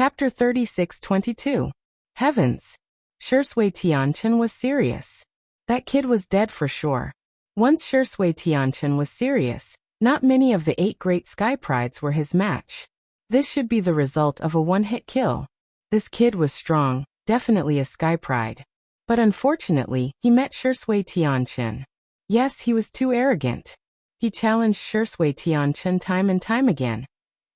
Chapter 36-22. Heavens! Shui Tianchen was serious. That kid was dead for sure. Once Shui Tianchen was serious, not many of the 8 great sky prides were his match. This should be the result of a one-hit kill. This kid was strong, definitely a sky pride. But unfortunately, he met Shui Tianchen. Yes, he was too arrogant. He challenged Shui Tianchen time and time again.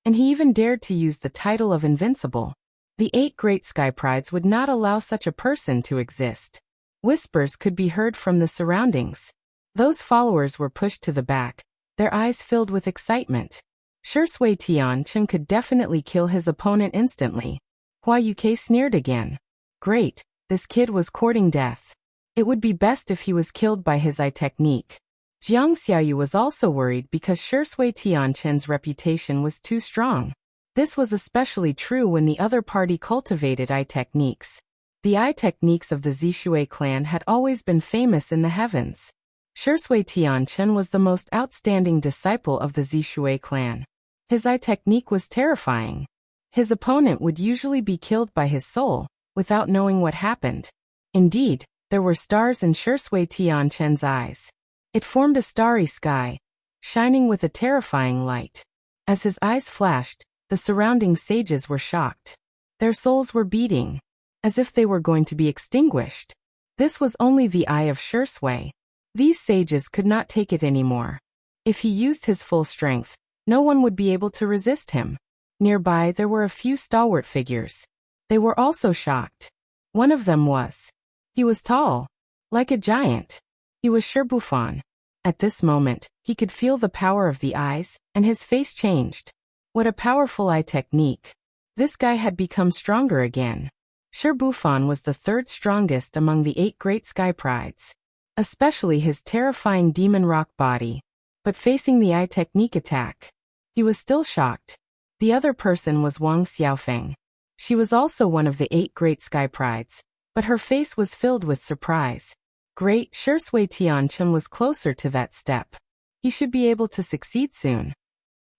And he even dared to use the title of invincible. The 8 great sky prides would not allow such a person to exist. Whispers could be heard from the surroundings. Those followers were pushed to the back, their eyes filled with excitement. Shui Tianchen could definitely kill his opponent instantly. Hua Yuke sneered again. Great, this kid was courting death. It would be best if he was killed by his eye technique. Jiang Xiaoyu was also worried because Shui Tianchen's reputation was too strong. This was especially true when the other party cultivated eye techniques. The eye techniques of the Zishui clan had always been famous in the heavens. Shui Tianchen was the most outstanding disciple of the Zishui clan. His eye technique was terrifying. His opponent would usually be killed by his soul, without knowing what happened. Indeed, there were stars in Shui Tianchen's eyes. It formed a starry sky, shining with a terrifying light. As his eyes flashed, the surrounding sages were shocked. Their souls were beating, as if they were going to be extinguished. This was only the eye of Shui. These sages could not take it anymore. If he used his full strength, no one would be able to resist him. Nearby there were a few stalwart figures. They were also shocked. One of them was. He was tall, like a giant. He was Shui. At this moment, he could feel the power of the eyes, and his face changed. What a powerful eye technique. This guy had become stronger again. Shui was the 3rd strongest among the 8 great sky prides. Especially his terrifying demon rock body. But facing the eye technique attack, he was still shocked. The other person was Wang Xiaofeng. She was also one of the 8 great sky prides, but her face was filled with surprise. Great, Shui Tianchen was closer to that step. He should be able to succeed soon.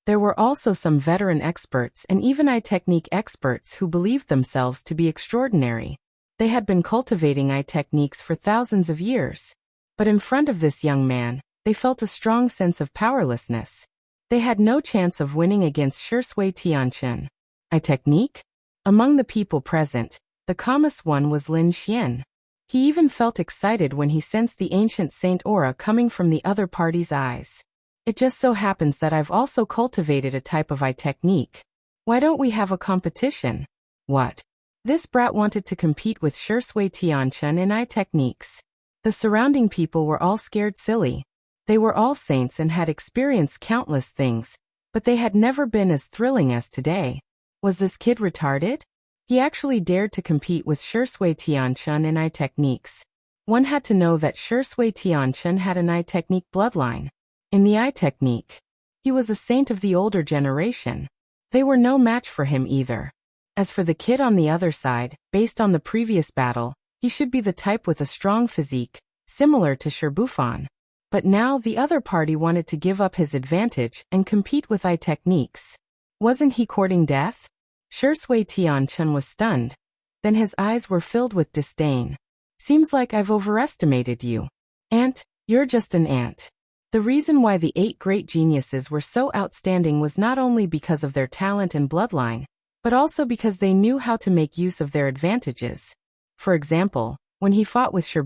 There were also some veteran experts and even eye technique experts who believed themselves to be extraordinary. They had been cultivating eye techniques for thousands of years. But in front of this young man, they felt a strong sense of powerlessness. They had no chance of winning against Shui Tianchen. Eye technique? Among the people present, the calmest one was Lin Xian. He even felt excited when he sensed the ancient saint aura coming from the other party's eyes. It just so happens that I've also cultivated a type of eye technique. Why don't we have a competition? What? This brat wanted to compete with Shui Tianchen in eye techniques. The surrounding people were all scared silly. They were all saints and had experienced countless things, but they had never been as thrilling as today. Was this kid retarded? He actually dared to compete with Shui Tianchen in eye techniques. One had to know that Shui Tianchen had an eye technique bloodline. In the eye technique, he was a saint of the older generation. They were no match for him either. As for the kid on the other side, based on the previous battle, he should be the type with a strong physique, similar to Shui. But now the other party wanted to give up his advantage and compete with eye techniques. Wasn't he courting death? Shui Tianchen was stunned. Then his eyes were filled with disdain. Seems like I've overestimated you. Ant, you're just an ant. The reason why the 8 great geniuses were so outstanding was not only because of their talent and bloodline, but also because they knew how to make use of their advantages. For example, when he fought with Shui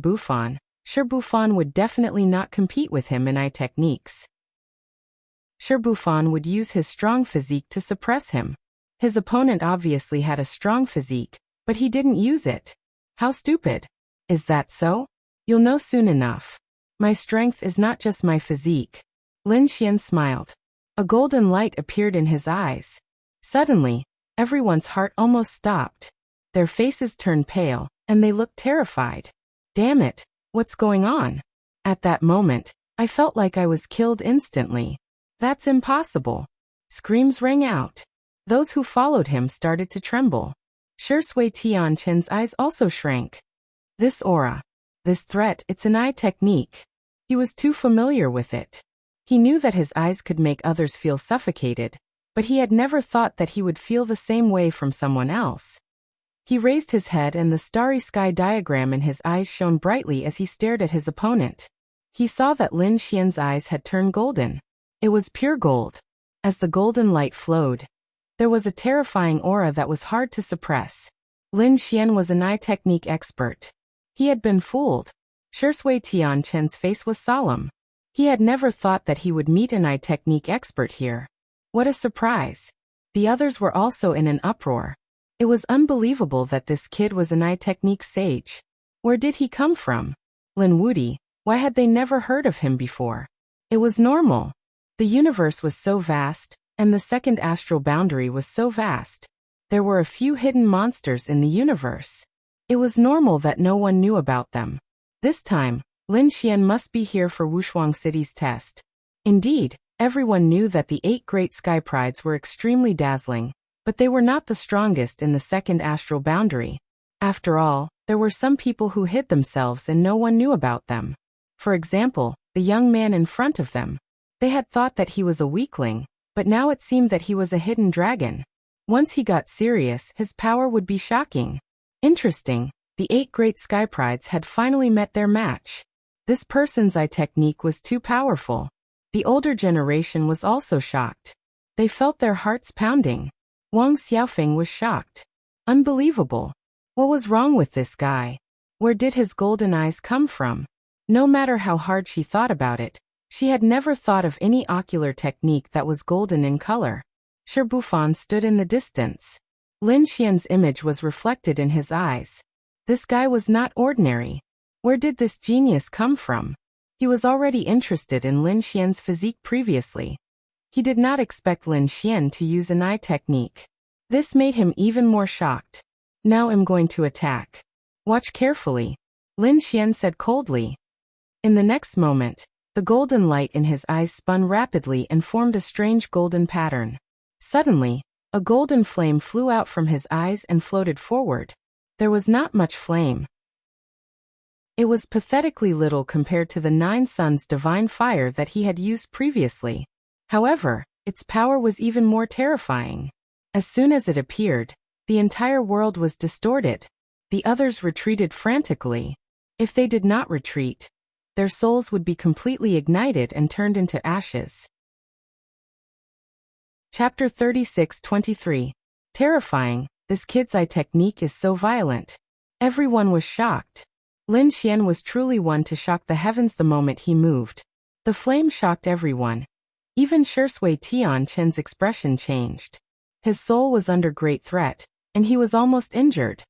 would definitely not compete with him in eye techniques. Shui would use his strong physique to suppress him. His opponent obviously had a strong physique, but he didn't use it. How stupid. Is that so? You'll know soon enough. My strength is not just my physique. Lin Xian smiled. A golden light appeared in his eyes. Suddenly, everyone's heart almost stopped. Their faces turned pale, and they looked terrified. Damn it, what's going on? At that moment, I felt like I was killed instantly. That's impossible. Screams rang out. Those who followed him started to tremble. Shui Tianchen's eyes also shrank. This aura. This threat, it's an eye technique. He was too familiar with it. He knew that his eyes could make others feel suffocated, but he had never thought that he would feel the same way from someone else. He raised his head and the starry sky diagram in his eyes shone brightly as he stared at his opponent. He saw that Lin Xian's eyes had turned golden. It was pure gold. As the golden light flowed, there was a terrifying aura that was hard to suppress. Lin Xian was an eye technique expert. He had been fooled. Shui Tianchen's face was solemn. He had never thought that he would meet an eye technique expert here. What a surprise. The others were also in an uproar. It was unbelievable that this kid was an eye technique sage. Where did he come from? Lin Wudi, why had they never heard of him before? It was normal. The universe was so vast, and the second astral boundary was so vast. There were a few hidden monsters in the universe. It was normal that no one knew about them. This time, Lin Xian must be here for Wushuang City's test. Indeed, everyone knew that the 8 great sky prides were extremely dazzling, but they were not the strongest in the second astral boundary. After all, there were some people who hid themselves and no one knew about them. For example, the young man in front of them. They had thought that he was a weakling, but now it seemed that he was a hidden dragon. Once he got serious, his power would be shocking. Interesting, the 8 great sky prides had finally met their match. This person's eye technique was too powerful. The older generation was also shocked. They felt their hearts pounding. Wang Xiaofeng was shocked. Unbelievable. What was wrong with this guy? Where did his golden eyes come from? No matter how hard she thought about it, she had never thought of any ocular technique that was golden in color. Shi Bufan stood in the distance. Lin Xian's image was reflected in his eyes. This guy was not ordinary. Where did this genius come from? He was already interested in Lin Xian's physique previously. He did not expect Lin Xian to use an eye technique. This made him even more shocked. Now I'm going to attack. Watch carefully, Lin Xian said coldly. In the next moment, the golden light in his eyes spun rapidly and formed a strange golden pattern. Suddenly, a golden flame flew out from his eyes and floated forward. There was not much flame. It was pathetically little compared to the 9 suns divine fire that he had used previously. However, its power was even more terrifying. As soon as it appeared, the entire world was distorted. The others retreated frantically. If they did not retreat, their souls would be completely ignited and turned into ashes. Chapter 36-23. Terrifying, this kid's eye technique is so violent. Everyone was shocked. Lin Xian was truly one to shock the heavens the moment he moved. The flame shocked everyone. Even Shui Tianchen's expression changed. His soul was under great threat, and he was almost injured.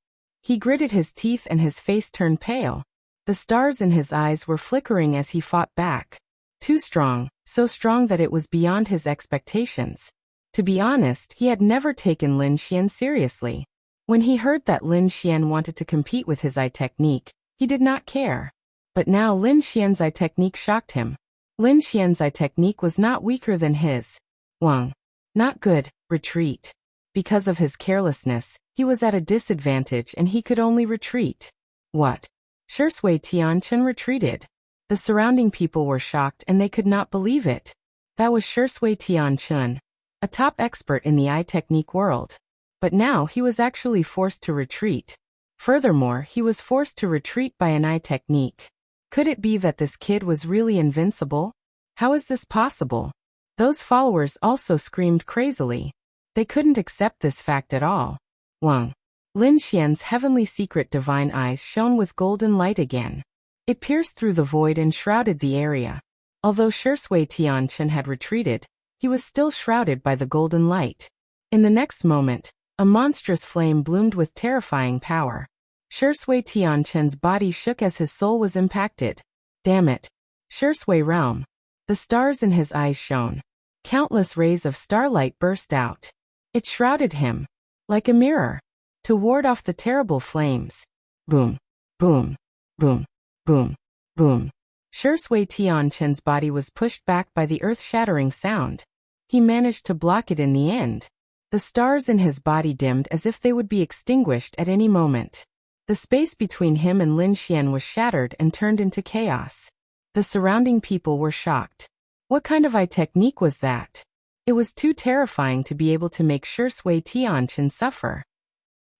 He gritted his teeth and his face turned pale. The stars in his eyes were flickering as he fought back. Too strong, so strong that it was beyond his expectations. To be honest, he had never taken Lin Xian seriously. When he heard that Lin Xian wanted to compete with his eye technique, he did not care. But now Lin Xian's eye technique shocked him. Lin Xian's eye technique was not weaker than his. Wang. Not good, retreat. Because of his carelessness, he was at a disadvantage and he could only retreat. What? Shui Tianchen retreated. The surrounding people were shocked and they could not believe it. That was Shui Tianchen, a top expert in the eye technique world. But now he was actually forced to retreat. Furthermore, he was forced to retreat by an eye technique. Could it be that this kid was really invincible? How is this possible? Those followers also screamed crazily. They couldn't accept this fact at all. Wang. Lin Xian's heavenly secret divine eyes shone with golden light again. It pierced through the void and shrouded the area. Although Shui Tianchen had retreated, he was still shrouded by the golden light. In the next moment, a monstrous flame bloomed with terrifying power. Shui Tianchen's body shook as his soul was impacted. Damn it. Shui realm. The stars in his eyes shone. Countless rays of starlight burst out. It shrouded him. Like a mirror. To ward off the terrible flames. Boom. Boom. Boom. Boom. Boom. Shui Tianchen's body was pushed back by the earth-shattering sound. He managed to block it in the end. The stars in his body dimmed as if they would be extinguished at any moment. The space between him and Lin Xian was shattered and turned into chaos. The surrounding people were shocked. What kind of eye technique was that? It was too terrifying to be able to make Shui Tianqin suffer.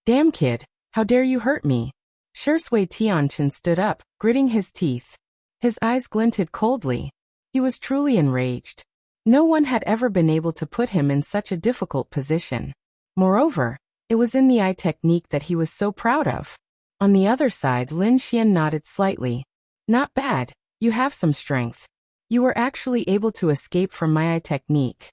Damn kid, how dare you hurt me? Shui Tianqin stood up, gritting his teeth. His eyes glinted coldly. He was truly enraged. No one had ever been able to put him in such a difficult position. Moreover, it was in the eye technique that he was so proud of. On the other side, Lin Xian nodded slightly. Not bad, you have some strength. You were actually able to escape from my eye technique.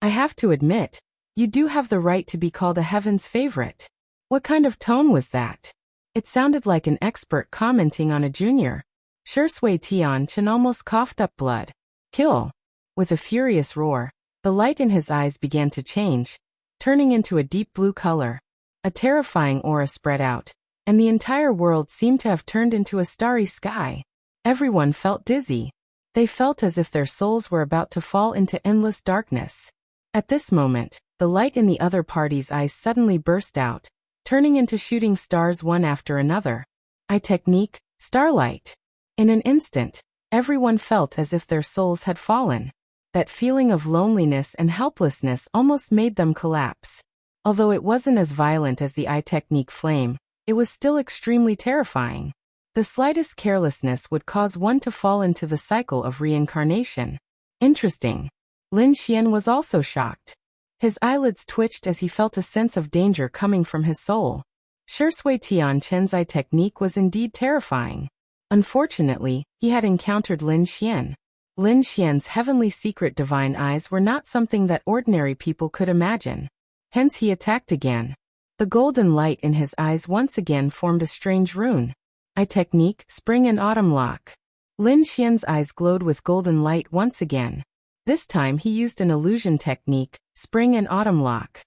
I have to admit, you do have the right to be called a heaven's favorite. What kind of tone was that? It sounded like an expert commenting on a junior. Shui Tianqin almost coughed up blood. Kill. With a furious roar, the light in his eyes began to change, turning into a deep blue color. A terrifying aura spread out, and the entire world seemed to have turned into a starry sky. Everyone felt dizzy. They felt as if their souls were about to fall into endless darkness. At this moment, the light in the other party's eyes suddenly burst out, turning into shooting stars one after another. Eye technique, starlight. In an instant, everyone felt as if their souls had fallen. That feeling of loneliness and helplessness almost made them collapse. Although it wasn't as violent as the eye technique flame, it was still extremely terrifying. The slightest carelessness would cause one to fall into the cycle of reincarnation. Interesting. Lin Xian was also shocked. His eyelids twitched as he felt a sense of danger coming from his soul. Shui Tianqin's eye technique was indeed terrifying. Unfortunately, he had encountered Lin Xian. Lin Xian's heavenly secret divine eyes were not something that ordinary people could imagine. Hence he attacked again. The golden light in his eyes once again formed a strange rune. Eye technique, spring and autumn lock. Lin Xian's eyes glowed with golden light once again. This time he used an illusion technique, spring and autumn lock.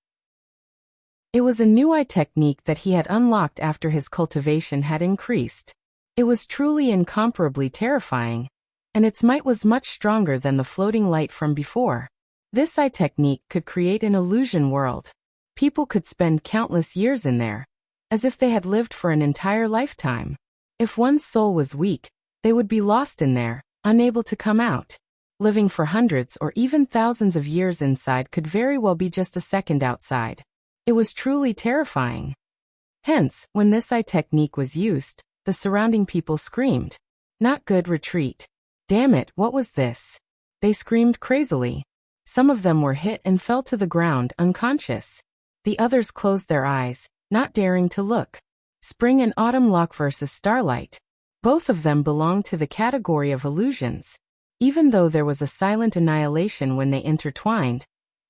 It was a new eye technique that he had unlocked after his cultivation had increased. It was truly incomparably terrifying, and its might was much stronger than the floating light from before. This eye technique could create an illusion world. People could spend countless years in there, as if they had lived for an entire lifetime. If one's soul was weak, they would be lost in there, unable to come out. Living for hundreds or even thousands of years inside could very well be just a second outside. It was truly terrifying. Hence, when this eye technique was used, the surrounding people screamed. Not good, retreat. Damn it, what was this? They screamed crazily. Some of them were hit and fell to the ground, unconscious. The others closed their eyes, not daring to look. Spring and autumn lock versus starlight. Both of them belonged to the category of illusions. Even though there was a silent annihilation when they intertwined,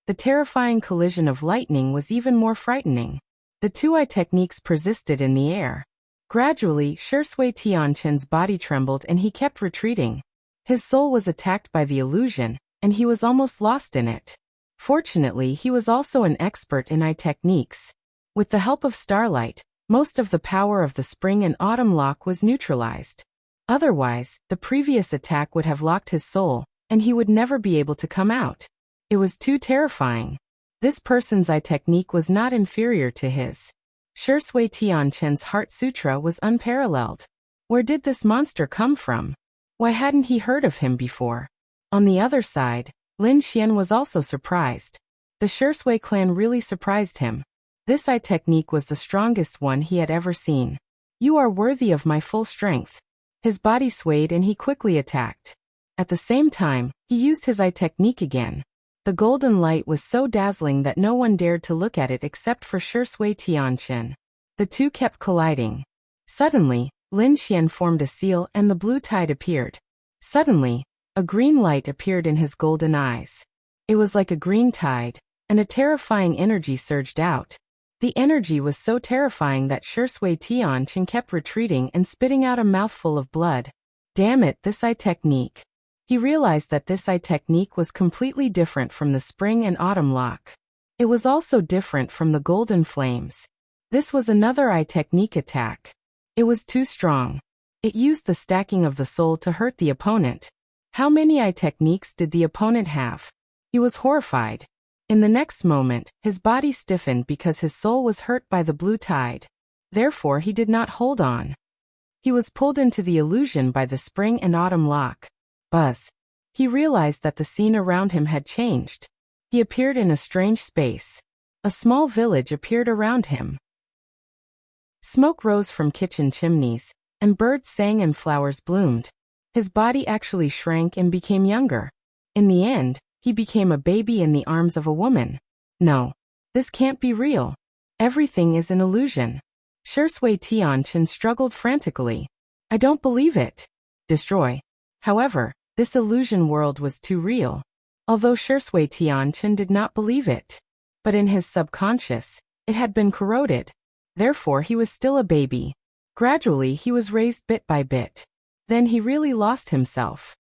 the terrifying collision of lightning was even more frightening. The two eye techniques persisted in the air. Gradually, Shui Tianqin's body trembled and he kept retreating. His soul was attacked by the illusion, and he was almost lost in it. Fortunately, he was also an expert in eye techniques. With the help of starlight, most of the power of the spring and autumn lock was neutralized. Otherwise, the previous attack would have locked his soul, and he would never be able to come out. It was too terrifying. This person's eye technique was not inferior to his. Shui Tianqin's Heart Sutra was unparalleled. Where did this monster come from? Why hadn't he heard of him before? On the other side, Lin Xian was also surprised. The Shui clan really surprised him. This eye technique was the strongest one he had ever seen. You are worthy of my full strength. His body swayed and he quickly attacked. At the same time, he used his eye technique again. The golden light was so dazzling that no one dared to look at it except for Shui Tianqin. The two kept colliding. Suddenly, Lin Xian formed a seal and the blue tide appeared. Suddenly, a green light appeared in his golden eyes. It was like a green tide, and a terrifying energy surged out. The energy was so terrifying that Shui Tianqin kept retreating and spitting out a mouthful of blood. Damn it, this eye technique. He realized that this eye technique was completely different from the spring and autumn lock. It was also different from the golden flames. This was another eye technique attack. It was too strong. It used the stacking of the soul to hurt the opponent. How many eye techniques did the opponent have? He was horrified. In the next moment, his body stiffened because his soul was hurt by the blue tide. Therefore, he did not hold on. He was pulled into the illusion by the spring and autumn lock. Buzz. He realized that the scene around him had changed. He appeared in a strange space. A small village appeared around him. Smoke rose from kitchen chimneys, and birds sang and flowers bloomed. His body actually shrank and became younger. In the end, he became a baby in the arms of a woman. No. This can't be real. Everything is an illusion. Shui Tianchen struggled frantically. I don't believe it. Destroy. However, this illusion world was too real. Although Shui Tianchen did not believe it. But in his subconscious, it had been corroded. Therefore he was still a baby. Gradually he was raised bit by bit. Then he really lost himself.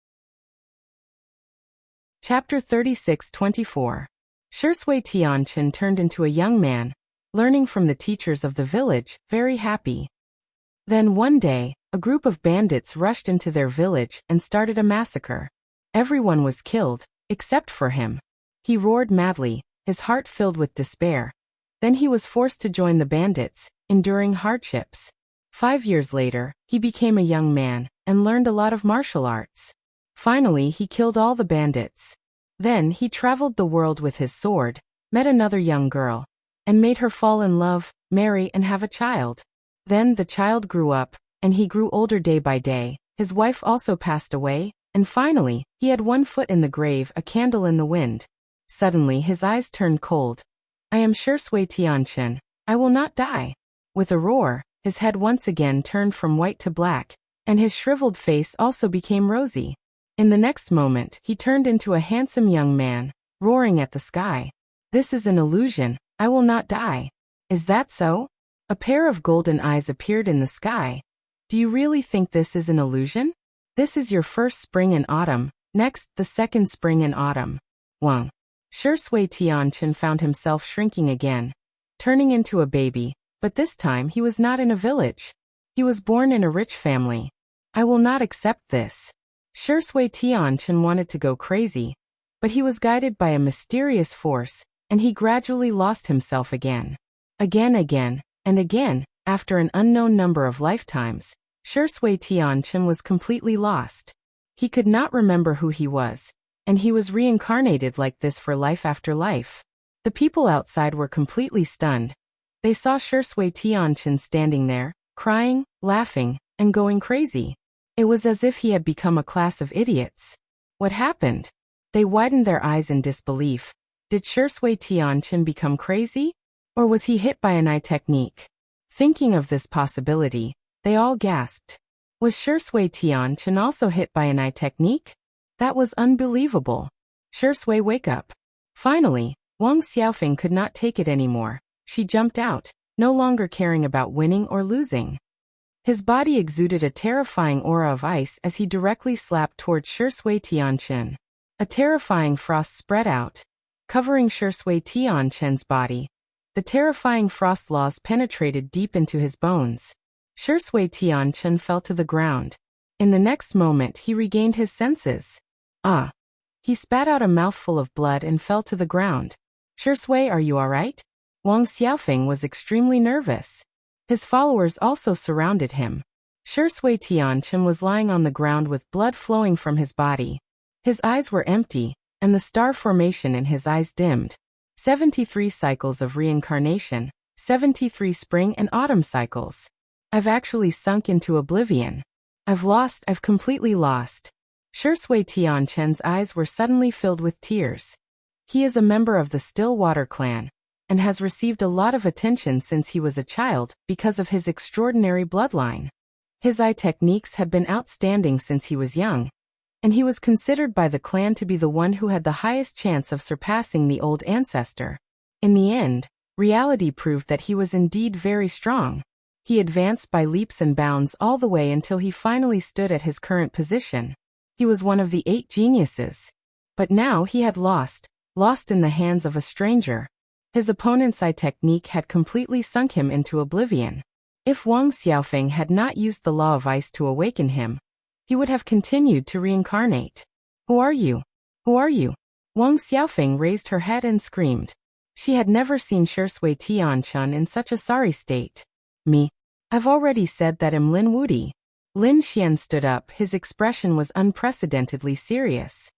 Chapter 36-24. Shui Tianchen turned into a young man, learning from the teachers of the village, very happy. Then one day, a group of bandits rushed into their village and started a massacre. Everyone was killed, except for him. He roared madly, his heart filled with despair. Then he was forced to join the bandits, enduring hardships. 5 years later, he became a young man and learned a lot of martial arts. Finally, he killed all the bandits. Then he traveled the world with his sword, met another young girl, and made her fall in love, marry and have a child. Then the child grew up, and he grew older day by day. His wife also passed away, and finally, he had one foot in the grave, a candle in the wind. Suddenly his eyes turned cold. I am Shui Tianchen. I will not die. With a roar, his head once again turned from white to black, and his shriveled face also became rosy. In the next moment, he turned into a handsome young man, roaring at the sky. This is an illusion. I will not die. Is that so? A pair of golden eyes appeared in the sky. Do you really think this is an illusion? This is your first spring and autumn, next the second spring and autumn. Wang. Shui Tianchen found himself shrinking again, turning into a baby, but this time he was not in a village. He was born in a rich family. I will not accept this. Shui Tianchen wanted to go crazy, but he was guided by a mysterious force, and he gradually lost himself again. Again, and again, after an unknown number of lifetimes, Shui Tianchen was completely lost. He could not remember who he was, and he was reincarnated like this for life after life. The people outside were completely stunned. They saw Shui Tianchen standing there, crying, laughing, and going crazy. It was as if he had become a class of idiots. What happened? They widened their eyes in disbelief. Did Shui Tianchen become crazy? Or was he hit by an eye technique? Thinking of this possibility, they all gasped. Was Shui Tianchen also hit by an eye technique? That was unbelievable. Shui, wake up. Finally, Wang Xiaofeng could not take it anymore. She jumped out, no longer caring about winning or losing. His body exuded a terrifying aura of ice as he directly slapped towards Shui Tianchen. A terrifying frost spread out, covering Shui Tianchen's body. The terrifying frost laws penetrated deep into his bones. Shui Tianchen fell to the ground. In the next moment he regained his senses. Ah! He spat out a mouthful of blood and fell to the ground. Shui, are you alright? Wang Xiaofeng was extremely nervous. His followers also surrounded him. Shui Tianchen was lying on the ground with blood flowing from his body. His eyes were empty, and the star formation in his eyes dimmed. 73 cycles of reincarnation, 73 spring and autumn cycles. I've actually sunk into oblivion. I've completely lost. Shui Tianchen's eyes were suddenly filled with tears. He is a member of the Stillwater clan, and has received a lot of attention since he was a child because of his extraordinary bloodline. His eye techniques had been outstanding since he was young, and he was considered by the clan to be the one who had the highest chance of surpassing the old ancestor. In the end, reality proved that he was indeed very strong. He advanced by leaps and bounds all the way until he finally stood at his current position. He was one of the 8 geniuses. But now he had lost in the hands of a stranger. His opponent's eye technique had completely sunk him into oblivion. If Wang Xiaofeng had not used the law of ice to awaken him, he would have continued to reincarnate. Who are you? Who are you? Wang Xiaofeng raised her head and screamed. She had never seen Shui Tianchen in such a sorry state. Me? I've already said that I'm Lin Wudi. Lin Xian stood up, his expression was unprecedentedly serious.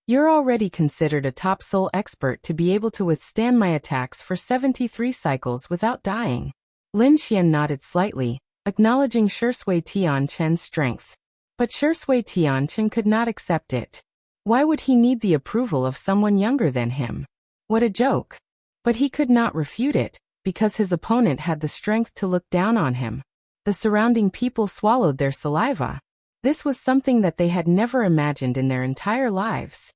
You're already considered a top soul expert to be able to withstand my attacks for 73 cycles without dying. Lin Xian nodded slightly, acknowledging Shui Tianquan's strength. But Shui Tianquan could not accept it. Why would he need the approval of someone younger than him? What a joke. But he could not refute it, because his opponent had the strength to look down on him. The surrounding people swallowed their saliva. This was something that they had never imagined in their entire lives.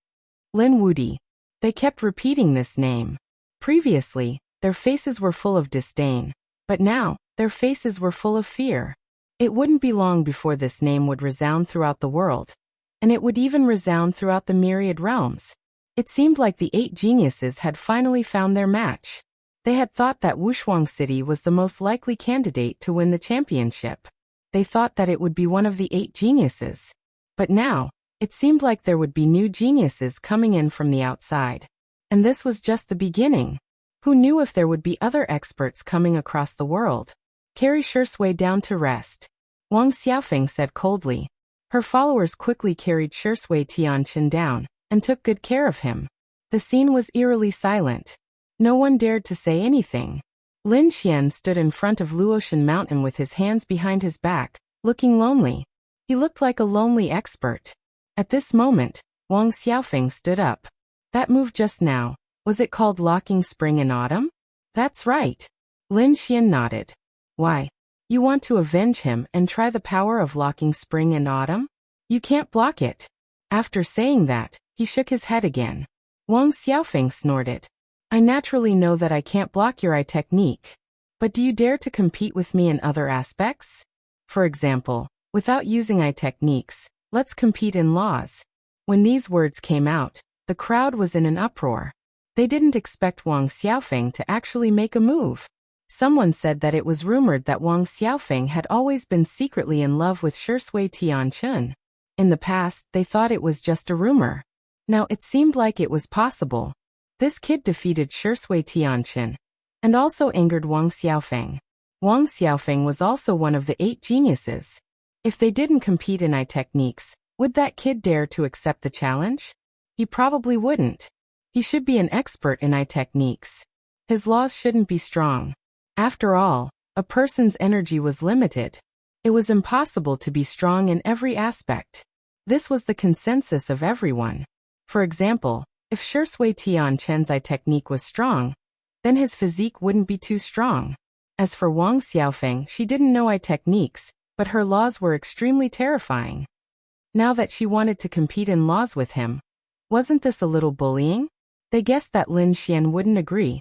Lin Wudi. They kept repeating this name. Previously, their faces were full of disdain, but now, their faces were full of fear. It wouldn't be long before this name would resound throughout the world, and it would even resound throughout the myriad realms. It seemed like the 8 geniuses had finally found their match. They had thought that Wushuang City was the most likely candidate to win the championship. They thought that it would be one of the 8 geniuses. But now, it seemed like there would be new geniuses coming in from the outside. And this was just the beginning. Who knew if there would be other experts coming across the world? Carry Shui down to rest, Wang Xiaofeng said coldly. Her followers quickly carried Shui Tianquan down, and took good care of him. The scene was eerily silent. No one dared to say anything. Lin Xian stood in front of Luotian Mountain with his hands behind his back, looking lonely. He looked like a lonely expert. At this moment, Wang Xiaofeng stood up. That move just now, was it called locking spring in autumn? That's right. Lin Xian nodded. Why? You want to avenge him and try the power of locking spring and autumn? You can't block it. After saying that, he shook his head again. Wang Xiaofeng snorted. I naturally know that I can't block your eye technique. But do you dare to compete with me in other aspects? For example, without using eye techniques, let's compete in laws. When these words came out, the crowd was in an uproar. They didn't expect Wang Xiaofeng to actually make a move. Someone said that it was rumored that Wang Xiaofeng had always been secretly in love with Shui Tianquan. In the past, they thought it was just a rumor. Now it seemed like it was possible. This kid defeated Shui Tianquan, and also angered Wang Xiaofeng. Wang Xiaofeng was also one of the 8 geniuses. If they didn't compete in eye techniques, would that kid dare to accept the challenge? He probably wouldn't. He should be an expert in eye techniques. His laws shouldn't be strong. After all, a person's energy was limited. It was impossible to be strong in every aspect. This was the consensus of everyone. For example, if Shui Tianquan's eye technique was strong, then his physique wouldn't be too strong. As for Wang Xiaofeng, she didn't know eye techniques, but her laws were extremely terrifying. Now that she wanted to compete in laws with him, wasn't this a little bullying? They guessed that Lin Xian wouldn't agree.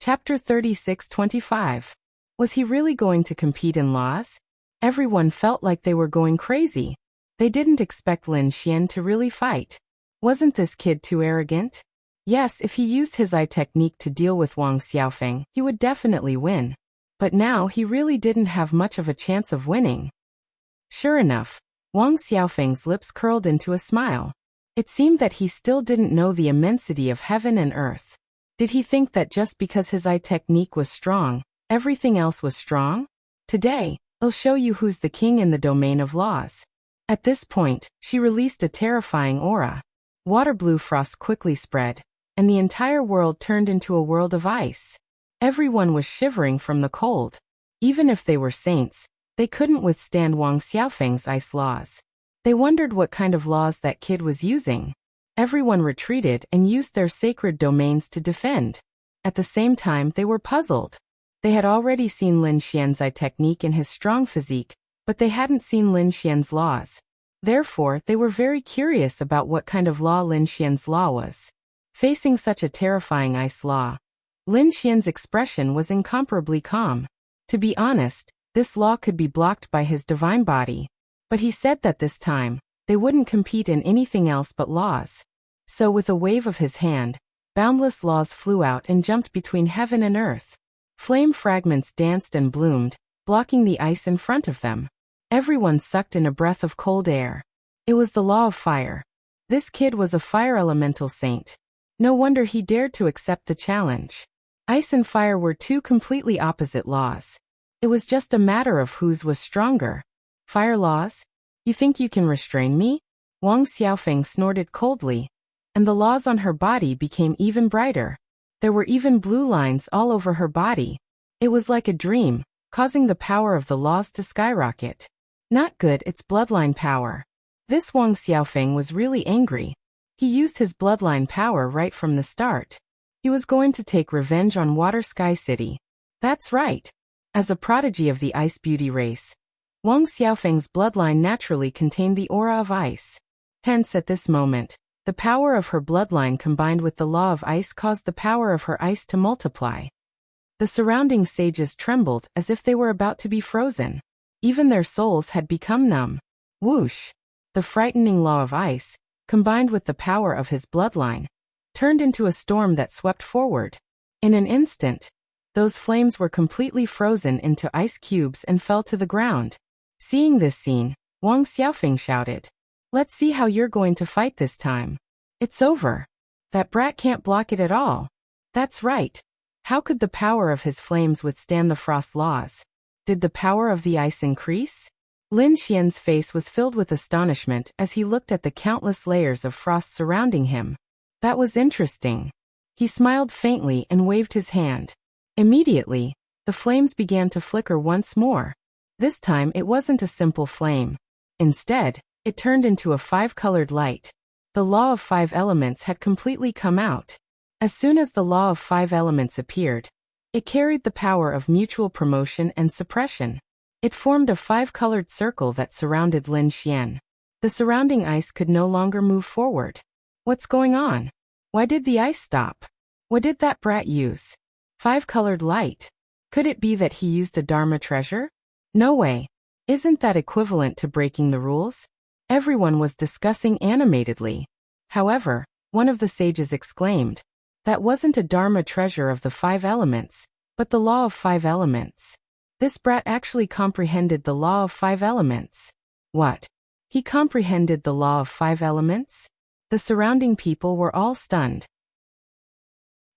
Chapter 36-25. Was he really going to compete in laws? Everyone felt like they were going crazy. They didn't expect Lin Xian to really fight. Wasn't this kid too arrogant? Yes, if he used his eye technique to deal with Wang Xiaofeng, he would definitely win. But now he really didn't have much of a chance of winning. Sure enough, Wang Xiaofeng's lips curled into a smile. It seemed that he still didn't know the immensity of heaven and earth. Did he think that just because his eye technique was strong, everything else was strong? Today, I'll show you who's the king in the domain of laws. At this point, she released a terrifying aura. Water blue frost quickly spread, and the entire world turned into a world of ice. Everyone was shivering from the cold. Even if they were saints, they couldn't withstand Wang Xiaofeng's ice laws. They wondered what kind of laws that kid was using. Everyone retreated and used their sacred domains to defend. At the same time, they were puzzled. They had already seen Lin Xian's eye technique and his strong physique, but they hadn't seen Lin Xian's laws. Therefore, they were very curious about what kind of law Lin Xian's law was. Facing such a terrifying ice law, Lin Xian's expression was incomparably calm. To be honest, this law could be blocked by his divine body. But he said that this time, they wouldn't compete in anything else but laws. So with a wave of his hand, boundless laws flew out and jumped between heaven and earth. Flame fragments danced and bloomed, blocking the ice in front of them. Everyone sucked in a breath of cold air. It was the law of fire. This kid was a fire elemental saint. No wonder he dared to accept the challenge. Ice and fire were 2 completely opposite laws. It was just a matter of whose was stronger. Fire laws? You think you can restrain me? Wang Xiaofeng snorted coldly, and the laws on her body became even brighter. There were even blue lines all over her body. It was like a dream, causing the power of the laws to skyrocket. Not good, it's bloodline power. This Wang Xiaofeng was really angry. He used his bloodline power right from the start. He was going to take revenge on Water Sky City. That's right. As a prodigy of the Ice Beauty race, Wang Xiaofeng's bloodline naturally contained the aura of ice. Hence, at this moment, the power of her bloodline combined with the law of ice caused the power of her ice to multiply. The surrounding sages trembled as if they were about to be frozen. Even their souls had become numb. Whoosh! The frightening law of ice, combined with the power of his bloodline, turned into a storm that swept forward. In an instant, those flames were completely frozen into ice cubes and fell to the ground. Seeing this scene, Wang Xiaofeng shouted, "Let's see how you're going to fight this time. It's over. That brat can't block it at all." That's right. How could the power of his flames withstand the frost laws? Did the power of the ice increase? Lin Xian's face was filled with astonishment as he looked at the countless layers of frost surrounding him. That was interesting. He smiled faintly and waved his hand. Immediately, the flames began to flicker once more. This time it wasn't a simple flame. Instead, it turned into a 5-colored light. The law of 5 elements had completely come out. As soon as the law of 5 elements appeared, it carried the power of mutual promotion and suppression. It formed a 5-colored circle that surrounded Lin Xian. The surrounding ice could no longer move forward. What's going on? Why did the ice stop? What did that brat use? 5-colored light. Could it be that he used a Dharma treasure? No way. Isn't that equivalent to breaking the rules? Everyone was discussing animatedly. However, one of the sages exclaimed, "That wasn't a Dharma treasure of the 5 elements, but the law of 5 elements." This brat actually comprehended the law of 5 elements. What? He comprehended the law of 5 elements? The surrounding people were all stunned.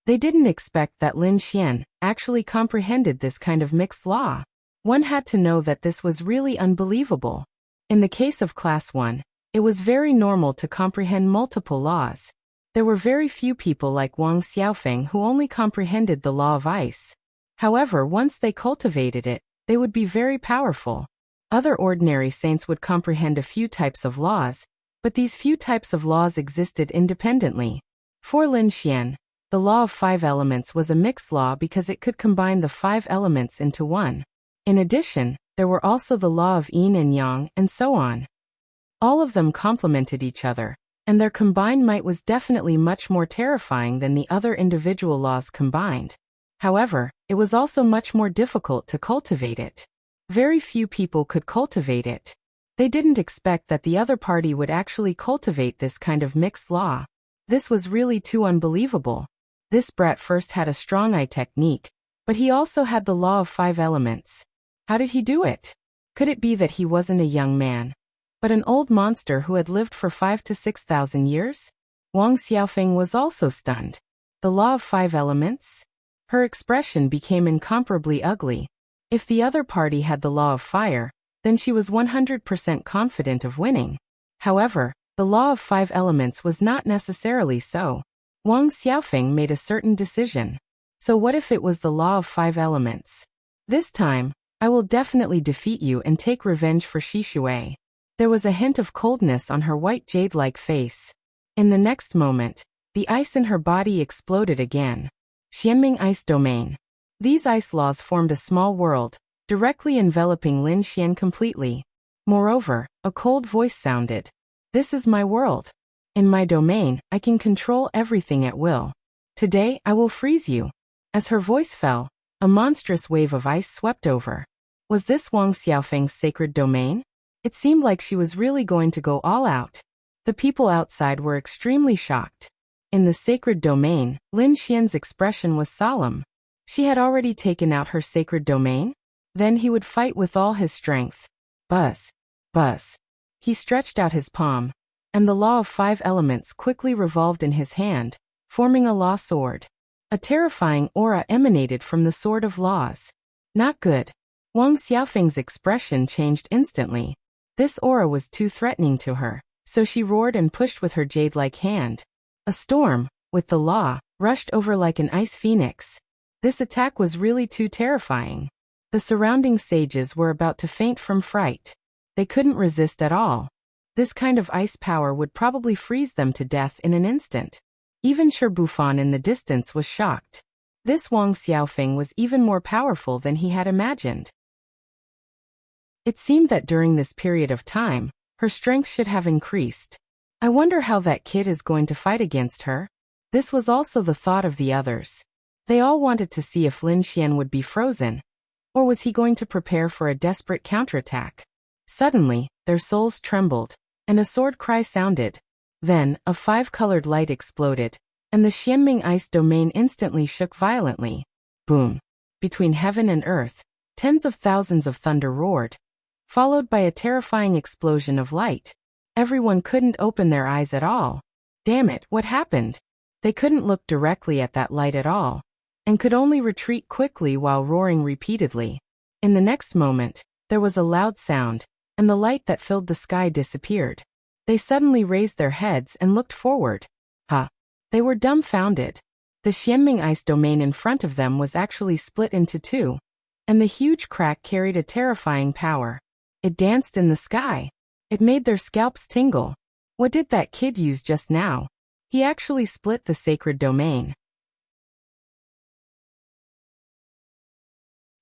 They didn't expect that Lin Xian actually comprehended this kind of mixed law. One had to know that this was really unbelievable. In the case of Class 1, it was very normal to comprehend multiple laws. There were very few people like Wang Xiaofeng who only comprehended the law of ice. However, once they cultivated it, they would be very powerful. Other ordinary saints would comprehend a few types of laws, but these few types of laws existed independently. For Lin Xian, the law of 5 elements was a mixed law because it could combine the 5 elements into one. In addition, there were also the law of yin and yang, and so on. All of them complemented each other, and their combined might was definitely much more terrifying than the other individual laws combined. However, it was also much more difficult to cultivate it. Very few people could cultivate it. They didn't expect that the other party would actually cultivate this kind of mixed law. This was really too unbelievable. This brat first had a strong eye technique, but he also had the law of 5 elements. How did he do it? Could it be that he wasn't a young man, but an old monster who had lived for 5,000 to 6,000 years? Wang Xiaofeng was also stunned. The law of 5 elements? Her expression became incomparably ugly. If the other party had the law of fire, then she was 100% confident of winning. However, the law of 5 elements was not necessarily so. Wang Xiaofeng made a certain decision. So what if it was the law of 5 elements? This time, I will definitely defeat you and take revenge for Shishui. There was a hint of coldness on her white jade-like face. In the next moment, the ice in her body exploded again. Xianming Ice Domain. These ice laws formed a small world, directly enveloping Lin Xian completely. Moreover, a cold voice sounded. "This is my world. In my domain, I can control everything at will. Today, I will freeze you." As her voice fell, a monstrous wave of ice swept over. Was this Wang Xiaofeng's sacred domain? It seemed like she was really going to go all out. The people outside were extremely shocked. In the sacred domain, Lin Xian's expression was solemn. She had already taken out her sacred domain? Then he would fight with all his strength. Buzz. Buzz. He stretched out his palm, and the law of 5 elements quickly revolved in his hand, forming a law sword. A terrifying aura emanated from the sword of laws. Not good. Wang Xiaofeng's expression changed instantly. This aura was too threatening to her, So she roared and pushed with her jade-like hand. A storm, with the law, rushed over like an ice phoenix. This attack was really too terrifying. The surrounding sages were about to faint from fright. They couldn't resist at all. This kind of ice power would probably freeze them to death in an instant. Even Shirbufan in the distance was shocked. This Wang Xiaofeng was even more powerful than he had imagined. It seemed that during this period of time, her strength should have increased. I wonder how that kid is going to fight against her. This was also the thought of the others. They all wanted to see if Lin Xian would be frozen. Or was he going to prepare for a desperate counterattack? Suddenly, their souls trembled, and a sword cry sounded. Then, a five-colored light exploded, and the Xianming ice domain instantly shook violently. Boom! Between heaven and earth, tens of thousands of thunder roared, followed by a terrifying explosion of light. Everyone couldn't open their eyes at all. Damn it, what happened? They couldn't look directly at that light at all, and could only retreat quickly while roaring repeatedly. In the next moment, there was a loud sound, and the light that filled the sky disappeared. They suddenly raised their heads and looked forward. They were dumbfounded. The Xianming ice domain in front of them was actually split into two, and the huge crack carried a terrifying power. It danced in the sky. It made their scalps tingle. What did that kid use just now? He actually split the sacred domain.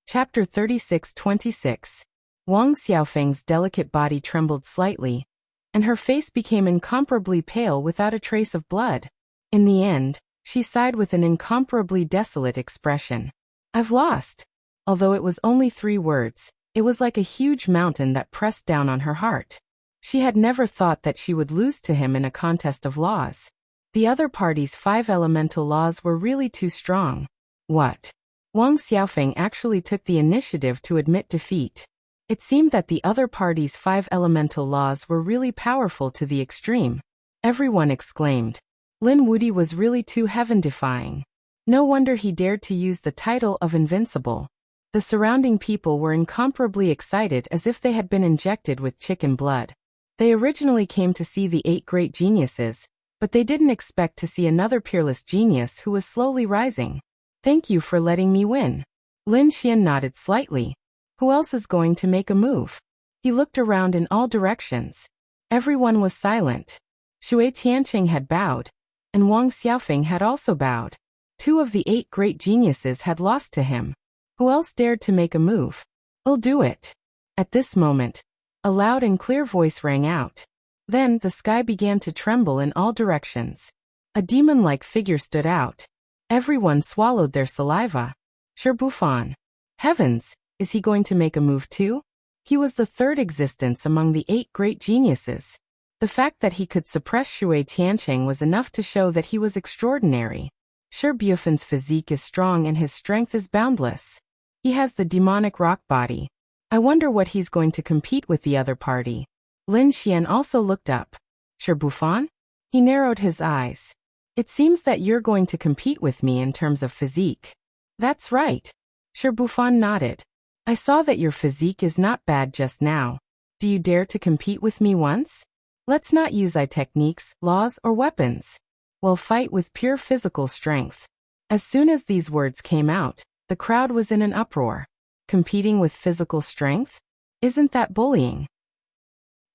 Chapter 36-26. Wang Xiaofeng's delicate body trembled slightly, and her face became incomparably pale without a trace of blood. In the end, she sighed with an incomparably desolate expression. I've lost. Although it was only 3 words, it was like a huge mountain that pressed down on her heart. She had never thought that she would lose to him in a contest of laws. The other party's 5 elemental laws were really too strong. What? Wang Xiaofeng actually took the initiative to admit defeat. It seemed that the other party's 5 elemental laws were really powerful to the extreme. Everyone exclaimed. Lin Wudi was really too heaven-defying. No wonder he dared to use the title of invincible. The surrounding people were incomparably excited as if they had been injected with chicken blood. They originally came to see the 8 great geniuses, but they didn't expect to see another peerless genius who was slowly rising. Thank you for letting me win. Lin Xian nodded slightly. Who else is going to make a move? He looked around in all directions. Everyone was silent. Shui Tianqing had bowed, and Wang Xiaofeng had also bowed. 2 of the 8 great geniuses had lost to him. Who else dared to make a move? I'll do it. At this moment, a loud and clear voice rang out. Then the sky began to tremble in all directions. A demon-like figure stood out. Everyone swallowed their saliva. Shirbufan. Heavens, is he going to make a move too? He was the 3rd existence among the 8 great geniuses. The fact that he could suppress Shui Tianqing was enough to show that he was extraordinary. Shirbufan's physique is strong and his strength is boundless. He has the demonic rock body. I wonder what he's going to compete with the other party. Lin Xian also looked up. Shirbufan? He narrowed his eyes. It seems that you're going to compete with me in terms of physique. That's right. Shirbufan nodded. I saw that your physique is not bad just now. Do you dare to compete with me once? Let's not use techniques, laws, or weapons. We'll fight with pure physical strength. As soon as these words came out, the crowd was in an uproar. Competing with physical strength? Isn't that bullying?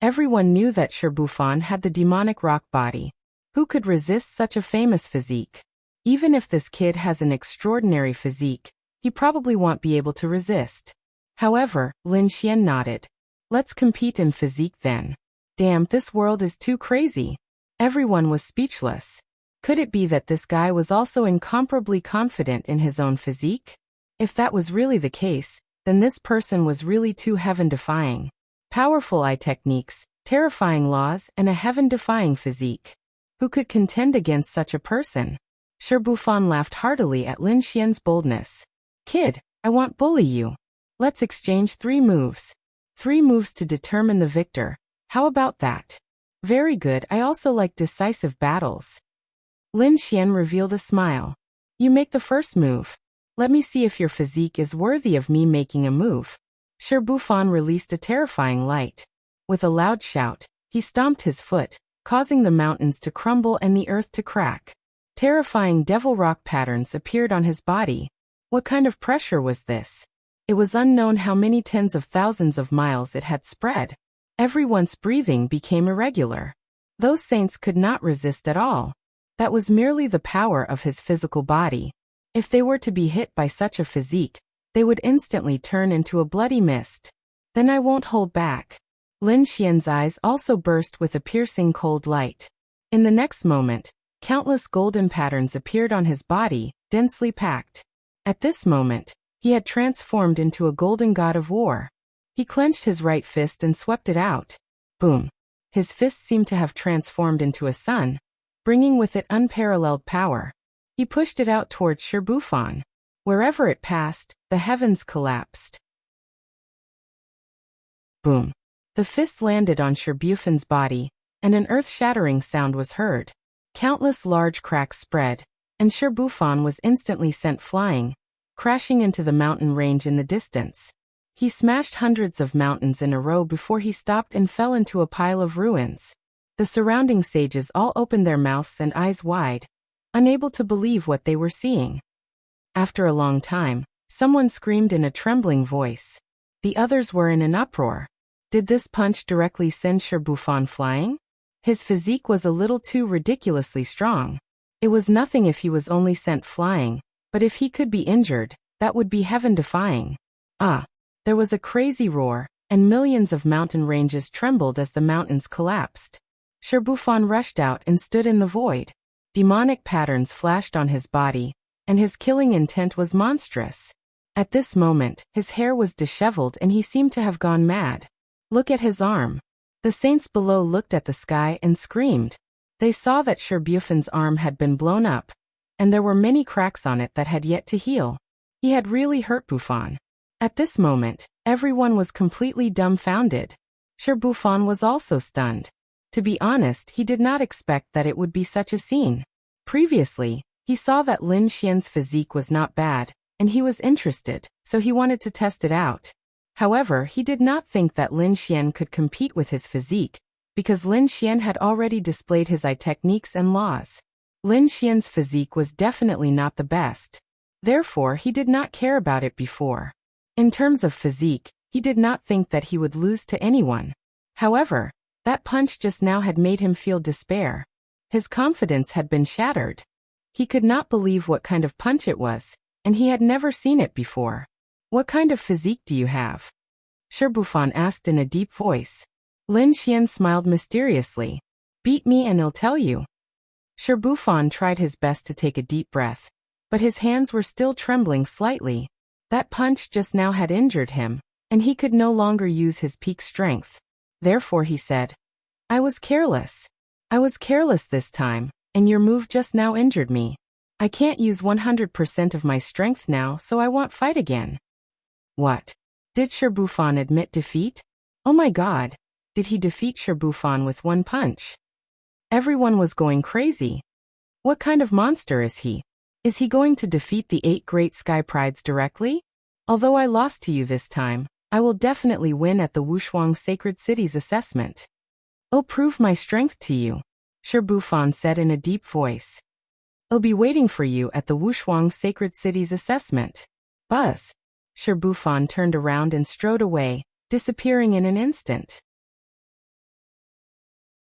Everyone knew that Shirbufan had the demonic rock body. Who could resist such a famous physique? Even if this kid has an extraordinary physique, he probably won't be able to resist. However, Lin Xian nodded. Let's compete in physique then. Damn, this world is too crazy. Everyone was speechless. Could it be that this guy was also incomparably confident in his own physique? If that was really the case, then this person was really too heaven-defying. Powerful eye techniques, terrifying laws, and a heaven-defying physique. Who could contend against such a person? Shirbufan laughed heartily at Lin Xian's boldness. Kid, I won't bully you. Let's exchange 3 moves. 3 moves to determine the victor. How about that? Very good, I also like decisive battles. Lin Xian revealed a smile. You make the first move. Let me see if your physique is worthy of me making a move. Shirbufan released a terrifying light. With a loud shout, he stomped his foot, causing the mountains to crumble and the earth to crack. Terrifying devil rock patterns appeared on his body. What kind of pressure was this? It was unknown how many tens of thousands of miles it had spread. Everyone's breathing became irregular. Those saints could not resist at all. That was merely the power of his physical body. If they were to be hit by such a physique, they would instantly turn into a bloody mist. Then I won't hold back. Lin Xian's eyes also burst with a piercing cold light. In the next moment, countless golden patterns appeared on his body, densely packed. At this moment, he had transformed into a golden god of war. He clenched his right fist and swept it out. Boom. His fist seemed to have transformed into a sun, bringing with it unparalleled power. He pushed it out towards Shirbufan. Wherever it passed, the heavens collapsed. Boom. The fist landed on Shirbufan's body, and an earth-shattering sound was heard. Countless large cracks spread, and Shirbufan was instantly sent flying, crashing into the mountain range in the distance. He smashed hundreds of mountains in a row before he stopped and fell into a pile of ruins. The surrounding sages all opened their mouths and eyes wide, unable to believe what they were seeing. After a long time, someone screamed in a trembling voice. The others were in an uproar. Did this punch directly send Shirbufan flying? His physique was a little too ridiculously strong. It was nothing if he was only sent flying, but if he could be injured, that would be heaven-defying. Ah! There was a crazy roar, and millions of mountain ranges trembled as the mountains collapsed. Shirbufan rushed out and stood in the void. Demonic patterns flashed on his body, and his killing intent was monstrous. At this moment, his hair was disheveled and he seemed to have gone mad. Look at his arm. The saints below looked at the sky and screamed. They saw that Shirbufan's arm had been blown up, and there were many cracks on it that had yet to heal. He had really hurt Bufan. At this moment, everyone was completely dumbfounded. Shirbufan was also stunned. To be honest, he did not expect that it would be such a scene. Previously, he saw that Lin Xian's physique was not bad, and he was interested, so he wanted to test it out. However, he did not think that Lin Xian could compete with his physique, because Lin Xian had already displayed his eye techniques and laws. Lin Xian's physique was definitely not the best. Therefore, he did not care about it before. In terms of physique, he did not think that he would lose to anyone. However, that punch just now had made him feel despair. His confidence had been shattered. He could not believe what kind of punch it was, and he had never seen it before. What kind of physique do you have? Shirbufan asked in a deep voice. Lin Xian smiled mysteriously. Beat me and I'll tell you. Shirbufan tried his best to take a deep breath, but his hands were still trembling slightly. That punch just now had injured him, and he could no longer use his peak strength. Therefore he said, I was careless. I was careless this time, and your move just now injured me. I can't use 100% of my strength now, so I won't fight again. What? Did Shirbufan admit defeat? Oh my god, did he defeat Shirbufan with one punch? Everyone was going crazy. What kind of monster is he? Is he going to defeat the 8 great sky prides directly? Although I lost to you this time, I will definitely win at the Wuxia Sacred City's assessment. I'll prove my strength to you, Shirbufan said in a deep voice. I'll be waiting for you at the Wuxia Sacred City's assessment. Buzz. Shirbufan turned around and strode away, disappearing in an instant.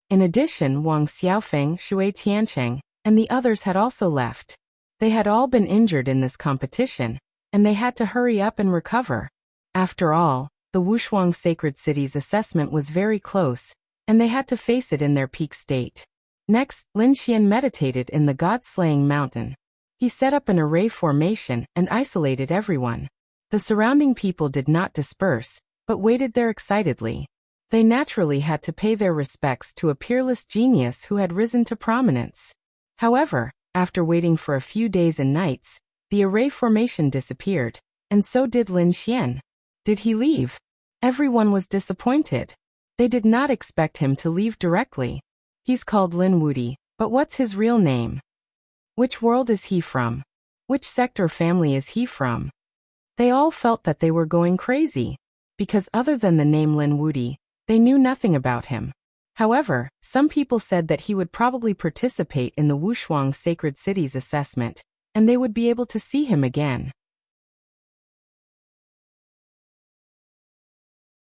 In addition, Wang Xiaofeng, Shui Tiancheng, and the others had also left. They had all been injured in this competition, and they had to hurry up and recover. After all, the Wuxia Sacred City's assessment was very close, and they had to face it in their peak state. Next, Lin Xian meditated in the god-slaying mountain. He set up an array formation and isolated everyone. The surrounding people did not disperse, but waited there excitedly. They naturally had to pay their respects to a peerless genius who had risen to prominence. However, after waiting for a few days and nights, the array formation disappeared, and so did Lin Xian. Did he leave? Everyone was disappointed. They did not expect him to leave directly. He's called Lin Wudi, but what's his real name? Which world is he from? Which sect or family is he from? They all felt that they were going crazy, because other than the name Lin Wudi, they knew nothing about him. However, some people said that he would probably participate in the Wuxia Sacred Cities assessment, and they would be able to see him again.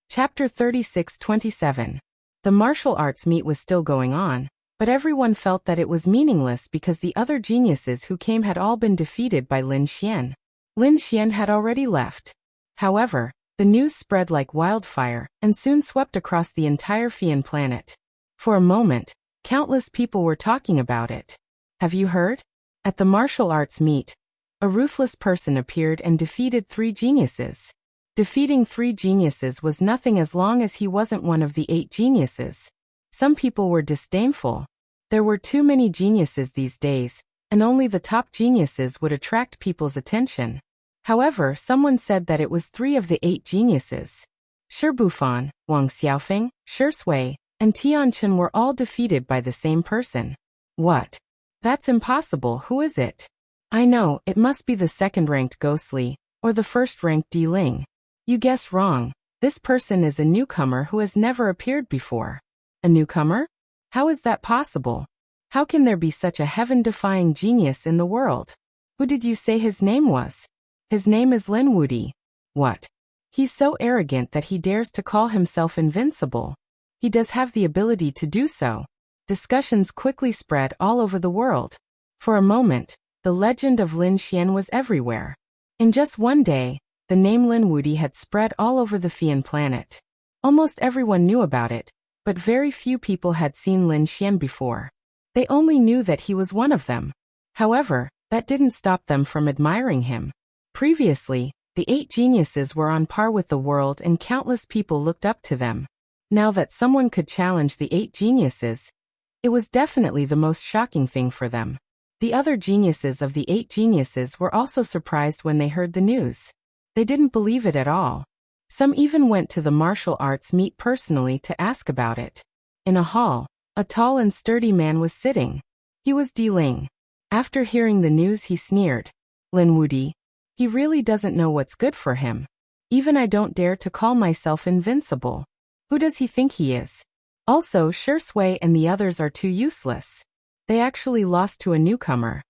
Chapter 36-27. The martial arts meet was still going on, but everyone felt that it was meaningless because the other geniuses who came had all been defeated by Lin Xian. Lin Xian had already left. However, the news spread like wildfire and soon swept across the entire Fian planet. For a moment, countless people were talking about it. Have you heard? At the martial arts meet, a ruthless person appeared and defeated 3 geniuses. Defeating 3 geniuses was nothing as long as he wasn't one of the 8 geniuses. Some people were disdainful. There were too many geniuses these days, and only the top geniuses would attract people's attention. However, someone said that it was 3 of the 8 geniuses. Shi Bufan, Wang Xiaofeng, Shi Sui, and Tianqin were all defeated by the same person. What? That's impossible. Who is it? I know, it must be the second-ranked Ghostly, or the first-ranked Di Ling. You guessed wrong. This person is a newcomer who has never appeared before. A newcomer? How is that possible? How can there be such a heaven-defying genius in the world? Who did you say his name was? His name is Lin Wudi. What? He's so arrogant that he dares to call himself invincible. He does have the ability to do so. Discussions quickly spread all over the world. For a moment, the legend of Lin Xian was everywhere. In just one day, the name Lin Wudi had spread all over the Fian planet. Almost everyone knew about it, but very few people had seen Lin Xian before. They only knew that he was one of them. However, that didn't stop them from admiring him. Previously, the 8 geniuses were on par with the world and countless people looked up to them. Now that someone could challenge the 8 geniuses, it was definitely the most shocking thing for them. The other geniuses of the 8 geniuses were also surprised when they heard the news. They didn't believe it at all. Some even went to the martial arts meet personally to ask about it. In a hall, a tall and sturdy man was sitting. He was Di Ling. After hearing the news, he sneered. Lin Wudi. He really doesn't know what's good for him. Even I don't dare to call myself invincible. Who does he think he is? Also, Shi Sui and the others are too useless. They actually lost to a newcomer.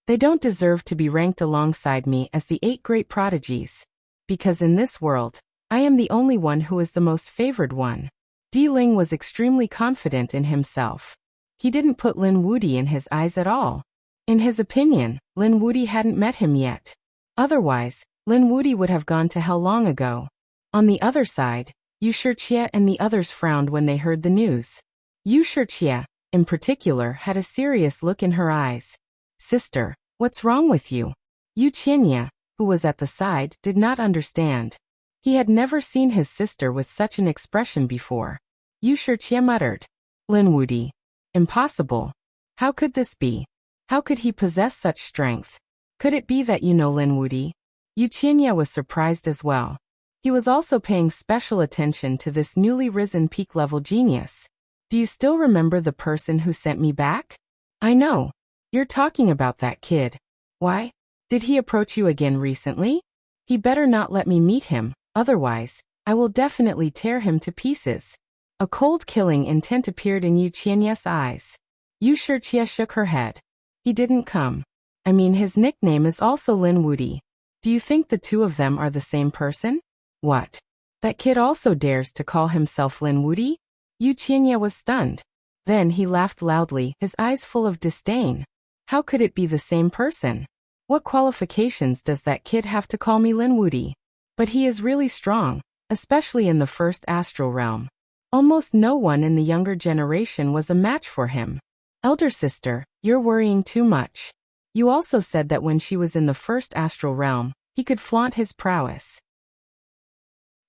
They don't deserve to be ranked alongside me as the 8 great prodigies. Because in this world, I am the only one who is the most favored one. Di Ling was extremely confident in himself. He didn't put Lin Wudi in his eyes at all. In his opinion, Lin Wudi hadn't met him yet. Otherwise, Lin Wudi would have gone to hell long ago. On the other side, Yu Shiqie and the others frowned when they heard the news. Yu Shiqie, in particular, had a serious look in her eyes. Sister, what's wrong with you? Yu Qianye, who was at the side, did not understand. He had never seen his sister with such an expression before. Yu Shiqie muttered. Lin Wudi. Impossible. How could this be? How could he possess such strength? Could it be that you know Lin Wudi? Yu Qianye was surprised as well. He was also paying special attention to this newly risen peak-level genius. Do you still remember the person who sent me back? I know. You're talking about that kid. Why? Did he approach you again recently? He better not let me meet him, otherwise, I will definitely tear him to pieces. A cold killing intent appeared in Yu Qianye's eyes. Yu Shiqie shook her head. He didn't come. I mean, his nickname is also Lin Wudi. Do you think the two of them are the same person? What? That kid also dares to call himself Lin Wudi? Yu Qianye was stunned. Then he laughed loudly, his eyes full of disdain. How could it be the same person? What qualifications does that kid have to call me Lin Wudi? But he is really strong, especially in the first astral realm. Almost no one in the younger generation was a match for him. Elder sister, you're worrying too much. You also said that when she was in the first astral realm, he could flaunt his prowess.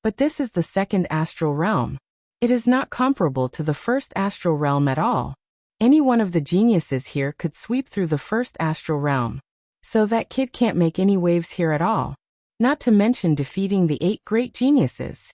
But this is the second astral realm. It is not comparable to the first astral realm at all. Any one of the geniuses here could sweep through the first astral realm. So that kid can't make any waves here at all. Not to mention defeating the 8 great geniuses.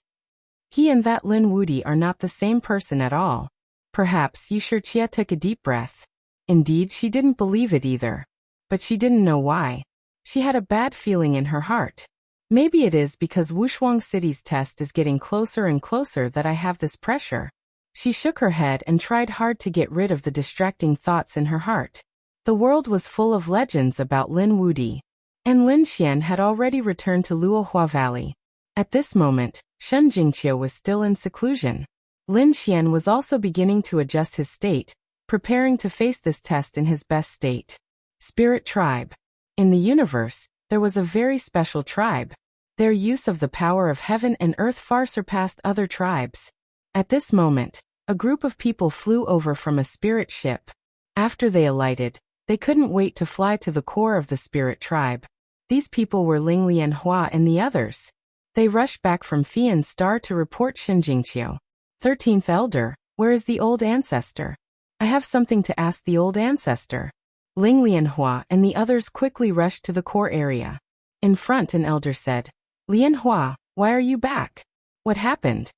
He and that Lin Wudi are not the same person at all. Perhaps Yu Shiqie took a deep breath. Indeed, she didn't believe it either. But she didn't know why. She had a bad feeling in her heart. Maybe it is because Wuxia City's test is getting closer and closer that I have this pressure. She shook her head and tried hard to get rid of the distracting thoughts in her heart. The world was full of legends about Lin Wudi, and Lin Xian had already returned to Luohua Valley. At this moment, Shen Jingqiu was still in seclusion. Lin Xian was also beginning to adjust his state, preparing to face this test in his best state. Spirit Tribe. In the universe, there was a very special tribe. Their use of the power of heaven and earth far surpassed other tribes. At this moment, a group of people flew over from a spirit ship. After they alighted, they couldn't wait to fly to the core of the spirit tribe. These people were Ling Lianhua and the others. They rushed back from Fian Star to report Shen Jingqiu. 13th Elder, where is the old ancestor? I have something to ask the old ancestor. Ling Lianhua and the others quickly rushed to the core area. In front, an elder said, Lianhua, why are you back? What happened?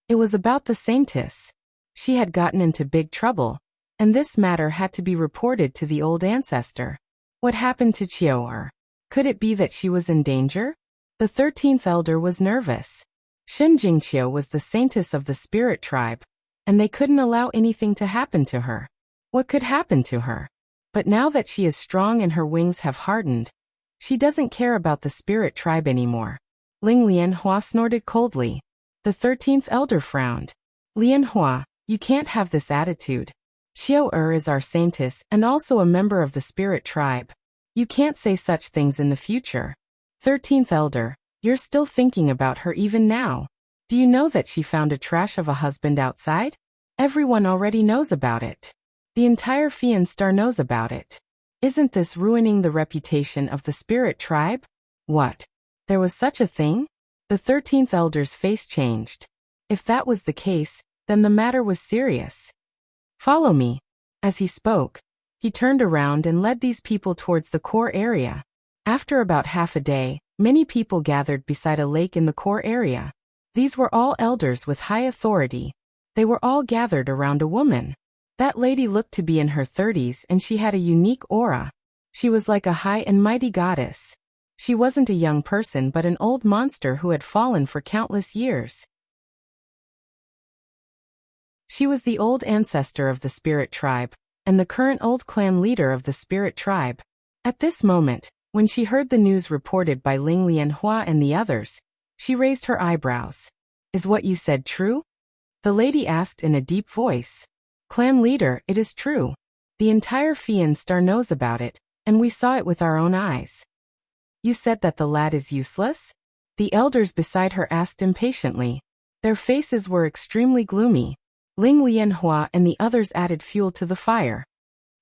It was about the saintess. She had gotten into big trouble, and this matter had to be reported to the old ancestor. What happened to Qiu'er? Could it be that she was in danger? The 13th elder was nervous. Shen Jingqiu was the saintess of the spirit tribe, and they couldn't allow anything to happen to her. What could happen to her? But now that she is strong and her wings have hardened, she doesn't care about the spirit tribe anymore. Ling Lianhua snorted coldly. The 13th elder frowned. Lianhua, you can't have this attitude. Qiu'er is our saintess and also a member of the spirit tribe. You can't say such things in the future. 13th elder, you're still thinking about her even now. Do you know that she found a trash of a husband outside? Everyone already knows about it. The entire Fian Star knows about it. Isn't this ruining the reputation of the spirit tribe? What? There was such a thing? The 13th elder's face changed. If that was the case, then the matter was serious. Follow me. As he spoke, he turned around and led these people towards the core area. After about half a day, many people gathered beside a lake in the core area. These were all elders with high authority. They were all gathered around a woman. That lady looked to be in her 30s and she had a unique aura. She was like a high and mighty goddess. She wasn't a young person but an old monster who had fallen for countless years. She was the old ancestor of the spirit tribe, and the current old clan leader of the spirit tribe. At this moment, when she heard the news reported by Ling Lianhua and the others, she raised her eyebrows. Is what you said true? The lady asked in a deep voice. Clan leader, it is true. The entire Fian Star knows about it, and we saw it with our own eyes. You said that the lad is useless? The elders beside her asked impatiently. Their faces were extremely gloomy. Ling Lianhua and the others added fuel to the fire.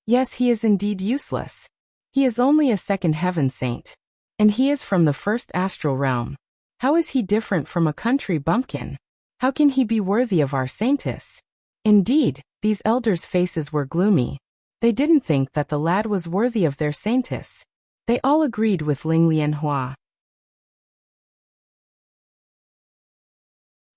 Yes, he is indeed useless. He is only a second heaven saint. And he is from the first astral realm. How is he different from a country bumpkin? How can he be worthy of our saintess? Indeed, these elders' faces were gloomy. They didn't think that the lad was worthy of their saintess. They all agreed with Ling Lianhua.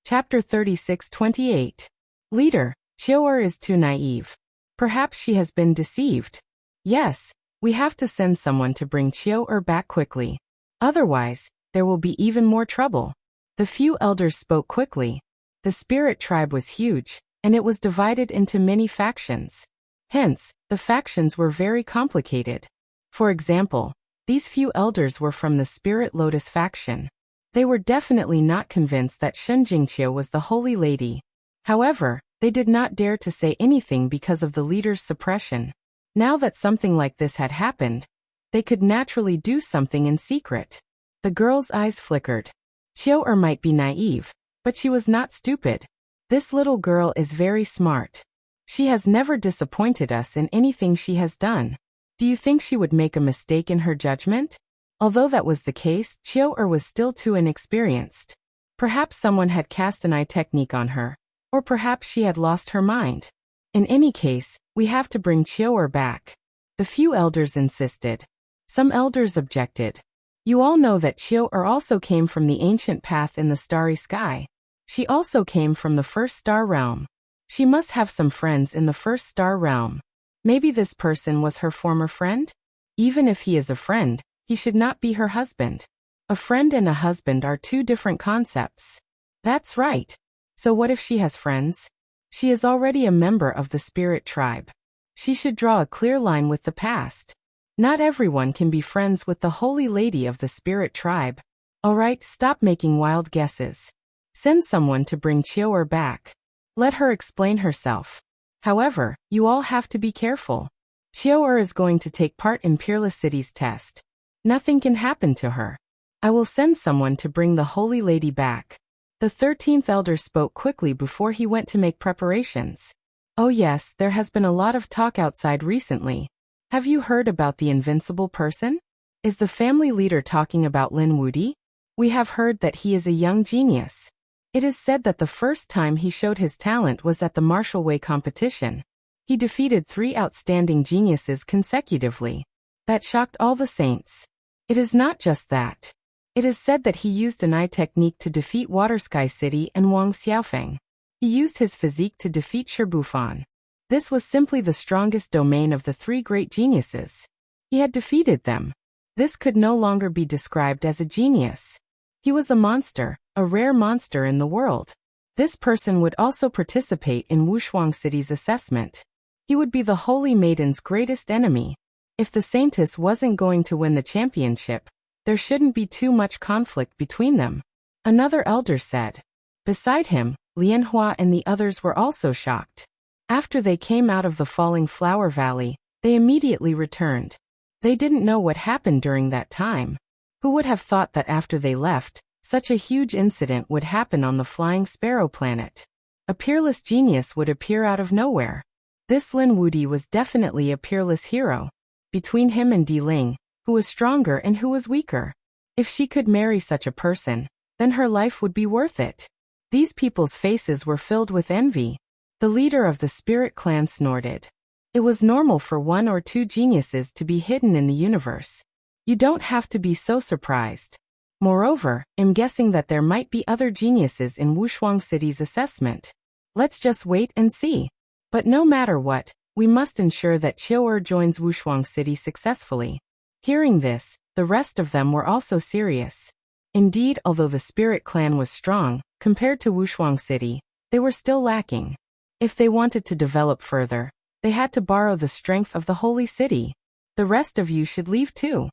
Chapter 36-28. Leader, Qiu'er is too naive. Perhaps she has been deceived. Yes, we have to send someone to bring Qiu'er back quickly. Otherwise, there will be even more trouble. The few elders spoke quickly. The spirit tribe was huge, and it was divided into many factions. Hence, the factions were very complicated. For example, these few elders were from the Spirit Lotus faction. They were definitely not convinced that Shen Jingqiu was the holy lady. However, they did not dare to say anything because of the leader's suppression. Now that something like this had happened, they could naturally do something in secret. The girl's eyes flickered. Qiu'er might be naive, but she was not stupid. This little girl is very smart. She has never disappointed us in anything she has done. Do you think she would make a mistake in her judgment? Although that was the case, Qiu'er was still too inexperienced. Perhaps someone had cast an eye technique on her. Or perhaps she had lost her mind. In any case, we have to bring Qiu'er back. The few elders insisted. Some elders objected. You all know that Qiu'er also came from the ancient path in the starry sky. She also came from the first star realm. She must have some friends in the first star realm. Maybe this person was her former friend? Even if he is a friend, he should not be her husband. A friend and a husband are two different concepts. That's right. So what if she has friends? She is already a member of the spirit tribe. She should draw a clear line with the past. Not everyone can be friends with the holy lady of the spirit tribe. Alright, stop making wild guesses. Send someone to bring Chiao back. Let her explain herself. However, you all have to be careful. Chiao is going to take part in Peerless City's test. Nothing can happen to her. I will send someone to bring the holy lady back. The 13th elder spoke quickly before he went to make preparations. Oh yes, there has been a lot of talk outside recently. Have you heard about the invincible person? Is the family leader talking about Lin Wudi? We have heard that he is a young genius. It is said that the first time he showed his talent was at the martial way competition. He defeated 3 outstanding geniuses consecutively. That shocked all the saints. It is not just that. It is said that he used an eye technique to defeat Water Sky City and Wang Xiaofeng. He used his physique to defeat Shibufan. This was simply the strongest domain of the 3 great geniuses. He had defeated them. This could no longer be described as a genius. He was a monster, a rare monster in the world. This person would also participate in Wushuang City's assessment. He would be the Holy Maiden's greatest enemy. If the Saintess wasn't going to win the championship, there shouldn't be too much conflict between them. Another elder said. Beside him, Lianhua and the others were also shocked. After they came out of the Falling Flower Valley, they immediately returned. They didn't know what happened during that time. Who would have thought that after they left, such a huge incident would happen on the Flying Sparrow planet? A peerless genius would appear out of nowhere. This Lin Wudi was definitely a peerless hero. Between him and Di Ling, who was stronger and who was weaker? If she could marry such a person, then her life would be worth it. These people's faces were filled with envy. The leader of the spirit clan snorted. It was normal for 1 or 2 geniuses to be hidden in the universe. You don't have to be so surprised. Moreover, I'm guessing that there might be other geniuses in Wushuang City's assessment. Let's just wait and see. But no matter what, we must ensure that Chiao joins Wushuang City successfully. Hearing this, the rest of them were also serious. Indeed, although the spirit clan was strong, compared to Wushuang City, they were still lacking. If they wanted to develop further, they had to borrow the strength of the holy city. The rest of you should leave too.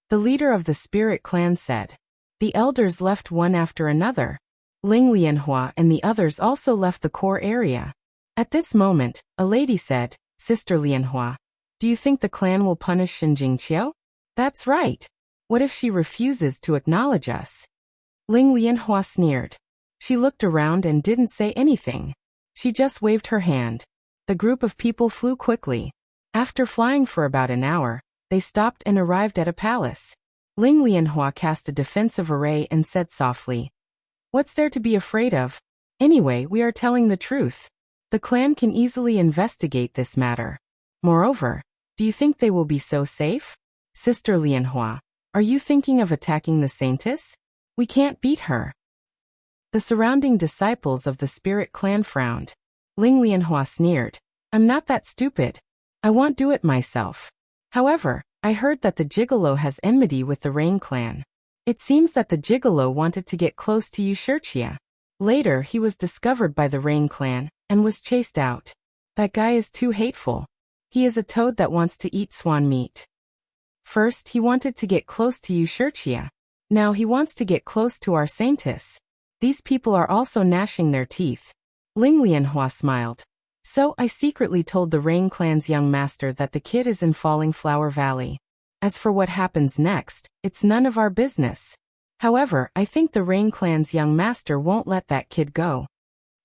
The leader of the spirit clan said. The elders left one after another. Ling Lianhua and the others also left the core area. At this moment, a lady said, Sister Lianhua, do you think the clan will punish Shinjing Qiao? That's right. What if she refuses to acknowledge us? Ling Lianhua sneered. She looked around and didn't say anything. She just waved her hand. The group of people flew quickly. After flying for about an hour, they stopped and arrived at a palace. Ling Lianhua cast a defensive array and said softly, What's there to be afraid of? Anyway, we are telling the truth. The clan can easily investigate this matter. Moreover, do you think they will be so safe? Sister Lianhua, are you thinking of attacking the Saintess? We can't beat her. The surrounding disciples of the spirit clan frowned. Ling Lianhua sneered. I'm not that stupid. I won't do it myself. However, I heard that the Gigolo has enmity with the Rain clan. It seems that the Gigolo wanted to get close to Wuxia. Later, he was discovered by the Rain clan and was chased out. That guy is too hateful. He is a toad that wants to eat swan meat. First, he wanted to get close to Wuxia. Now he wants to get close to our Saintess. These people are also gnashing their teeth. Ling Lianhua smiled. So I secretly told the Rain clan's young master that the kid is in Falling Flower Valley. As for what happens next, it's none of our business. However, I think the Rain clan's young master won't let that kid go.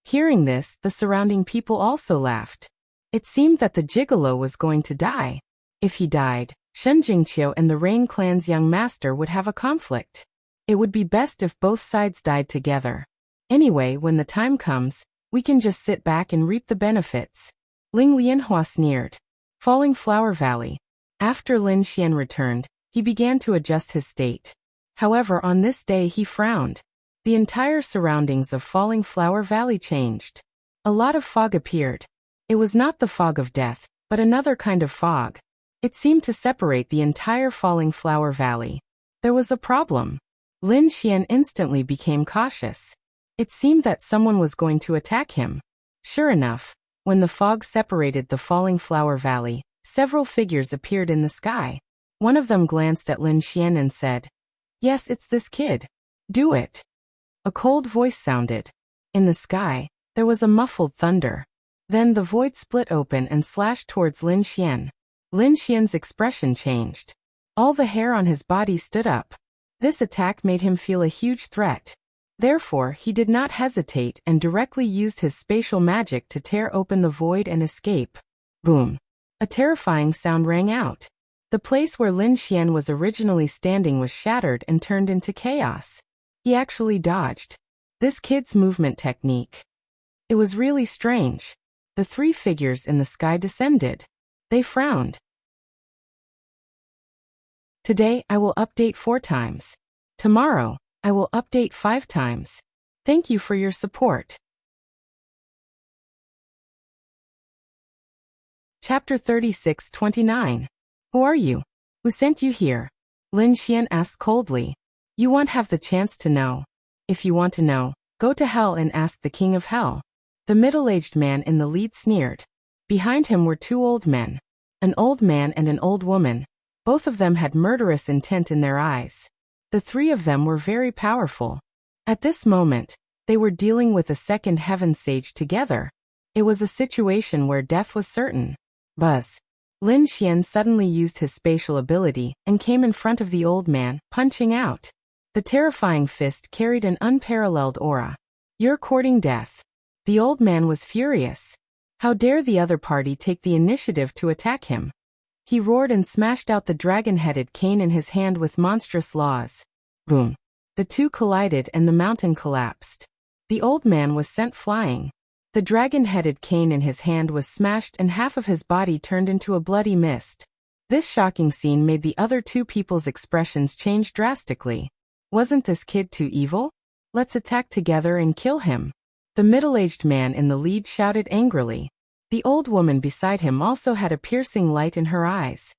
Hearing this, the surrounding people also laughed. It seemed that the Gigolo was going to die. If he died, Shen Jingqiu and the Rain clan's young master would have a conflict. It would be best if both sides died together. Anyway, when the time comes, we can just sit back and reap the benefits. Ling Lianhua sneered. Falling Flower Valley. After Lin Xian returned, he began to adjust his state. However, on this day he frowned. The entire surroundings of Falling Flower Valley changed. A lot of fog appeared. It was not the fog of death, but another kind of fog. It seemed to separate the entire Falling Flower Valley. There was a problem. Lin Xian instantly became cautious. It seemed that someone was going to attack him. Sure enough, when the fog separated the falling flower valley, several figures appeared in the sky. One of them glanced at Lin Xian and said, "Yes, it's this kid. Do it." A cold voice sounded. In the sky, there was a muffled thunder. Then the void split open and slashed towards Lin Xian. Lin Xian's expression changed. All the hair on his body stood up. This attack made him feel a huge threat. Therefore, he did not hesitate and directly used his spatial magic to tear open the void and escape. Boom! A terrifying sound rang out. The place where Lin Xian was originally standing was shattered and turned into chaos. He actually dodged. This kid's movement technique. It was really strange. The three figures in the sky descended. They frowned. Today, I will update 4 times. Tomorrow, I will update 5 times. Thank you for your support. Chapter 36-29. Who are you? Who sent you here? Lin Xian asked coldly. You won't have the chance to know. If you want to know, go to hell and ask the king of hell. The middle-aged man in the lead sneered. Behind him were 2 old men. An old man and an old woman. Both of them had murderous intent in their eyes. The 3 of them were very powerful. At this moment, they were dealing with a second heaven sage together. It was a situation where death was certain. Buzz. Lin Xian suddenly used his spatial ability and came in front of the old man, punching out. The terrifying fist carried an unparalleled aura. You're courting death. The old man was furious. How dare the other party take the initiative to attack him? He roared and smashed out the dragon-headed cane in his hand with monstrous laws. Boom! The 2 collided and the mountain collapsed. The old man was sent flying. The dragon-headed cane in his hand was smashed and half of his body turned into a bloody mist. This shocking scene made the other 2 people's expressions change drastically. Wasn't this kid too evil? Let's attack together and kill him. The middle-aged man in the lead shouted angrily. The old woman beside him also had a piercing light in her eyes.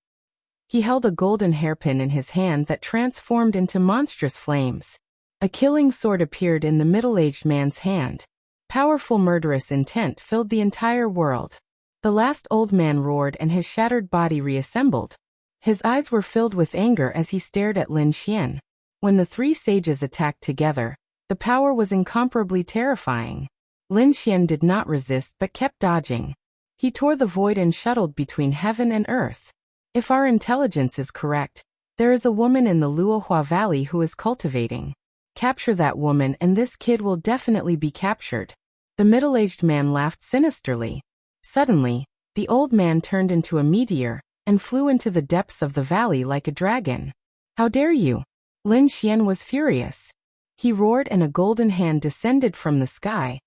He held a golden hairpin in his hand that transformed into monstrous flames. A killing sword appeared in the middle-aged man's hand. Powerful murderous intent filled the entire world. The last old man roared and his shattered body reassembled. His eyes were filled with anger as he stared at Lin Xian. When the 3 sages attacked together, the power was incomparably terrifying. Lin Xian did not resist but kept dodging. He tore the void and shuttled between heaven and earth. If our intelligence is correct, there is a woman in the Luohua Valley who is cultivating. Capture that woman and this kid will definitely be captured. The middle-aged man laughed sinisterly. Suddenly, the old man turned into a meteor and flew into the depths of the valley like a dragon. How dare you? Lin Xian was furious. He roared and a golden hand descended from the sky,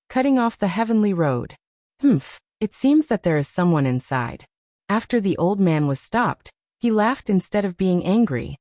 cutting off the heavenly road. Humph, it seems that there is someone inside. After the old man was stopped, he laughed instead of being angry.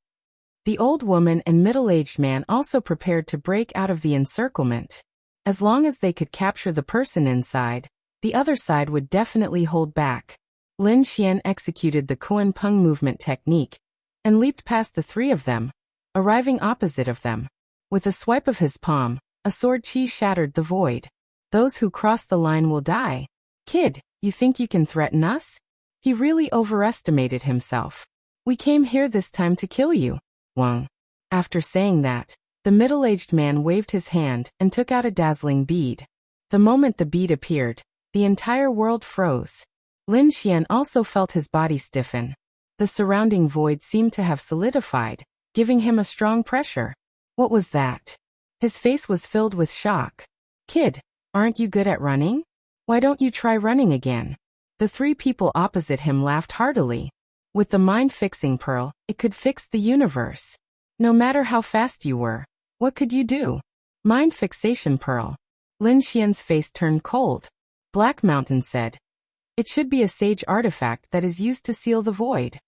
The old woman and middle-aged man also prepared to break out of the encirclement. As long as they could capture the person inside, the other side would definitely hold back. Lin Xian executed the Kuan Peng movement technique and leaped past the 3 of them, arriving opposite of them. With a swipe of his palm, a sword chi shattered the void. Those who cross the line will die. Kid, you think you can threaten us? He really overestimated himself. We came here this time to kill you, Wang. After saying that, the middle-aged man waved his hand and took out a dazzling bead. The moment the bead appeared, the entire world froze. Lin Xian also felt his body stiffen. The surrounding void seemed to have solidified, giving him a strong pressure. What was that? His face was filled with shock. Kid, aren't you good at running? Why don't you try running again? The 3 people opposite him laughed heartily. With the mind-fixing pearl, it could fix the universe. No matter how fast you were, what could you do? Mind fixation pearl. Lin Xian's face turned cold. Black Mountain said, it should be a sage artifact that is used to seal the void.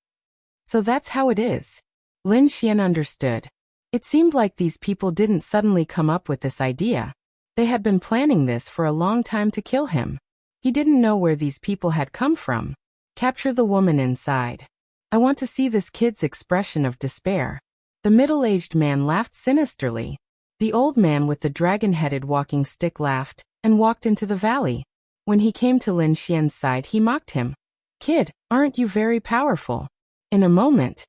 So that's how it is. Lin Xian understood. It seemed like these people didn't suddenly come up with this idea. They had been planning this for a long time to kill him. He didn't know where these people had come from. Capture the woman inside. I want to see this kid's expression of despair. The middle-aged man laughed sinisterly. The old man with the dragon-headed walking stick laughed and walked into the valley. When he came to Lin Xian's side, he mocked him. "Kid, aren't you very powerful? In a moment,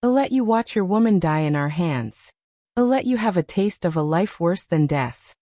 I'll let you watch your woman die in our hands. I'll let you have a taste of a life worse than death."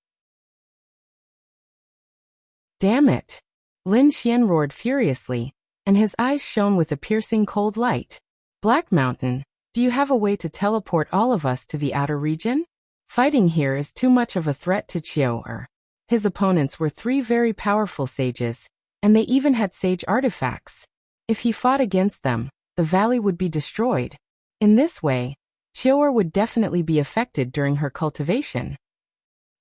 "Damn it!" Lin Xian roared furiously, and his eyes shone with a piercing cold light. "Black Mountain, do you have a way to teleport all of us to the outer region? Fighting here is too much of a threat to Qiu'er." His opponents were 3 very powerful sages, and they even had sage artifacts. If he fought against them, the valley would be destroyed. In this way, Qiu'er would definitely be affected during her cultivation.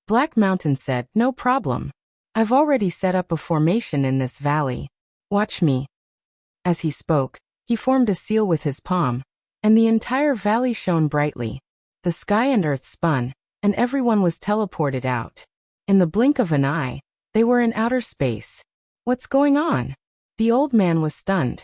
Black Mountain said, "No problem. I've already set up a formation in this valley. Watch me." As he spoke, he formed a seal with his palm, and the entire valley shone brightly. The sky and earth spun, and everyone was teleported out. In the blink of an eye, they were in outer space. "What's going on?" The old man was stunned.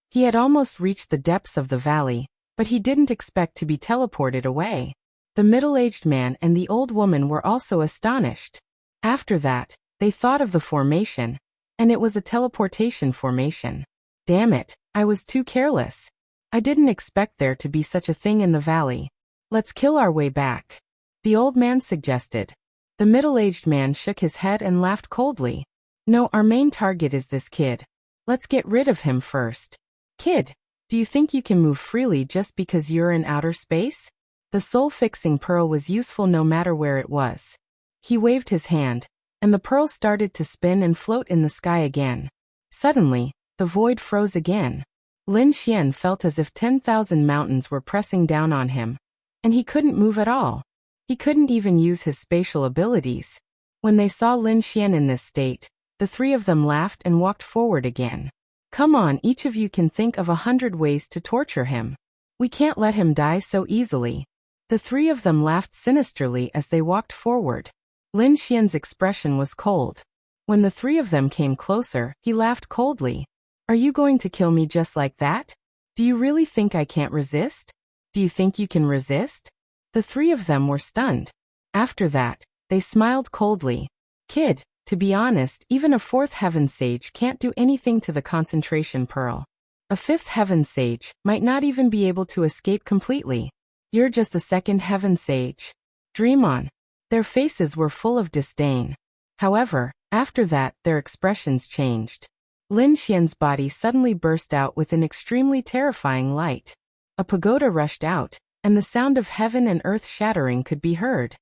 He had almost reached the depths of the valley, but he didn't expect to be teleported away. The middle-aged man and the old woman were also astonished. After that, they thought of the formation, and it was a teleportation formation. "Damn it, I was too careless. I didn't expect there to be such a thing in the valley. Let's kill our way back," the old man suggested. The middle-aged man shook his head and laughed coldly. "No, our main target is this kid. Let's get rid of him first." "Kid, do you think you can move freely just because you're in outer space?" The soul-fixing pearl was useful no matter where it was. He waved his hand, and the pearl started to spin and float in the sky again. Suddenly, the void froze again. Lin Xian felt as if 10,000 mountains were pressing down on him, and he couldn't move at all. He couldn't even use his spatial abilities. When they saw Lin Xian in this state, the 3 of them laughed and walked forward again. "Come on, each of you can think of 100 ways to torture him. We can't let him die so easily." The 3 of them laughed sinisterly as they walked forward. Lin Xian's expression was cold. When the 3 of them came closer, he laughed coldly. "Are you going to kill me just like that? Do you really think I can't resist? Do you think you can resist?" The 3 of them were stunned. After that, they smiled coldly. "Kid, to be honest, even a 4th heaven sage can't do anything to the concentration pearl. A 5th heaven sage might not even be able to escape completely. You're just a 2nd heaven sage. Dream on." Their faces were full of disdain. However, after that, their expressions changed. Lin Xian's body suddenly burst out with an extremely terrifying light. A pagoda rushed out, and the sound of heaven and earth shattering could be heard.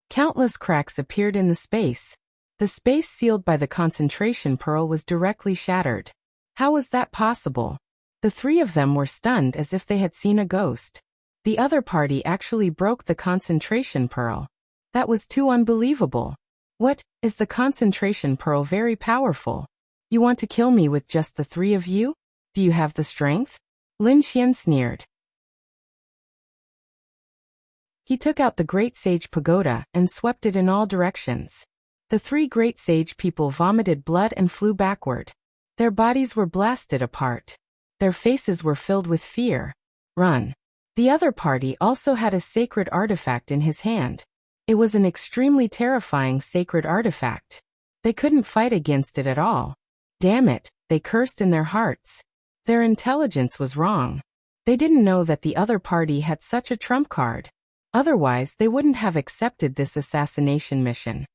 Countless cracks appeared in the space. The space sealed by the concentration pearl was directly shattered. How was that possible? The 3 of them were stunned as if they had seen a ghost. The other party actually broke the concentration pearl. That was too unbelievable. "What, is the concentration pearl very powerful? You want to kill me with just the 3 of you? Do you have the strength?" Lin Xian sneered. He took out the Great Sage Pagoda and swept it in all directions. The 3 Great Sage people vomited blood and flew backward. Their bodies were blasted apart. Their faces were filled with fear. "Run." The other party also had a sacred artifact in his hand. It was an extremely terrifying sacred artifact. They couldn't fight against it at all. "Damn it," they cursed in their hearts. Their intelligence was wrong. They didn't know that the other party had such a trump card. Otherwise, they wouldn't have accepted this assassination mission.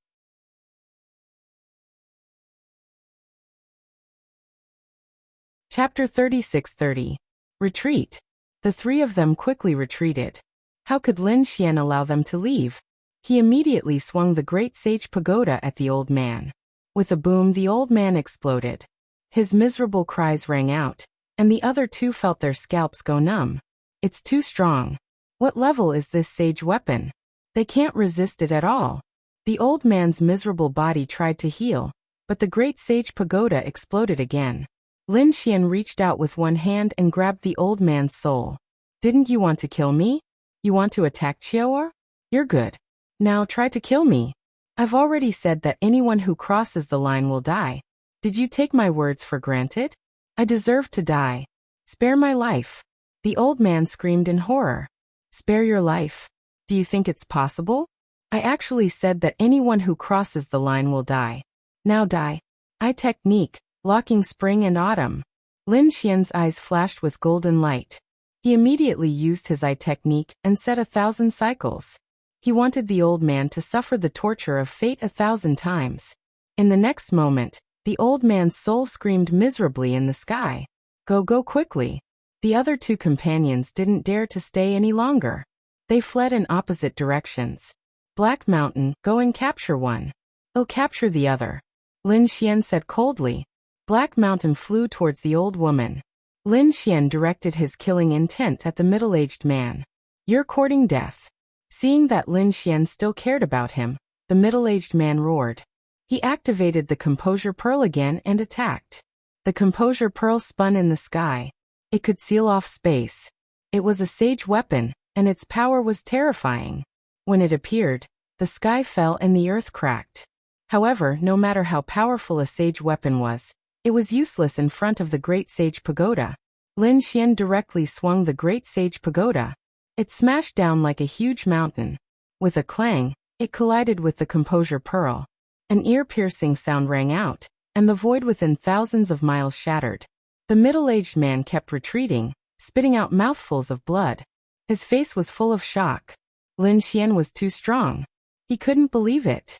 Chapter 36:30. Retreat. The 3 of them quickly retreated. How could Lin Xian allow them to leave? He immediately swung the Great Sage Pagoda at the old man. With a boom, the old man exploded. His miserable cries rang out, and the other 2 felt their scalps go numb. "It's too strong. What level is this sage weapon? They can't resist it at all." The old man's miserable body tried to heal, but the Great Sage Pagoda exploded again. Lin Xian reached out with one hand and grabbed the old man's soul. "Didn't you want to kill me? You want to attack Qiu'er? You're good. Now try to kill me. I've already said that anyone who crosses the line will die. Did you take my words for granted? I deserve to die. Spare my life." The old man screamed in horror. "Spare your life? Do you think it's possible? I actually said that anyone who crosses the line will die. Now die. I technique, locking spring and autumn. Lin Xian's eyes flashed with golden light. He immediately used his eye technique and set 1,000 cycles. He wanted the old man to suffer the torture of fate 1,000 times. In the next moment, the old man's soul screamed miserably in the sky. Go quickly. The other two companions didn't dare to stay any longer. They fled in opposite directions. Black Mountain, go and capture one. I'll capture the other. Lin Xian said coldly. Black Mountain flew towards the old woman. Lin Xian directed his killing intent at the middle-aged man. You're courting death. Seeing that Lin Xian still cared about him, the middle-aged man roared. He activated the Composure Pearl again and attacked. The Composure Pearl spun in the sky. It could seal off space. It was a sage weapon, and its power was terrifying. When it appeared, the sky fell and the earth cracked. However, no matter how powerful a sage weapon was, it was useless in front of the Great Sage Pagoda. Lin Xian directly swung the Great Sage Pagoda. It smashed down like a huge mountain. With a clang, it collided with the Composure Pearl. An ear-piercing sound rang out, and the void within thousands of miles shattered. The middle-aged man kept retreating, spitting out mouthfuls of blood. His face was full of shock. Lin Xian was too strong. He couldn't believe it.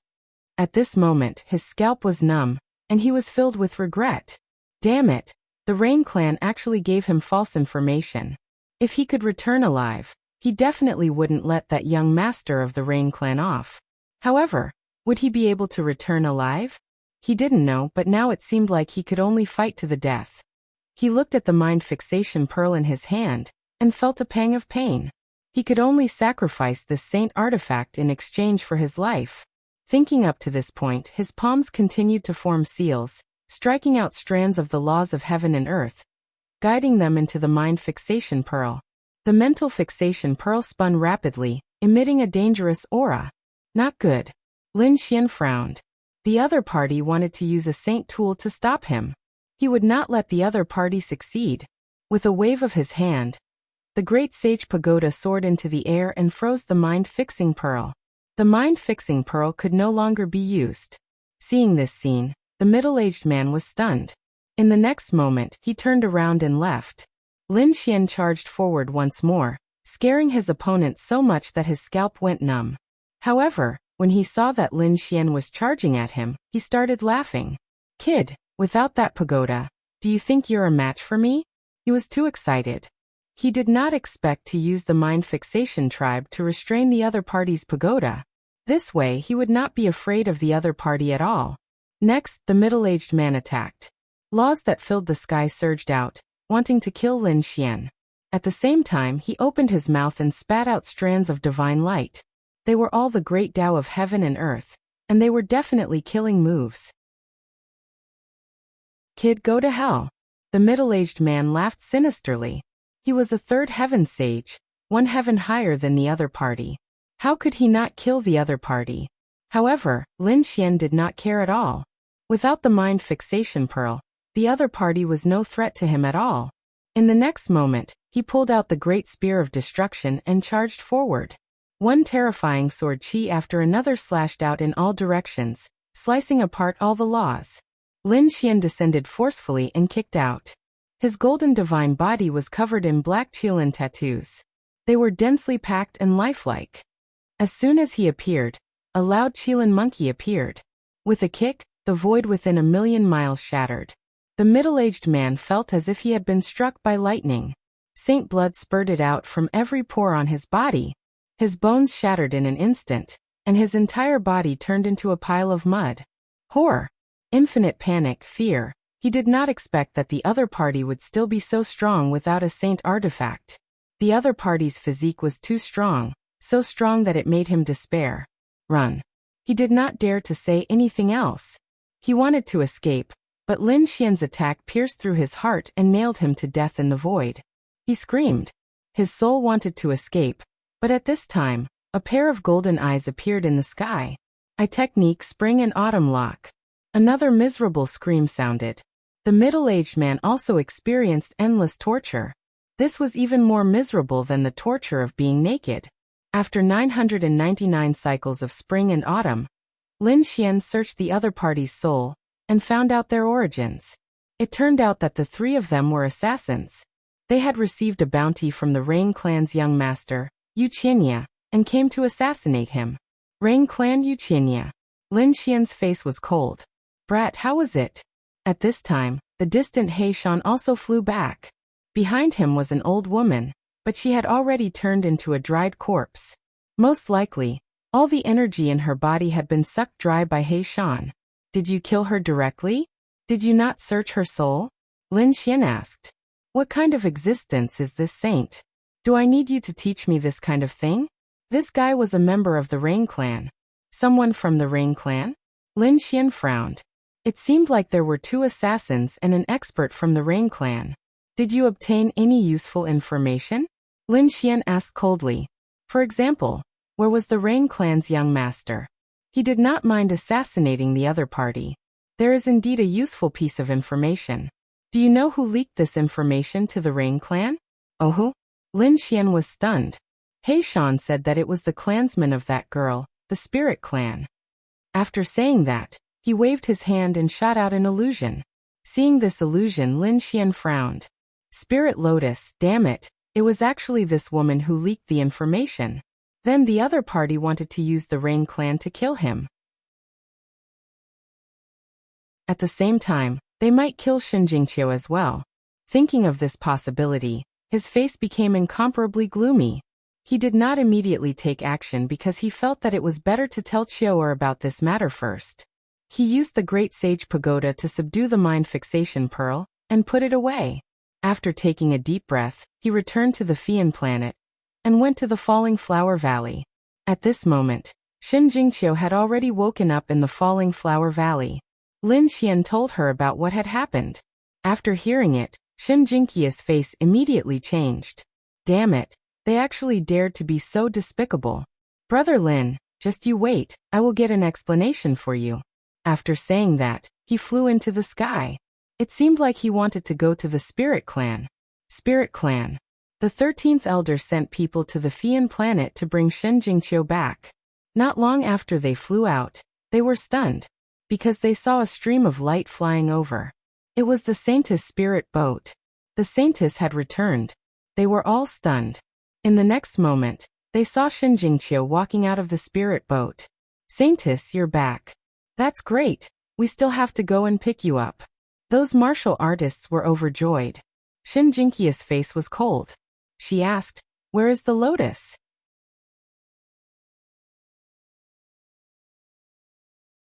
At this moment, his scalp was numb, and he was filled with regret. Damn it, the Rain Clan actually gave him false information. If he could return alive, he definitely wouldn't let that young master of the Rain Clan off. However, would he be able to return alive? He didn't know, but now it seemed like he could only fight to the death. He looked at the mind fixation pearl in his hand, and felt a pang of pain. He could only sacrifice this saint artifact in exchange for his life. Thinking up to this point, his palms continued to form seals, striking out strands of the laws of heaven and earth, guiding them into the mind fixation pearl. The mental fixation pearl spun rapidly, emitting a dangerous aura. Not good. Lin Xian frowned. The other party wanted to use a saint tool to stop him. He would not let the other party succeed. With a wave of his hand, the Great Sage Pagoda soared into the air and froze the mind-fixing pearl. The mind-fixing pearl could no longer be used. Seeing this scene, the middle-aged man was stunned. In the next moment, he turned around and left. Lin Xian charged forward once more, scaring his opponent so much that his scalp went numb. However, when he saw that Lin Xian was charging at him, he started laughing. Kid, without that pagoda, do you think you're a match for me? He was too excited. He did not expect to use the mind fixation tribe to restrain the other party's pagoda. This way he would not be afraid of the other party at all. Next, the middle-aged man attacked. Laws that filled the sky surged out, wanting to kill Lin Xian. At the same time, he opened his mouth and spat out strands of divine light. They were all the great Tao of heaven and earth, and they were definitely killing moves. Kid, go to hell. The middle-aged man laughed sinisterly. He was a third heaven sage, one heaven higher than the other party. How could he not kill the other party? However, Lin Xian did not care at all. Without the mind fixation pearl, the other party was no threat to him at all. In the next moment, he pulled out the great spear of destruction and charged forward. One terrifying sword chi after another slashed out in all directions, slicing apart all the laws. Lin Xian descended forcefully and kicked out. His golden divine body was covered in black qilin tattoos. They were densely packed and lifelike. As soon as he appeared, a loud qilin monkey appeared. With a kick, the void within 1,000,000 miles shattered. The middle-aged man felt as if he had been struck by lightning. Saint blood spurted out from every pore on his body. His bones shattered in an instant, and his entire body turned into a pile of mud. Horror! Infinite panic, fear. He did not expect that the other party would still be so strong without a saint artifact. The other party's physique was too strong, so strong that it made him despair. Run. He did not dare to say anything else. He wanted to escape, but Lin Xian's attack pierced through his heart and nailed him to death in the void. He screamed. His soul wanted to escape, but at this time, a pair of golden eyes appeared in the sky. I technique spring and autumn lock. Another miserable scream sounded. The middle-aged man also experienced endless torture. This was even more miserable than the torture of being naked. After 999 cycles of spring and autumn, Lin Xian searched the other party's soul and found out their origins. It turned out that the three of them were assassins. They had received a bounty from the Rain clan's young master, Wuxia, and came to assassinate him. Rain clan Wuxia. Lin Xian's face was cold. Brat, how was it? At this time, the distant He Shan also flew back. Behind him was an old woman, but she had already turned into a dried corpse. Most likely, all the energy in her body had been sucked dry by He Shan. Did you kill her directly? Did you not search her soul? Lin Xian asked. What kind of existence is this saint? Do I need you to teach me this kind of thing? This guy was a member of the Rain clan. Someone from the Rain clan? Lin Xian frowned. It seemed like there were two assassins and an expert from the Rain clan. Did you obtain any useful information? Lin Xian asked coldly. For example, where was the Rain clan's young master? He did not mind assassinating the other party. There is indeed a useful piece of information. Do you know who leaked this information to the Rain clan? Oh who? Lin Xian was stunned. He Shan said that it was the clansman of that girl, the Spirit clan. After saying that, he waved his hand and shot out an illusion. Seeing this illusion, Lin Xian frowned. Spirit Lotus, damn it, it was actually this woman who leaked the information. Then the other party wanted to use the Rain clan to kill him. At the same time, they might kill Shinjingqiu as well. Thinking of this possibility, his face became incomparably gloomy. He did not immediately take action because he felt that it was better to tell Qiu'er about this matter first. He used the Great Sage Pagoda to subdue the mind fixation pearl and put it away. After taking a deep breath, he returned to the Fian planet and went to the Falling Flower Valley. At this moment, Shinjingqiu had already woken up in the Falling Flower Valley. Lin Xian told her about what had happened. After hearing it, Shinjingqiu's face immediately changed. Damn it, they actually dared to be so despicable. Brother Lin, just you wait, I will get an explanation for you. After saying that, he flew into the sky. It seemed like he wanted to go to the Spirit clan. Spirit clan. The 13th elder sent people to the Fian planet to bring Shinjingqiu back. Not long after they flew out, they were stunned, because they saw a stream of light flying over. It was the Saintess spirit boat. The Saintess had returned. They were all stunned. In the next moment, they saw Shinjingqiu walking out of the spirit boat. Saintess, you're back. That's great. We still have to go and pick you up. Those martial artists were overjoyed. Shinjingqiu's face was cold. She asked, where is the lotus?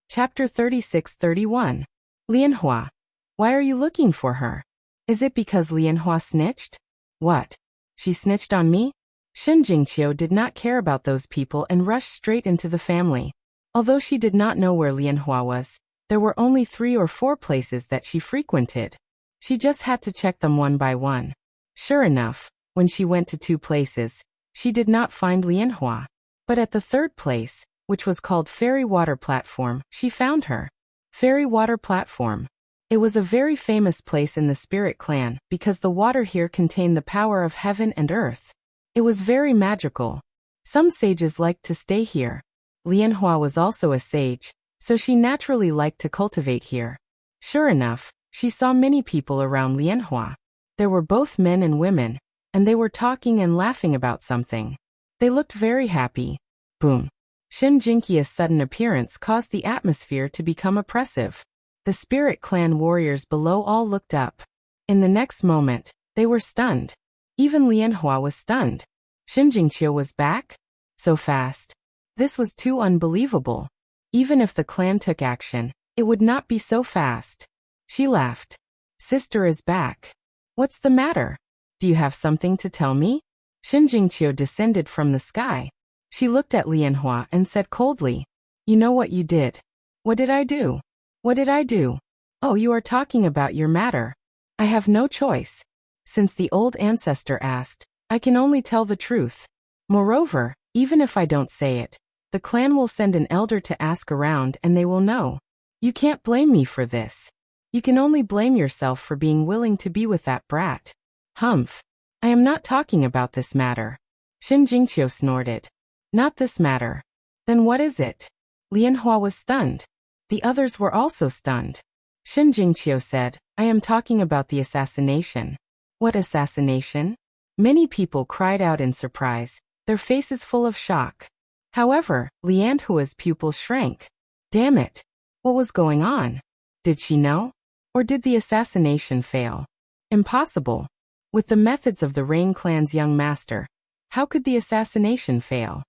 Chapter 36-31. Lianhua. Why are you looking for her? Is it because Lianhua snitched? What? She snitched on me? Shinjingqiu did not care about those people and rushed straight into the family. Although she did not know where Lianhua was, there were only 3 or 4 places that she frequented. She just had to check them one by one. Sure enough, when she went to 2 places, she did not find Lianhua. But at the 3rd place, which was called Fairy Water Platform, she found her. Fairy Water Platform. It was a very famous place in the Spirit Clan because the water here contained the power of heaven and earth. It was very magical. Some sages liked to stay here. Lianhua was also a sage, so she naturally liked to cultivate here. Sure enough, she saw many people around Lianhua. There were both men and women, and they were talking and laughing about something. They looked very happy. Boom. Shinjingqiu's sudden appearance caused the atmosphere to become oppressive. The Spirit Clan warriors below all looked up. In the next moment, they were stunned. Even Lianhua was stunned. Shinjingqiu was back? So fast. This was too unbelievable. Even if the clan took action, it would not be so fast. She laughed. Sister is back. What's the matter? Do you have something to tell me? Shinjingqiu descended from the sky. She looked at Lianhua and said coldly, you know what you did. What did I do? What did I do? Oh, you are talking about your matter. I have no choice. Since the old ancestor asked, I can only tell the truth. Moreover, even if I don't say it, the clan will send an elder to ask around and they will know. You can't blame me for this. You can only blame yourself for being willing to be with that brat. Humph. I am not talking about this matter. Shinjingqiu snorted. Not this matter. Then what is it? Lianhua was stunned. The others were also stunned. Shen Jingqiu said, I am talking about the assassination. What assassination? Many people cried out in surprise, their faces full of shock. However, Lianhua's pupils shrank. Damn it! What was going on? Did she know? Or did the assassination fail? Impossible. With the methods of the Rain clan's young master, how could the assassination fail?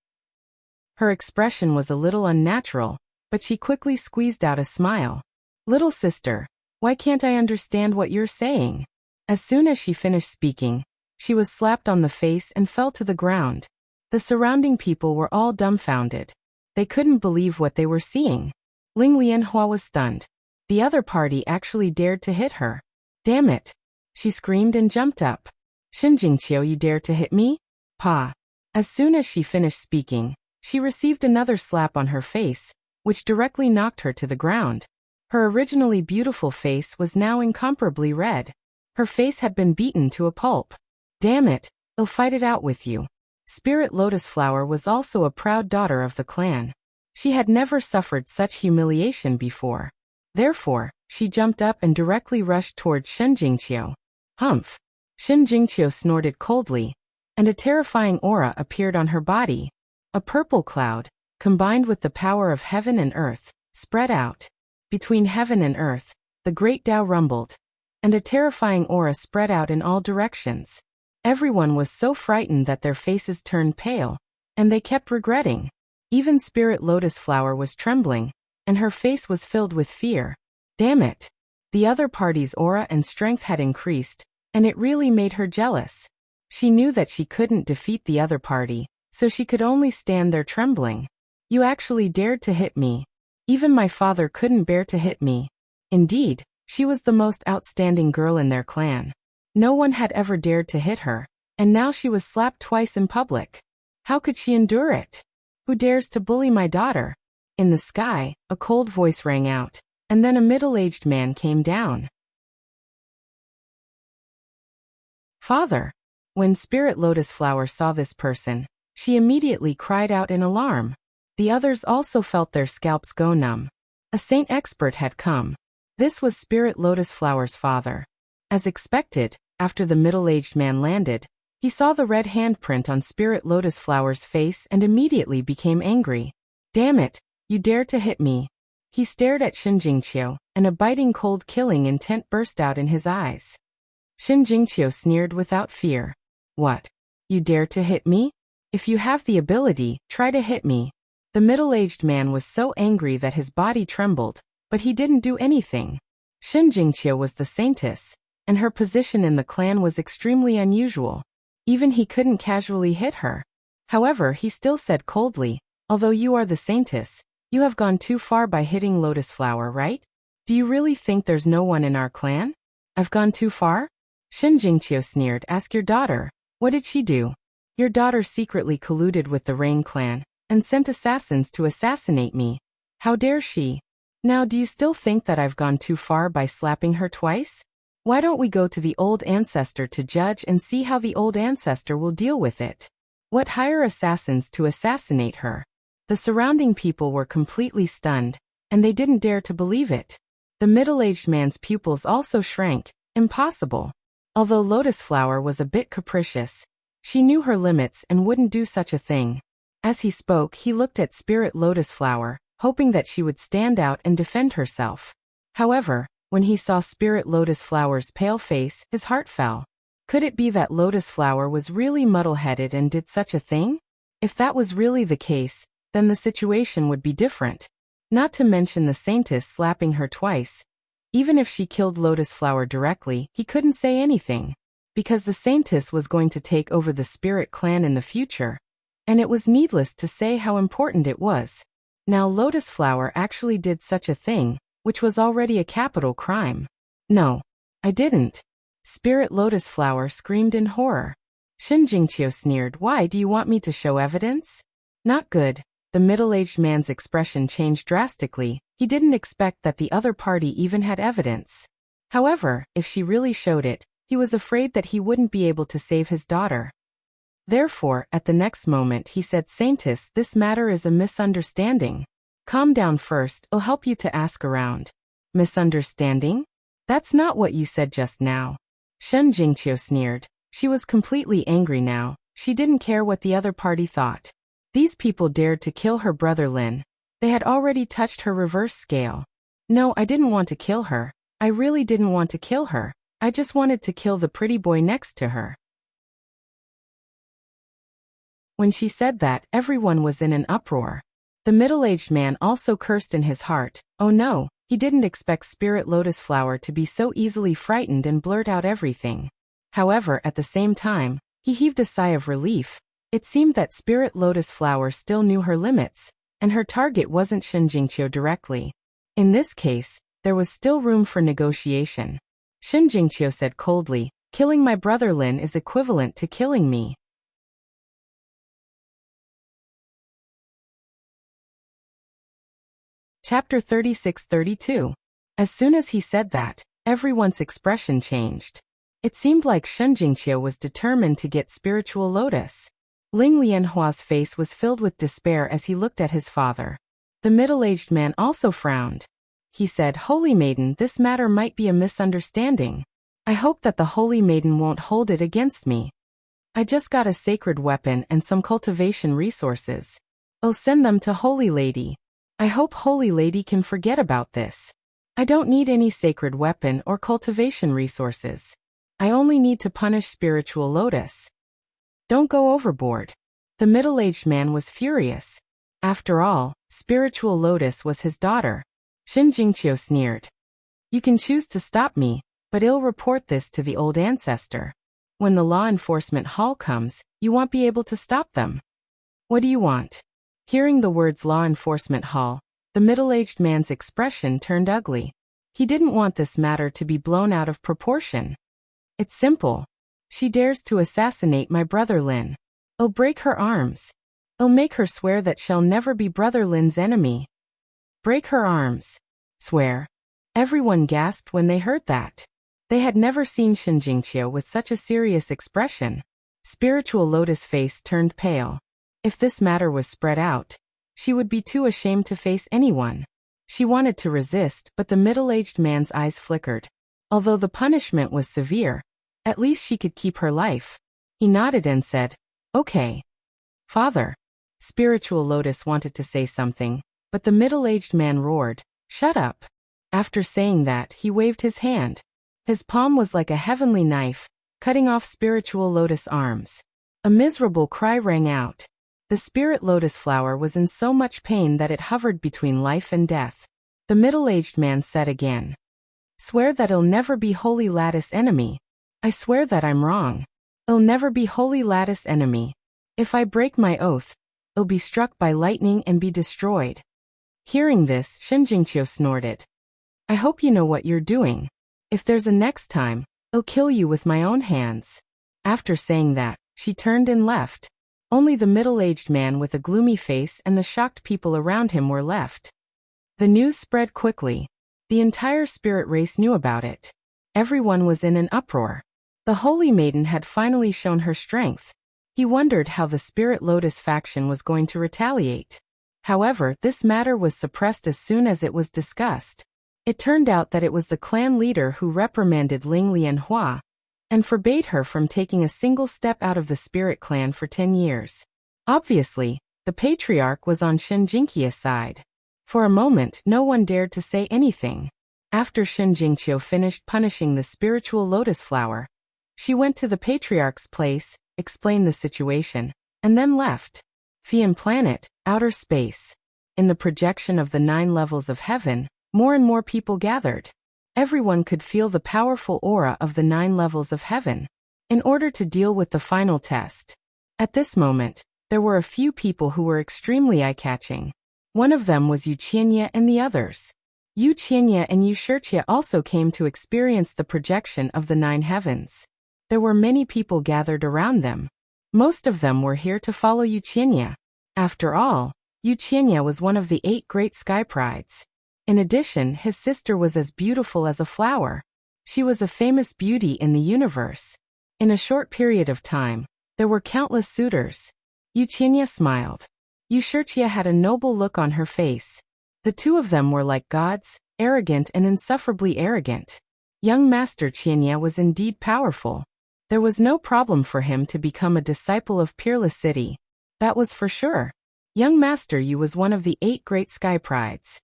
Her expression was a little unnatural, but she quickly squeezed out a smile. Little sister, why can't I understand what you're saying? As soon as she finished speaking, she was slapped on the face and fell to the ground. The surrounding people were all dumbfounded. They couldn't believe what they were seeing. Ling Lianhua was stunned. The other party actually dared to hit her. Damn it! She screamed and jumped up. Shen Jingqiu, you dare to hit me? Pa! As soon as she finished speaking, she received another slap on her face, which directly knocked her to the ground. Her originally beautiful face was now incomparably red. Her face had been beaten to a pulp. Damn it, I'll fight it out with you. Spirit Lotus Flower was also a proud daughter of the clan. She had never suffered such humiliation before. Therefore, she jumped up and directly rushed towards Shen Jingqiu. Humph! Shen Jingqiu snorted coldly, and a terrifying aura appeared on her body. A purple cloud, combined with the power of heaven and earth, spread out. Between heaven and earth, the great Tao rumbled, and a terrifying aura spread out in all directions. Everyone was so frightened that their faces turned pale, and they kept regretting. Even Spirit Lotus Flower was trembling, and her face was filled with fear. Damn it! The other party's aura and strength had increased, and it really made her jealous. She knew that she couldn't defeat the other party, so she could only stand there trembling. You actually dared to hit me. Even my father couldn't bear to hit me. Indeed, she was the most outstanding girl in their clan. No one had ever dared to hit her, and now she was slapped twice in public. How could she endure it? Who dares to bully my daughter? In the sky, a cold voice rang out, and then a middle-aged man came down. Father! When Spirit Lotus Flower saw this person, she immediately cried out in alarm. The others also felt their scalps go numb. A saint expert had come. This was Spirit Lotus Flower's father. As expected, after the middle-aged man landed, he saw the red handprint on Spirit Lotus Flower's face and immediately became angry. Damn it, you dare to hit me. He stared at Shen Jingqiu, and a biting cold killing intent burst out in his eyes. Shen Jingqiu sneered without fear. What? You dare to hit me? If you have the ability, try to hit me. The middle-aged man was so angry that his body trembled, but he didn't do anything. Shen Jingqiu was the saintess, and her position in the clan was extremely unusual. Even he couldn't casually hit her. However, he still said coldly, although you are the saintess, you have gone too far by hitting Lotus Flower, right? Do you really think there's no one in our clan? I've gone too far? Shen Jingqiu sneered. Ask your daughter. What did she do? Your daughter secretly colluded with the Rain clan, and sent assassins to assassinate me. How dare she? Now do you still think that I've gone too far by slapping her twice? Why don't we go to the old ancestor to judge and see how the old ancestor will deal with it? What, hire assassins to assassinate her? The surrounding people were completely stunned, and they didn't dare to believe it. The middle-aged man's pupils also shrank. Impossible. Although Lotus Flower was a bit capricious, she knew her limits and wouldn't do such a thing. As he spoke, he looked at Spirit Lotus Flower, hoping that she would stand out and defend herself. However, when he saw Spirit Lotus Flower's pale face, his heart fell. Could it be that Lotus Flower was really muddle-headed and did such a thing? If that was really the case, then the situation would be different. Not to mention the saintess slapping her twice. Even if she killed Lotus Flower directly, he couldn't say anything. Because the saintess was going to take over the Spirit clan in the future. And it was needless to say how important it was. Now Lotus Flower actually did such a thing, which was already a capital crime. No, I didn't. Spirit Lotus Flower screamed in horror. Shen Jingqiu sneered. Why do you want me to show evidence? Not good. The middle-aged man's expression changed drastically. He didn't expect that the other party even had evidence. However, if she really showed it, he was afraid that he wouldn't be able to save his daughter. Therefore, at the next moment he said, Saintess, this matter is a misunderstanding. Calm down first, I'll help you to ask around. Misunderstanding? That's not what you said just now. Shen Jingqiu sneered. She was completely angry now. She didn't care what the other party thought. These people dared to kill her brother Lin. They had already touched her reverse scale. No, I didn't want to kill her. I really didn't want to kill her. I just wanted to kill the pretty boy next to her. When she said that, everyone was in an uproar. The middle-aged man also cursed in his heart. Oh no, he didn't expect Spirit Lotus Flower to be so easily frightened and blurt out everything. However, at the same time, he heaved a sigh of relief. It seemed that Spirit Lotus Flower still knew her limits, and her target wasn't Shen Jingqiu directly. In this case, there was still room for negotiation. Shen Jingqiu said coldly, killing my brother Lin is equivalent to killing me. Chapter 36-32. As soon as he said that, everyone's expression changed. It seemed like Shen Jingqiu was determined to get spiritual lotus. Ling Lianhua's face was filled with despair as he looked at his father. The middle-aged man also frowned. He said, Holy Maiden, this matter might be a misunderstanding. I hope that the Holy Maiden won't hold it against me. I just got a sacred weapon and some cultivation resources. I'll send them to Holy Lady. I hope Holy Lady can forget about this. I don't need any sacred weapon or cultivation resources. I only need to punish spiritual lotus. Don't go overboard. The middle-aged man was furious. After all, spiritual lotus was his daughter. Shen Jingqiu sneered. You can choose to stop me, but I'll report this to the old ancestor. When the law enforcement hall comes, you won't be able to stop them. What do you want? Hearing the words law enforcement hall, the middle-aged man's expression turned ugly. He didn't want this matter to be blown out of proportion. It's simple. She dares to assassinate my brother Lin. I'll break her arms. I'll make her swear that she'll never be brother Lin's enemy. Break her arms. Swear. Everyone gasped when they heard that. They had never seen Shen Jingqiu with such a serious expression. Spiritual Lotus' face turned pale. If this matter was spread out, she would be too ashamed to face anyone. She wanted to resist, but the middle-aged man's eyes flickered. Although the punishment was severe, at least she could keep her life. He nodded and said, Okay. Father. Spiritual Lotus wanted to say something, but the middle-aged man roared, Shut up. After saying that, he waved his hand. His palm was like a heavenly knife, cutting off Spiritual Lotus' arms. A miserable cry rang out. The Spirit Lotus Flower was in so much pain that it hovered between life and death. The middle-aged man said again, Swear that I'll never be Holy Lattice enemy. I swear that I'm wrong. I'll never be Holy Lattice enemy. If I break my oath, I'll be struck by lightning and be destroyed. Hearing this, Shen Jingqiu snorted. I hope you know what you're doing. If there's a next time, I'll kill you with my own hands. After saying that, she turned and left. Only the middle-aged man with a gloomy face and the shocked people around him were left. The news spread quickly. The entire spirit race knew about it. Everyone was in an uproar. The Holy Maiden had finally shown her strength. He wondered how the Spirit Lotus faction was going to retaliate. However, this matter was suppressed as soon as it was discussed. It turned out that it was the clan leader who reprimanded Ling Lianhua and forbade her from taking a single step out of the spirit clan for 10 years. Obviously, the patriarch was on Shen Jingqiu's side. For a moment, no one dared to say anything. After Shen Jingqiu finished punishing the spiritual lotus flower, she went to the patriarch's place, explained the situation, and then left. Fian planet, outer space. In the projection of the 9 levels of heaven, more and more people gathered. Everyone could feel the powerful aura of the 9 levels of heaven. In order to deal with the final test. At this moment, there were a few people who were extremely eye-catching. One of them was Yu Qianye and the others. Yu Qianye and Yu Shirqie also came to experience the projection of the 9 heavens. There were many people gathered around them. Most of them were here to follow Yu Qianye. After all, Yu Qianye was one of the 8 great sky prides. In addition, his sister was as beautiful as a flower. She was a famous beauty in the universe. In a short period of time, There were countless suitors. Yuqinya smiled. Yushurtia had a noble look on her face. The two of them were like gods, arrogant and insufferably arrogant. Young Master Qianya was indeed powerful. There was no problem for him to become a disciple of Peerless City. That was for sure. Young Master Yu was one of the 8 great sky prides.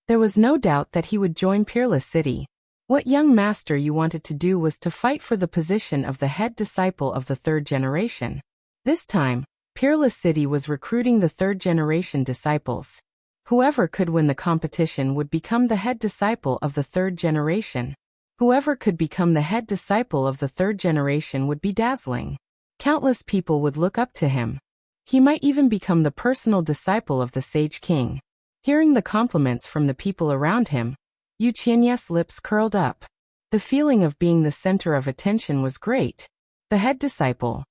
There was no doubt that he would join Peerless City. What young Master Yu wanted to do was to fight for the position of the head disciple of the 3rd generation. This time, Peerless City was recruiting the 3rd generation disciples. Whoever could win the competition would become the head disciple of the 3rd generation. Whoever could become the head disciple of the 3rd generation would be dazzling. Countless people would look up to him. He might even become the personal disciple of the Sage King. Hearing the compliments from the people around him, Yuqianya's lips curled up. The feeling of being the center of attention was great. The head disciple.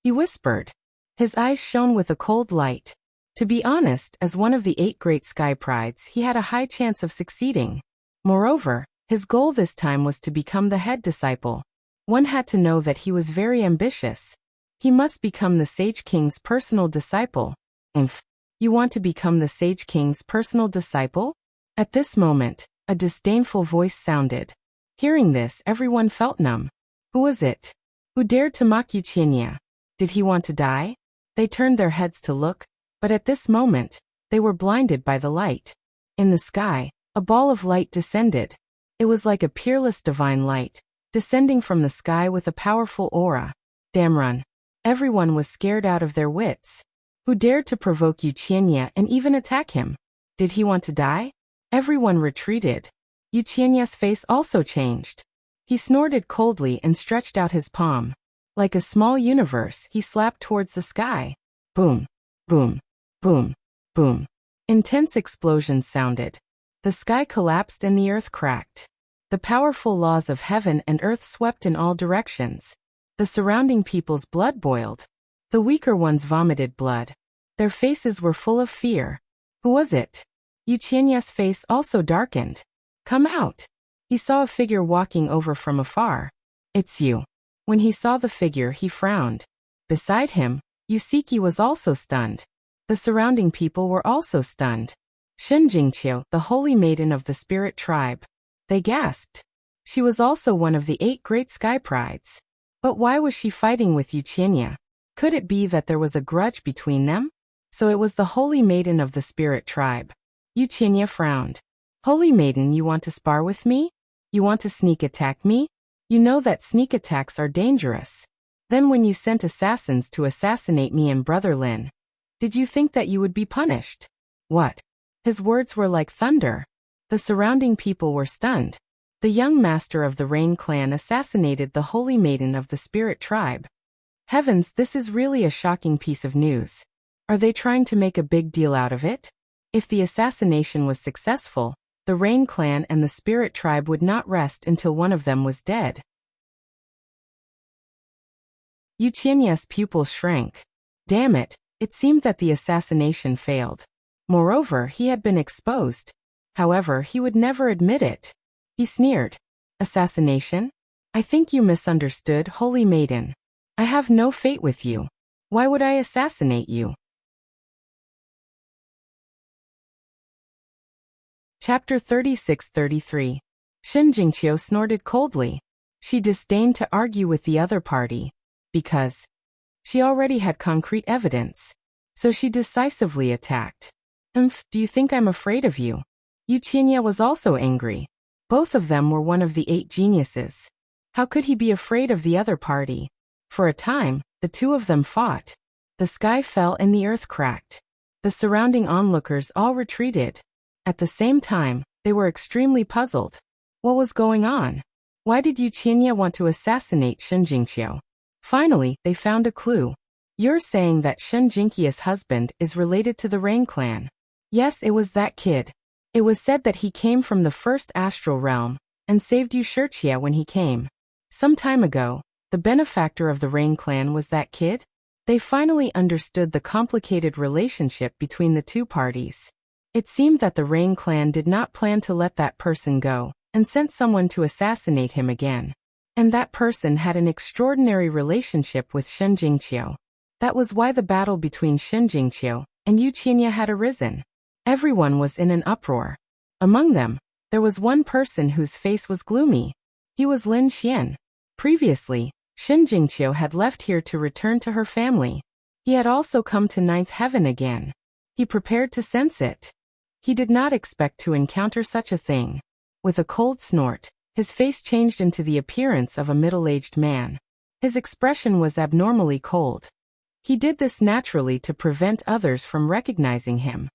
He whispered. His eyes shone with a cold light. To be honest, as one of the 8 great sky prides, he had a high chance of succeeding. Moreover, his goal this time was to become the head disciple. One had to know that he was very ambitious. He must become the Sage King's personal disciple. You want to become the Sage King's personal disciple? At this moment, a disdainful voice sounded. Hearing this, everyone felt numb. Who was it? Who dared to mock Yuqianya? Did he want to die? They turned their heads to look, but at this moment, they were blinded by the light. In the sky, a ball of light descended. It was like a peerless divine light, descending from the sky with a powerful aura. Damn run. Everyone was scared out of their wits. Who dared to provoke Yuqianya and even attack him? Did he want to die? Everyone retreated. Yuqianya's face also changed. He snorted coldly and stretched out his palm. Like a small universe, he slapped towards the sky. Boom, boom, boom, boom. Intense explosions sounded. The sky collapsed and the earth cracked. The powerful laws of heaven and earth swept in all directions. The surrounding people's blood boiled. The weaker ones vomited blood. Their faces were full of fear. Who was it? Yuqianya's face also darkened. Come out. He saw a figure walking over from afar. It's you. When he saw the figure, he frowned. Beside him, Yusiki was also stunned. The surrounding people were also stunned. Shen Jingqiu, the holy maiden of the spirit tribe. They gasped. She was also one of the 8 great sky prides. But why was she fighting with Yuqianya? Could it be that there was a grudge between them? So it was the holy maiden of the spirit tribe. Yuqianya frowned. Holy maiden, you want to spar with me? You want to sneak attack me? You know that sneak attacks are dangerous. Then when you sent assassins to assassinate me and Brother Lin, did you think that you would be punished? What? His words were like thunder. The surrounding people were stunned. The young master of the Rain clan assassinated the holy maiden of the spirit tribe. Heavens, this is really a shocking piece of news. Are they trying to make a big deal out of it? If the assassination was successful, the Rain clan and the spirit tribe would not rest until one of them was dead. Yuqianya's pupils shrank. Damn it, it seemed that the assassination failed. Moreover, he had been exposed. However, he would never admit it. He sneered. Assassination? I think you misunderstood, holy maiden. I have no fate with you. Why would I assassinate you? Chapter 36-33. Shen Jingqiu snorted coldly. She disdained to argue with the other party. Because she already had concrete evidence. So she decisively attacked. Do you think I'm afraid of you? Yuqianya was also angry. Both of them were one of the 8 geniuses. How could he be afraid of the other party? For a time, the two of them fought. The sky fell and the earth cracked. The surrounding onlookers all retreated. At the same time, they were extremely puzzled. What was going on? Why did Yuqianya want to assassinate Shen Jingqiu? Finally, they found a clue. You're saying that Shen Jingqiu's husband is related to the Rain clan. Yes, it was that kid. It was said that he came from the first astral realm and saved Yushurtia when he came. Some time ago, the benefactor of the Rain clan was that kid? They finally understood the complicated relationship between the two parties. It seemed that the Rain clan did not plan to let that person go and sent someone to assassinate him again. And that person had an extraordinary relationship with Shen Jingqiu. That was why the battle between Shen Jingqiu and Yu Qianye had arisen. Everyone was in an uproar. Among them, there was one person whose face was gloomy. He was Lin Xian. Previously, Shen Jingqiu had left here to return to her family. He had also come to ninth heaven again. He prepared to sense it. He did not expect to encounter such a thing. With a cold snort, his face changed into the appearance of a middle-aged man. His expression was abnormally cold. He did this naturally to prevent others from recognizing him.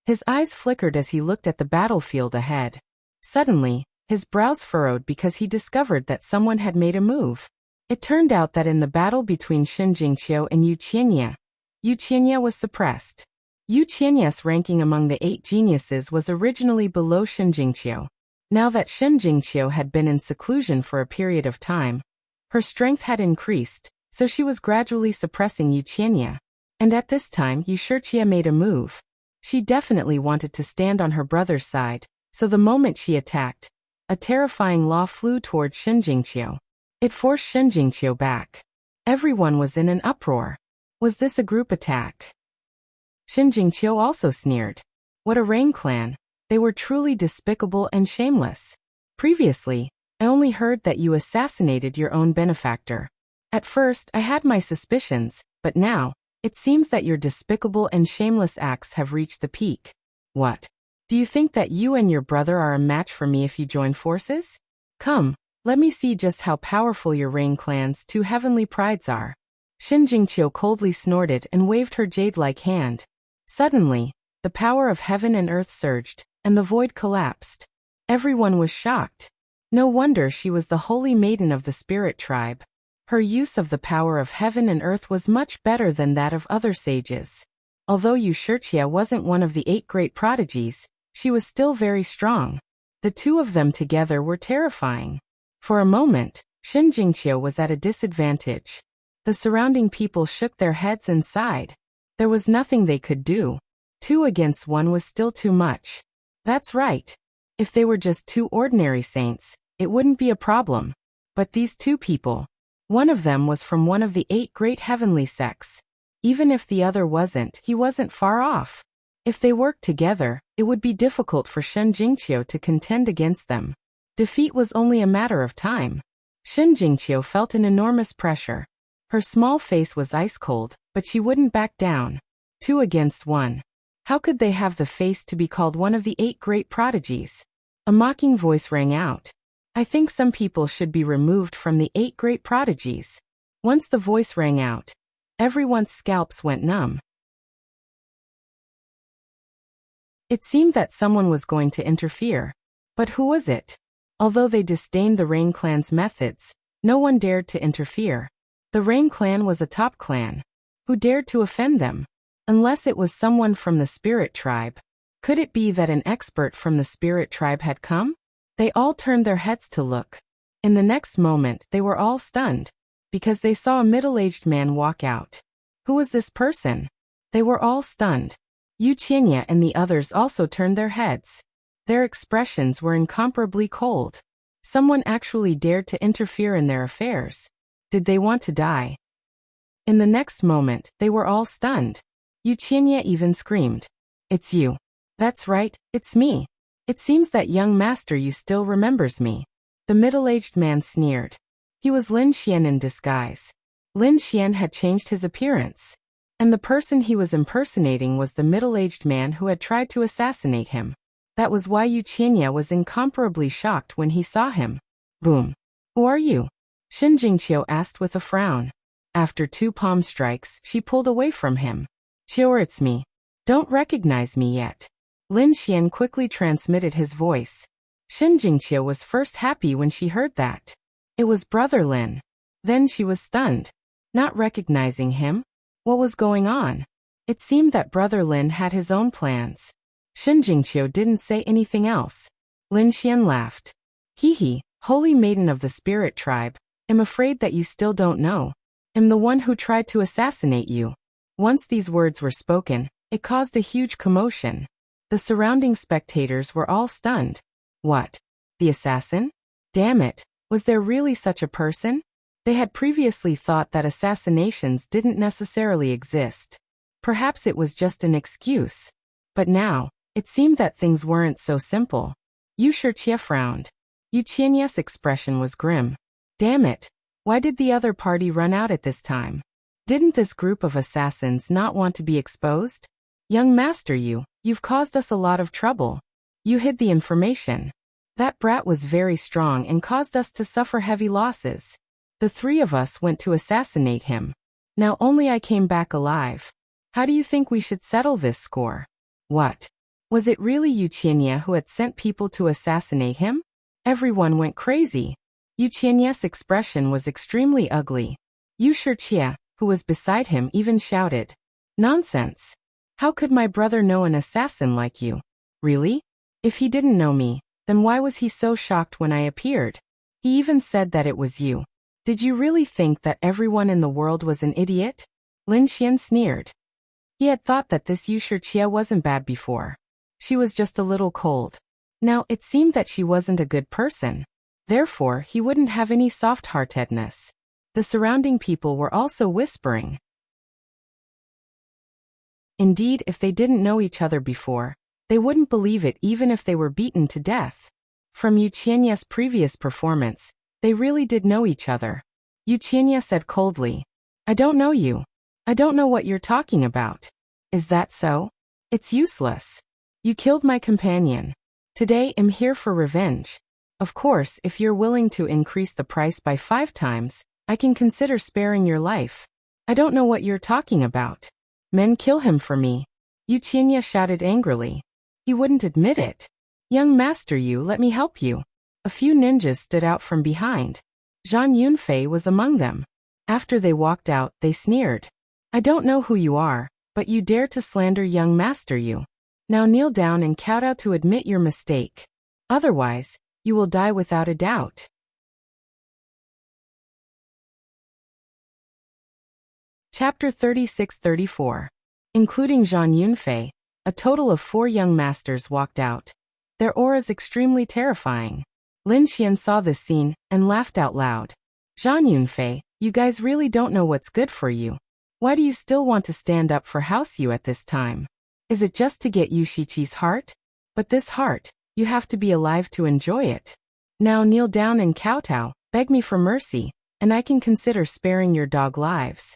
His eyes flickered as he looked at the battlefield ahead. Suddenly, his brows furrowed because he discovered that someone had made a move. It turned out that in the battle between Shen Jingqiu and Yu Qianye was suppressed. Yu Qianye's ranking among the 8 geniuses was originally below Shen Jingqiu. Now that Shen Jingqiu had been in seclusion for a period of time, her strength had increased, so she was gradually suppressing Yu Qianye. And at this time Yu Shiqie made a move. She definitely wanted to stand on her brother's side, so the moment she attacked, a terrifying law flew toward Shen Jingqiu. It forced Shen Jingqiu back. Everyone was in an uproar. Was this a group attack? Shen Jingqiu also sneered. What a Rain clan! They were truly despicable and shameless. Previously, I only heard that you assassinated your own benefactor. At first, I had my suspicions, but now, it seems that your despicable and shameless acts have reached the peak. What? Do you think that you and your brother are a match for me if you join forces? Come, let me see just how powerful your Rain clan's 2 heavenly prides are. Shen Jingqiu coldly snorted and waved her jade-like hand. Suddenly, the power of heaven and earth surged, and the void collapsed. Everyone was shocked. No wonder she was the holy maiden of the spirit tribe. Her use of the power of heaven and earth was much better than that of other sages. Although Yu Shiqie wasn't one of the 8 great prodigies, she was still very strong. The 2 of them together were terrifying. For a moment, Shen Jingqiu was at a disadvantage. The surrounding people shook their heads and sighed. There was nothing they could do. 2 against 1 was still too much. That's right. If they were just 2 ordinary saints, it wouldn't be a problem. But these 2 people, one of them was from one of the 8 great heavenly sects. Even if the other wasn't, he wasn't far off. If they worked together, it would be difficult for Shen Jingqiu to contend against them. Defeat was only a matter of time. Shen Jingqiu felt an enormous pressure. Her small face was ice cold, but she wouldn't back down. 2 against 1. How could they have the face to be called one of the 8 great prodigies? A mocking voice rang out. I think some people should be removed from the 8 great prodigies. Once the voice rang out, everyone's scalps went numb. It seemed that someone was going to interfere. But who was it? Although they disdained the Rain clan's methods, no one dared to interfere. The Rain clan was a top clan. Who dared to offend them? Unless it was someone from the spirit tribe. Could it be that an expert from the spirit tribe had come? They all turned their heads to look. In the next moment, they were all stunned, because they saw a middle-aged man walk out. Who was this person? They were all stunned. Yu Qianye and the others also turned their heads. Their expressions were incomparably cold. Someone actually dared to interfere in their affairs. Did they want to die? In the next moment, they were all stunned. Yu Qianye even screamed. It's you. That's right, it's me. It seems that young master Yu still remembers me. The middle-aged man sneered. He was Lin Xian in disguise. Lin Xian had changed his appearance. And the person he was impersonating was the middle-aged man who had tried to assassinate him. That was why Yu Qianye was incomparably shocked when he saw him. Boom. Who are you? Shen Jingqiu asked with a frown. After 2 palm strikes, she pulled away from him. Sure, it's me. Don't recognize me yet. Lin Xian quickly transmitted his voice. Shen Jingqiu was first happy when she heard that. It was Brother Lin. Then she was stunned. Not recognizing him? What was going on? It seemed that Brother Lin had his own plans. Shen Jingqiu didn't say anything else. Lin Xian laughed. Hee, holy maiden of the spirit tribe, I'm afraid that you still don't know. I'm the one who tried to assassinate you. Once these words were spoken, it caused a huge commotion. The surrounding spectators were all stunned. What? The assassin? Damn it, Was there really such a person? They had previously thought that assassinations didn't necessarily exist. Perhaps it was just an excuse. But now, it seemed that things weren't so simple. Yu Shiqie frowned. Yu Qianye's expression was grim. Damn it. Why did the other party run out at this time? Didn't this group of assassins not want to be exposed? Young Master Yu, you've caused us a lot of trouble. You hid the information. That brat was very strong and caused us to suffer heavy losses. The three of us went to assassinate him. Now only I came back alive. How do you think we should settle this score? What? Was it really Yu Qianye who had sent people to assassinate him? Everyone went crazy. Yu Qianye's expression was extremely ugly. Yu Shiqie, who was beside him, even shouted, "Nonsense! How could my brother know an assassin like you? Really? If he didn't know me, then why was he so shocked when I appeared? He even said that it was you. Did you really think that everyone in the world was an idiot?" Lin Xian sneered. He had thought that this Yu Shiqie wasn't bad before. She was just a little cold. Now it seemed that she wasn't a good person. Therefore, he wouldn't have any soft-heartedness. The surrounding people were also whispering. Indeed, if they didn't know each other before, they wouldn't believe it even if they were beaten to death. From Yu Qianye's previous performance, they really did know each other. Yu Qianye said coldly, "I don't know you. I don't know what you're talking about." "Is that so? It's useless. You killed my companion. Today I'm here for revenge. Of course, if you're willing to increase the price by 5 times, I can consider sparing your life." "I don't know what you're talking about. Men kill him for me." Yu Qianye shouted angrily. He wouldn't admit it. "Young Master Yu, let me help you." A few ninjas stood out from behind. Zhang Yunfei was among them. After they walked out, they sneered. "I don't know who you are, but you dare to slander young Master Yu. Now kneel down and kowtow to admit your mistake. Otherwise, you will die without a doubt." Chapter 36-34. Including Zhang Yunfei, a total of 4 young masters walked out. Their auras extremely terrifying. Lin Xian saw this scene and laughed out loud. "Zhang Yunfei, you guys really don't know what's good for you. Why do you still want to stand up for House Yu at this time? Is it just to get Yu Shiqi's heart? But this heart, you have to be alive to enjoy it. Now kneel down and kowtow, beg me for mercy, and I can consider sparing your dog lives.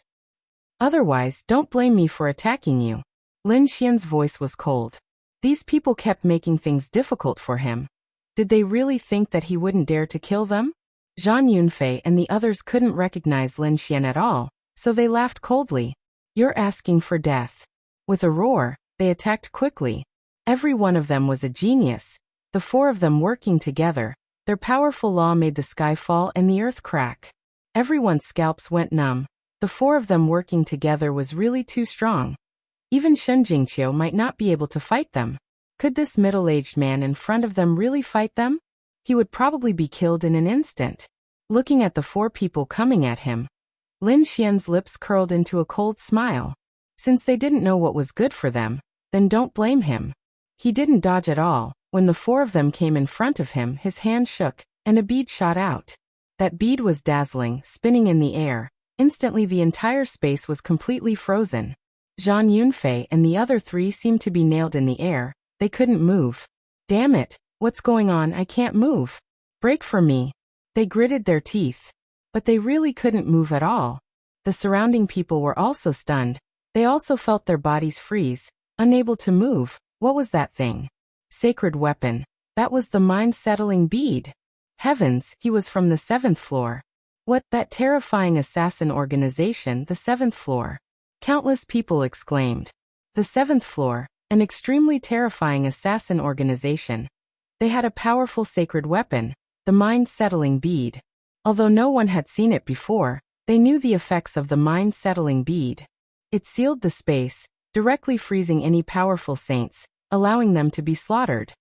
Otherwise, don't blame me for attacking you." Lin Xian's voice was cold. These people kept making things difficult for him. Did they really think that he wouldn't dare to kill them? Zhang Yunfei and the others couldn't recognize Lin Xian at all, so they laughed coldly. "You're asking for death." With a roar, they attacked quickly. Every one of them was a genius. The 4 of them working together, their powerful law made the sky fall and the earth crack. Everyone's scalps went numb. The 4 of them working together was really too strong. Even Shen Jingqiu might not be able to fight them. Could this middle-aged man in front of them really fight them? He would probably be killed in an instant. Looking at the 4 people coming at him, Lin Xian's lips curled into a cold smile. Since they didn't know what was good for them, then don't blame him. He didn't dodge at all. When the 4 of them came in front of him, his hand shook, and a bead shot out. That bead was dazzling, spinning in the air. Instantly the entire space was completely frozen. Zhang Yunfei and the other 3 seemed to be nailed in the air. They couldn't move. "Damn it, what's going on? I can't move. Break for me." They gritted their teeth. But they really couldn't move at all. The surrounding people were also stunned. They also felt their bodies freeze, unable to move. What was that thing? Sacred weapon. That was the mind-settling bead. Heavens, he was from the 7th floor. What, that terrifying assassin organization, the 7th floor? Countless people exclaimed. The 7th floor, an extremely terrifying assassin organization. They had a powerful sacred weapon, the mind-settling bead. Although no one had seen it before, they knew the effects of the mind-settling bead. It sealed the space, directly freezing any powerful saints, allowing them to be slaughtered.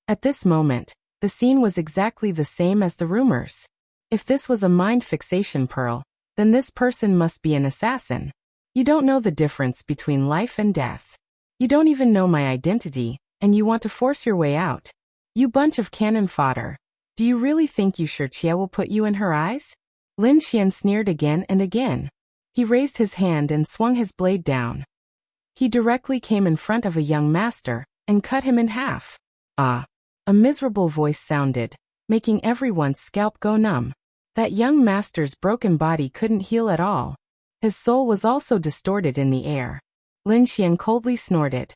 At this moment, the scene was exactly the same as the rumors. If this was a mind fixation pearl, then this person must be an assassin. You don't know the difference between life and death. You don't even know my identity, and you want to force your way out. You bunch of cannon fodder. Do you really think Wuxia will put you in her eyes? Lin Xian sneered again and again. He raised his hand and swung his blade down. He directly came in front of a young master and cut him in half. Ah! A miserable voice sounded, making everyone's scalp go numb. That young master's broken body couldn't heal at all. His soul was also distorted in the air. Lin Xian coldly snorted.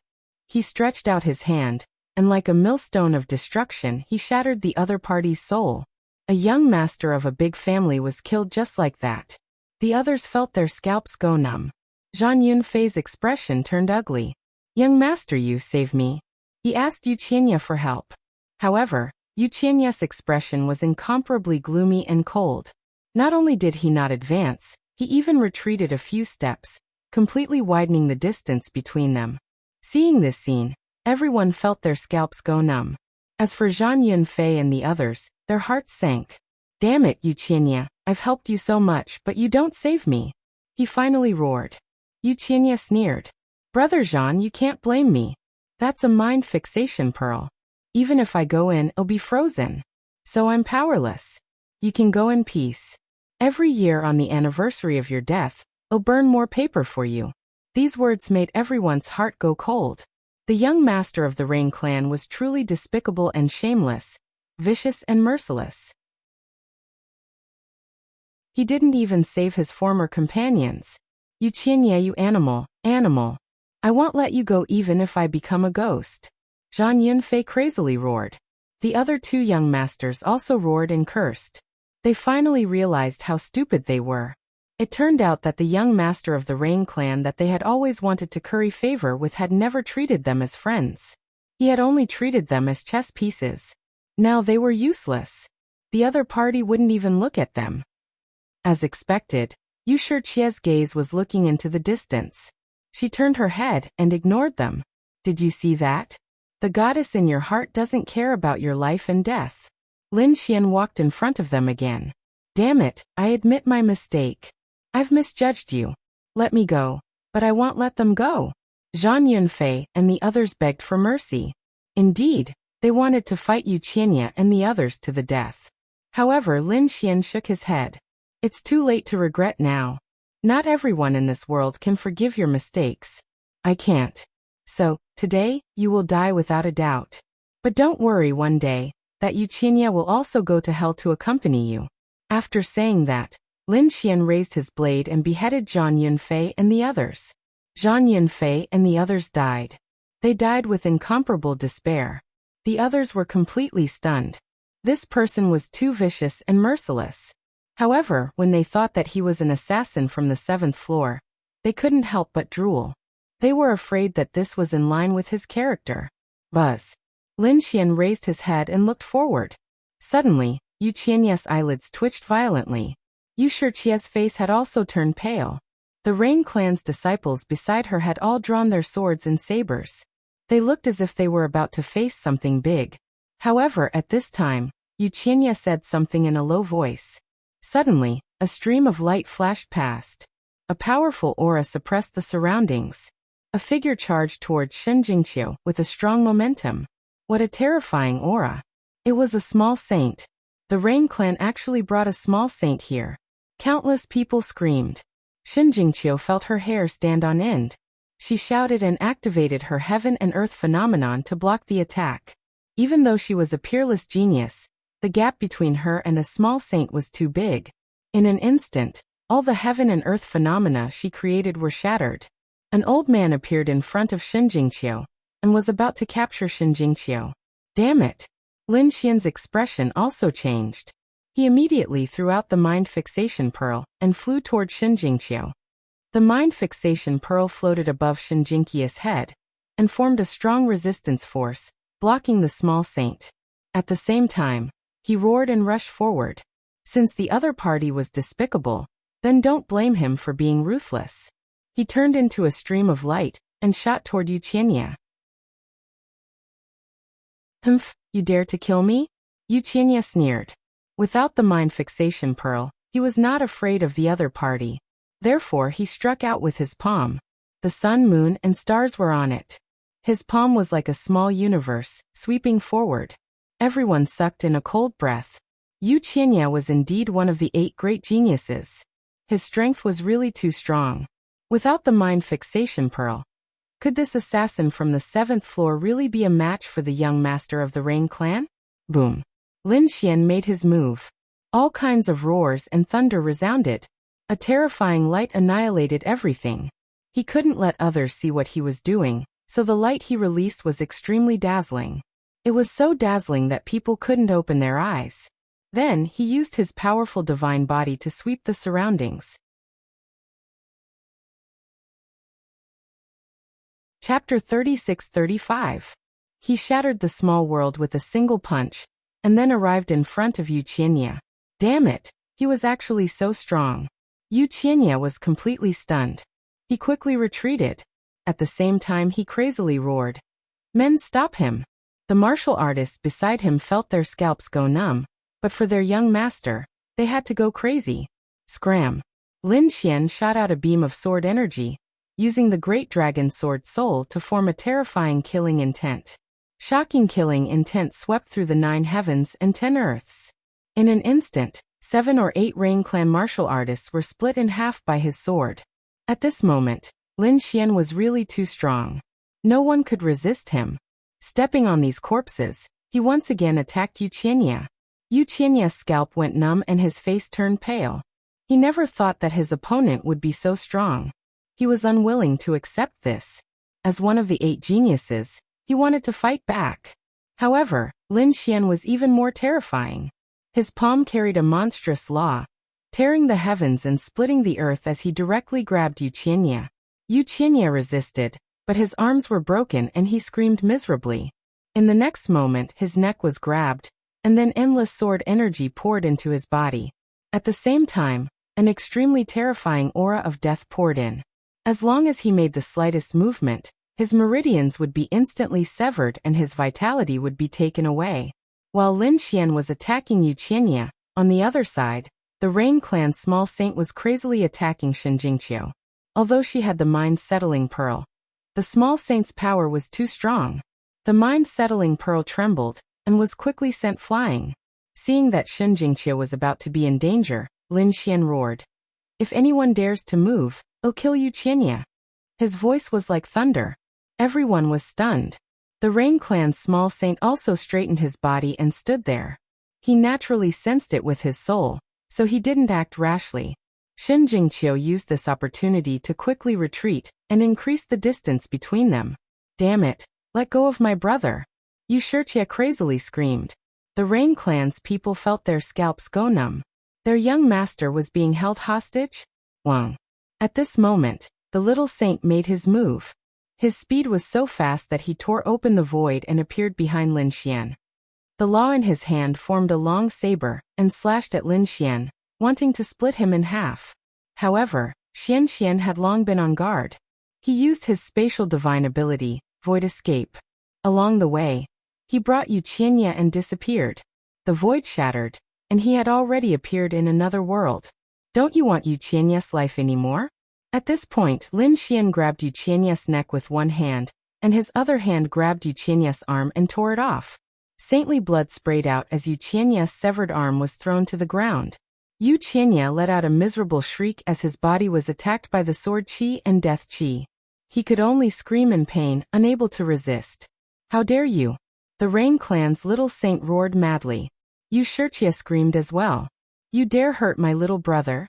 He stretched out his hand, and like a millstone of destruction he shattered the other party's soul. A young master of a big family was killed just like that. The others felt their scalps go numb. Zhang Yunfei's expression turned ugly. Young master, you save me. He asked Wuxia for help. However, Wuxia's expression was incomparably gloomy and cold. Not only did he not advance, he even retreated a few steps, completely widening the distance between them. Seeing this scene, everyone felt their scalps go numb. As for Zhang Yunfei and the others, their hearts sank. Damn it, Wuxia, I've helped you so much but you don't save me. He finally roared. Wuxia sneered. Brother Zhang, you can't blame me. That's a mind fixation pearl. Even if I go in, it'll be frozen. So I'm powerless. You can go in peace. Every year on the anniversary of your death, I'll burn more paper for you. These words made everyone's heart go cold. The young master of the Rain clan was truly despicable and shameless, vicious and merciless. He didn't even save his former companions. Wuxia, you animal. I won't let you go even if I become a ghost. Zhang Yunfei crazily roared. The other two young masters also roared and cursed. They finally realized how stupid they were. It turned out that the young master of the Rain clan that they had always wanted to curry favor with had never treated them as friends. He had only treated them as chess pieces. Now they were useless. The other party wouldn't even look at them. As expected, Wuxia's gaze was looking into the distance. She turned her head and ignored them. Did you see that? The goddess in your heart doesn't care about your life and death. Lin Xian walked in front of them again. Damn it, I admit my mistake. I've misjudged you. Let me go. But I won't let them go. Zhang Yunfei and the others begged for mercy. Indeed, they wanted to fight Wuxia and the others to the death. However, Lin Xian shook his head. It's too late to regret now. Not everyone in this world can forgive your mistakes. I can't. So, today, you will die without a doubt. But don't worry, one day, that Wuxia will also go to hell to accompany you. After saying that, Lin Xian raised his blade and beheaded Zhang Yunfei and the others. Zhang Yunfei and the others died. They died with incomparable despair. The others were completely stunned. This person was too vicious and merciless. However, when they thought that he was an assassin from the 7th floor, they couldn't help but drool. They were afraid that this was in line with his character. Buzz. Lin Xian raised his head and looked forward. Suddenly, Wuxia's eyelids twitched violently. Wuxia's face had also turned pale. The Rain clan's disciples beside her had all drawn their swords and sabers. They looked as if they were about to face something big. However, at this time, Wuxia said something in a low voice. Suddenly, a stream of light flashed past. A powerful aura suppressed the surroundings. A figure charged toward Shinjingqiu with a strong momentum. What a terrifying aura. It was a small saint. The Rain clan actually brought a small saint here. Countless people screamed. Shinjingqiu felt her hair stand on end. She shouted and activated her heaven and earth phenomenon to block the attack. Even though she was a peerless genius, the gap between her and a small saint was too big. In an instant, all the heaven and earth phenomena she created were shattered. An old man appeared in front of Shinjingqiu and was about to capture Shinjingqiu. Damn it! Lin Xian's expression also changed. He immediately threw out the mind fixation pearl and flew toward Shinjingqiu. The mind fixation pearl floated above Shinjingqiu's head and formed a strong resistance force, blocking the small saint. At the same time, he roared and rushed forward. Since the other party was despicable, then don't blame him for being ruthless. He turned into a stream of light and shot toward Wuxia. Humph, you dare to kill me? Wuxia sneered. Without the mind fixation pearl, he was not afraid of the other party. Therefore he struck out with his palm. The sun, moon, and stars were on it. His palm was like a small universe, sweeping forward. Everyone sucked in a cold breath. Yu Qianye was indeed one of the 8 great geniuses. His strength was really too strong. Without the mind fixation pearl, could this assassin from the 7th floor really be a match for the young master of the Rain clan? Boom. Lin Xian made his move. All kinds of roars and thunder resounded. A terrifying light annihilated everything. He couldn't let others see what he was doing, so the light he released was extremely dazzling. It was so dazzling that people couldn't open their eyes. Then, he used his powerful divine body to sweep the surroundings. Chapter 36-35. He shattered the small world with a single punch, and then arrived in front of Yu Qianye. Damn it, he was actually so strong. Yu Qianye was completely stunned. He quickly retreated. At the same time he crazily roared. Men, stop him! The martial artists beside him felt their scalps go numb, but for their young master, they had to go crazy. Scram! Lin Xian shot out a beam of sword energy, using the great dragon sword soul to form a terrifying killing intent. Shocking killing intent swept through the 9 heavens and 10 earths. In an instant, 7 or 8 Rain clan martial artists were split in half by his sword. At this moment, Lin Xian was really too strong. No one could resist him. Stepping on these corpses, he once again attacked Yu Qianye. Yu Qianye's scalp went numb and his face turned pale. He never thought that his opponent would be so strong. He was unwilling to accept this. As one of the 8 geniuses, he wanted to fight back. However, Lin Xian was even more terrifying. His palm carried a monstrous law, tearing the heavens and splitting the earth as he directly grabbed Yu Qianye. Yu Qianye resisted, but his arms were broken and he screamed miserably. In the next moment his neck was grabbed, and then endless sword energy poured into his body. At the same time, an extremely terrifying aura of death poured in. As long as he made the slightest movement, his meridians would be instantly severed and his vitality would be taken away. While Lin Xian was attacking Yu Qianye, on the other side, the Rain clan's small saint was crazily attacking Shen Jingqiu. Although she had the mind-settling pearl, the small saint's power was too strong. The mind-settling pearl trembled and was quickly sent flying. Seeing that Shen Jingqiu was about to be in danger, Lin Xian roared, "If anyone dares to move, I'll kill Yu Qianye." His voice was like thunder. Everyone was stunned. The Rain clan's small saint also straightened his body and stood there. He naturally sensed it with his soul, so he didn't act rashly. Shen Jingqiu used this opportunity to quickly retreat and increase the distance between them. "Damn it, let go of my brother!" Yu Shiqie crazily screamed. The Rain clan's people felt their scalps go numb. Their young master was being held hostage? Wang. At this moment, the little saint made his move. His speed was so fast that he tore open the void and appeared behind Lin Xian. The law in his hand formed a long saber and slashed at Lin Xian, wanting to split him in half. However, Xian Xian had long been on guard. He used his spatial divine ability, Void Escape. Along the way, he brought Yu Qianye and disappeared. The void shattered, and he had already appeared in another world. "Don't you want Yu Qianye's life anymore?" At this point, Lin Xian grabbed Yu Qianye's neck with one hand, and his other hand grabbed Yu Qianye's arm and tore it off. Saintly blood sprayed out as Yu Qianye's severed arm was thrown to the ground. Yu Qianye let out a miserable shriek as his body was attacked by the sword qi and death qi. He could only scream in pain, unable to resist. "How dare you!" The Rain clan's little saint roared madly. Yu Shiqie screamed as well. "You dare hurt my little brother?"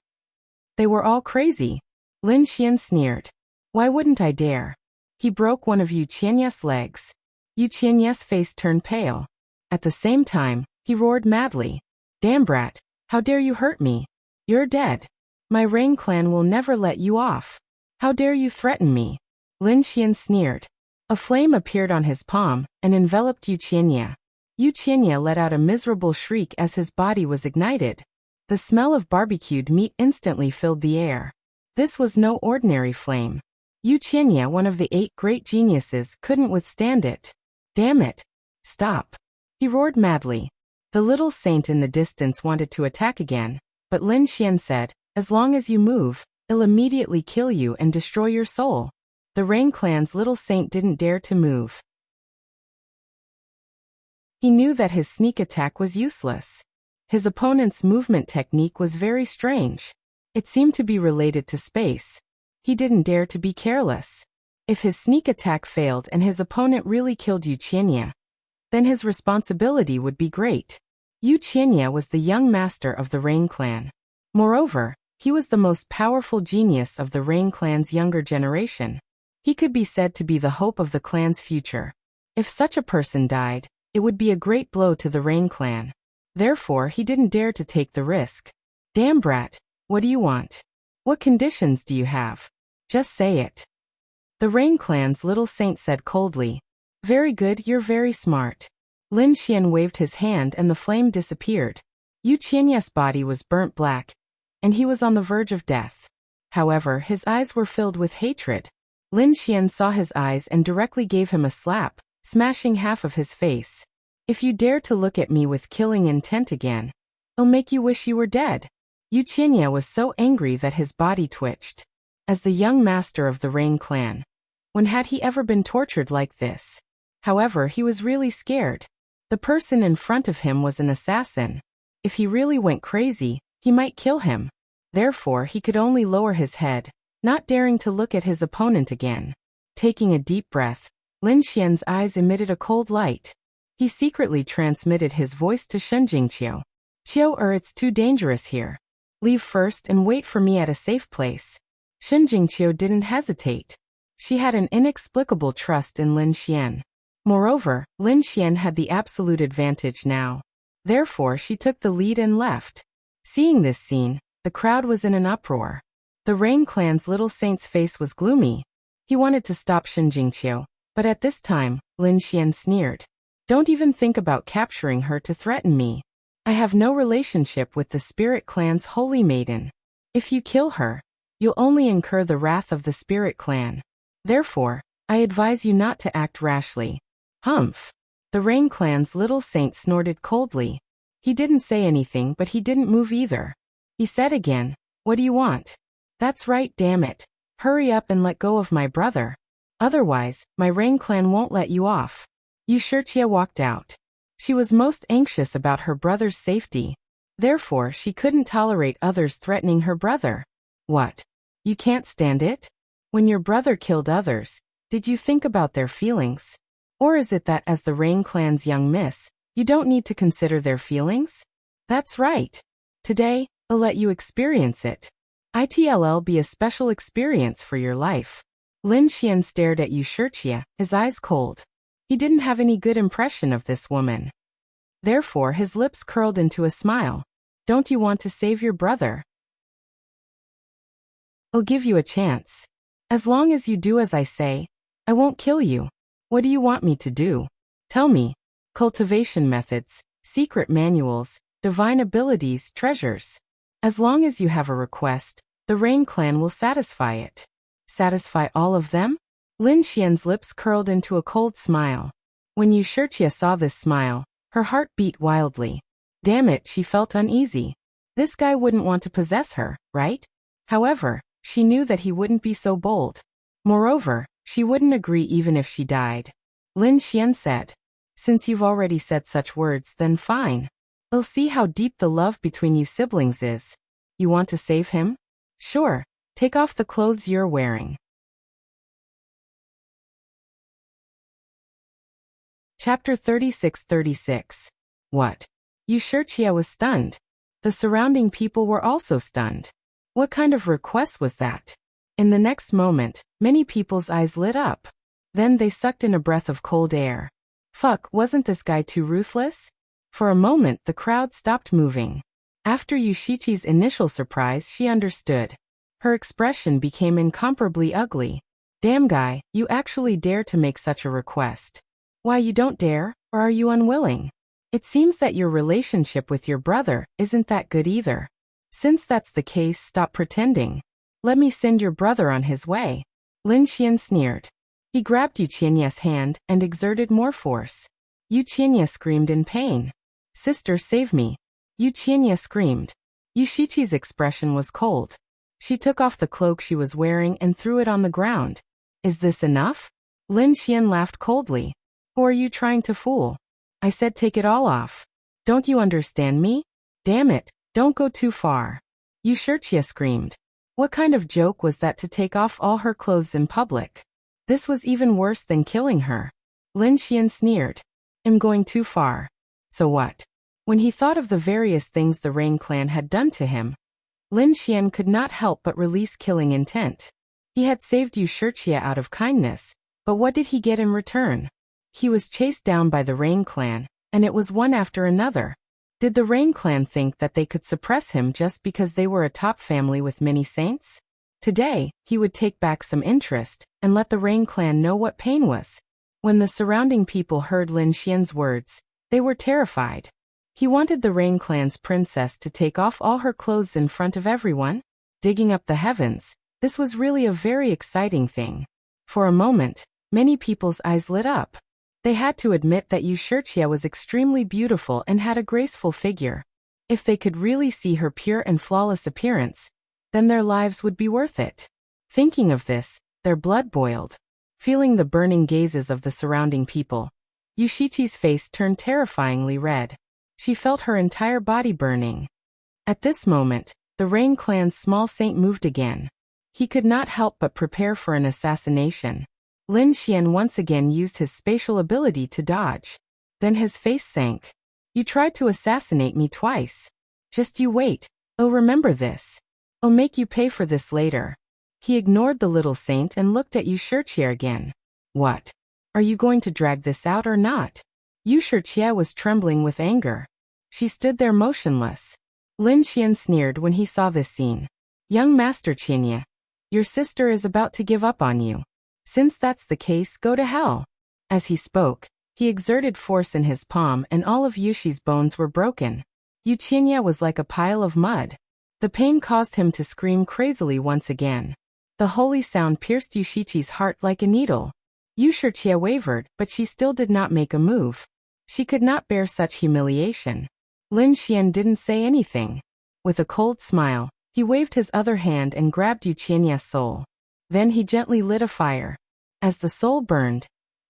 They were all crazy. Lin Xian sneered. "Why wouldn't I dare?" He broke one of Yu Qianye's legs. Yu Qianye's face turned pale. At the same time, he roared madly. "Damn brat, how dare you hurt me? You're dead. My Rain clan will never let you off. How dare you threaten me?" Lin Xian sneered. A flame appeared on his palm and enveloped Yu Qianye. Yu Qianye let out a miserable shriek as his body was ignited. The smell of barbecued meat instantly filled the air. This was no ordinary flame. Yu Qianye, one of the 8 great geniuses, couldn't withstand it. "Damn it! Stop!" He roared madly. The little saint in the distance wanted to attack again, but Lin Xian said, "As long as you move, I'll immediately kill you and destroy your soul." The Rain clan's little saint didn't dare to move. He knew that his sneak attack was useless. His opponent's movement technique was very strange. It seemed to be related to space. He didn't dare to be careless. If his sneak attack failed and his opponent really killed Wuxia, then his responsibility would be great. Wuxia was the young master of the Rain clan. Moreover, he was the most powerful genius of the Rain clan's younger generation. He could be said to be the hope of the clan's future. If such a person died, it would be a great blow to the Rain clan. Therefore, he didn't dare to take the risk. Damn brat, what do you want? What conditions do you have? Just say it. The Rain clan's little saint said coldly. Very good, you're very smart. Lin Xian waved his hand and the flame disappeared. Wuxia's body was burnt black, and he was on the verge of death. However, his eyes were filled with hatred. Lin Xian saw his eyes and directly gave him a slap, smashing half of his face. If you dare to look at me with killing intent again, I'll make you wish you were dead. Wuxia was so angry that his body twitched. As the young master of the Rain clan, when had he ever been tortured like this? However, he was really scared. The person in front of him was an assassin. If he really went crazy, he might kill him. Therefore, he could only lower his head, not daring to look at his opponent again. Taking a deep breath, Lin Xian's eyes emitted a cold light. He secretly transmitted his voice to Shenjingqiu. It's too dangerous here. Leave first and wait for me at a safe place. Shenjingqiu didn't hesitate. She had an inexplicable trust in Lin Xian. Moreover, Lin Xian had the absolute advantage now. Therefore, she took the lead and left. Seeing this scene, the crowd was in an uproar. The Rain clan's little saint's face was gloomy. He wanted to stop Shenjingqiu, but at this time, Lin Xian sneered. Don't even think about capturing her to threaten me. I have no relationship with the Spirit clan's holy maiden. If you kill her, you'll only incur the wrath of the Spirit clan. Therefore, I advise you not to act rashly. Humph. The Rain clan's little saint snorted coldly. He didn't say anything, but he didn't move either. He said again, what do you want? That's right, damn it. Hurry up and let go of my brother. Otherwise, my Rain clan won't let you off. Wuxia walked out. She was most anxious about her brother's safety. Therefore, she couldn't tolerate others threatening her brother. What? You can't stand it? When your brother killed others, did you think about their feelings? Or is it that as the Rain clan's young miss, you don't need to consider their feelings? That's right. Today, I'll let you experience it. It'll be a special experience for your life. Lin Xian stared at Wuxia, his eyes cold. He didn't have any good impression of this woman. Therefore, his lips curled into a smile. Don't you want to save your brother? I'll give you a chance. As long as you do as I say, I won't kill you. What do you want me to do? Tell me. Cultivation methods, secret manuals, divine abilities, treasures. As long as you have a request, the Rain clan will satisfy it. Satisfy all of them? Lin Xian's lips curled into a cold smile. When Wuxia saw this smile, her heart beat wildly. Damn it, she felt uneasy. This guy wouldn't want to possess her, right? However, she knew that he wouldn't be so bold. Moreover, she wouldn't agree even if she died. Lin Xian said, since you've already said such words, then fine. I'll see how deep the love between you siblings is. You want to save him? Sure, take off the clothes you're wearing. Chapter 36-36. What? Wuxia was stunned. The surrounding people were also stunned. What kind of request was that? In the next moment, many people's eyes lit up. Then they sucked in a breath of cold air. Fuck, wasn't this guy too ruthless? For a moment, the crowd stopped moving. After Wuxia's initial surprise, she understood. Her expression became incomparably ugly. Damn guy, you actually dare to make such a request. Why you don't dare, or are you unwilling? It seems that your relationship with your brother isn't that good either. Since that's the case, stop pretending. Let me send your brother on his way. Lin Xian sneered. He grabbed Wuxia's hand and exerted more force. Wuxia screamed in pain. Sister, save me. Wuxia screamed. Wuxia's expression was cold. She took off the cloak she was wearing and threw it on the ground. Is this enough? Lin Xian laughed coldly. Who are you trying to fool? I said take it all off. Don't you understand me? Damn it, don't go too far. Wuxia screamed. What kind of joke was that to take off all her clothes in public? This was even worse than killing her. Lin Xian sneered. I'm going too far. So what? When he thought of the various things the Rain clan had done to him, Lin Xian could not help but release killing intent. He had saved Wuxia out of kindness, but what did he get in return? He was chased down by the Rain clan, and it was one after another. Did the Rain clan think that they could suppress him just because they were a top family with many saints? Today, he would take back some interest, and let the Rain clan know what pain was. When the surrounding people heard Lin Xian's words, they were terrified. He wanted the Rain clan's princess to take off all her clothes in front of everyone. Digging up the heavens, this was really a very exciting thing. For a moment, many people's eyes lit up. They had to admit that Wuxia was extremely beautiful and had a graceful figure. If they could really see her pure and flawless appearance, then their lives would be worth it. Thinking of this, their blood boiled. Feeling the burning gazes of the surrounding people, Wuxia's face turned terrifyingly red. She felt her entire body burning. At this moment, the Rain clan's small saint moved again. He could not help but prepare for an assassination. Lin Xian once again used his spatial ability to dodge. Then his face sank. You tried to assassinate me twice. Just you wait. Oh, remember this. I'll make you pay for this later. He ignored the little saint and looked at Wuxia again. What? Are you going to drag this out or not? Wuxia was trembling with anger. She stood there motionless. Lin Xian sneered when he saw this scene. Young Master Qinya, your sister is about to give up on you. Since that's the case, go to hell. As he spoke, he exerted force in his palm and all of Wuxia's bones were broken. Wuxia was like a pile of mud. The pain caused him to scream crazily once again. The holy sound pierced Wuxia's heart like a needle. Wuxia wavered, but she still did not make a move. She could not bear such humiliation. Lin Xian didn't say anything. With a cold smile, he waved his other hand and grabbed Wuxia's soul. Then he gently lit a fire. As the soul burned,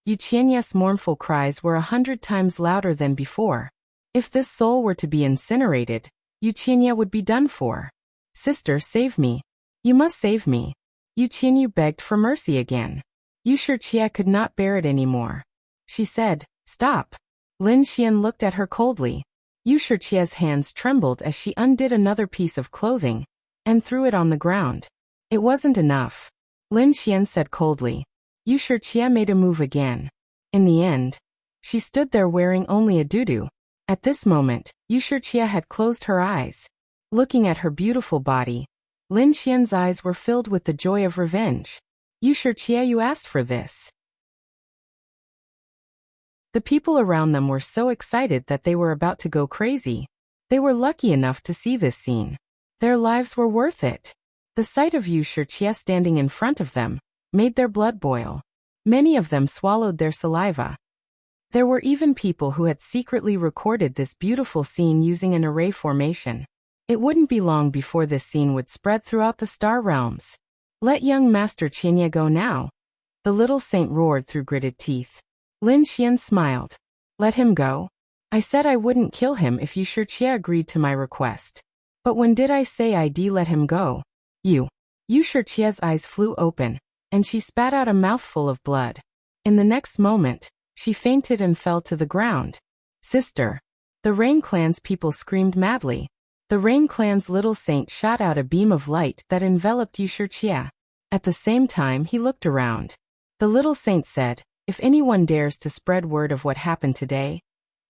Wuxia's mournful cries were 100 times louder than before. If this soul were to be incinerated, Wuxia would be done for. Sister, save me. You must save me. Wuxia begged for mercy again. Wuxia could not bear it anymore. She said, stop. Lin Xian looked at her coldly. Wuxia's hands trembled as she undid another piece of clothing and threw it on the ground. It wasn't enough. Lin Xian said coldly. Wuxia made a move again. In the end, she stood there wearing only a tutu. At this moment, Wuxia had closed her eyes. Looking at her beautiful body, Lin Xian's eyes were filled with the joy of revenge. Wuxia, you asked for this. The people around them were so excited that they were about to go crazy. They were lucky enough to see this scene. Their lives were worth it. The sight of Wuxia standing in front of them made their blood boil. Many of them swallowed their saliva. There were even people who had secretly recorded this beautiful scene using an array formation. It wouldn't be long before this scene would spread throughout the star realms. Let young Master Qinya go now. The little saint roared through gritted teeth. Lin Xian smiled. Let him go? I said I wouldn't kill him if Wuxia agreed to my request. But when did I say I'd let him go? Wuxia's eyes flew open, and she spat out a mouthful of blood. In the next moment, she fainted and fell to the ground. Sister! The Rain clan's people screamed madly. The Rain clan's little saint shot out a beam of light that enveloped Wuxia. At the same time he looked around. The little saint said, if anyone dares to spread word of what happened today,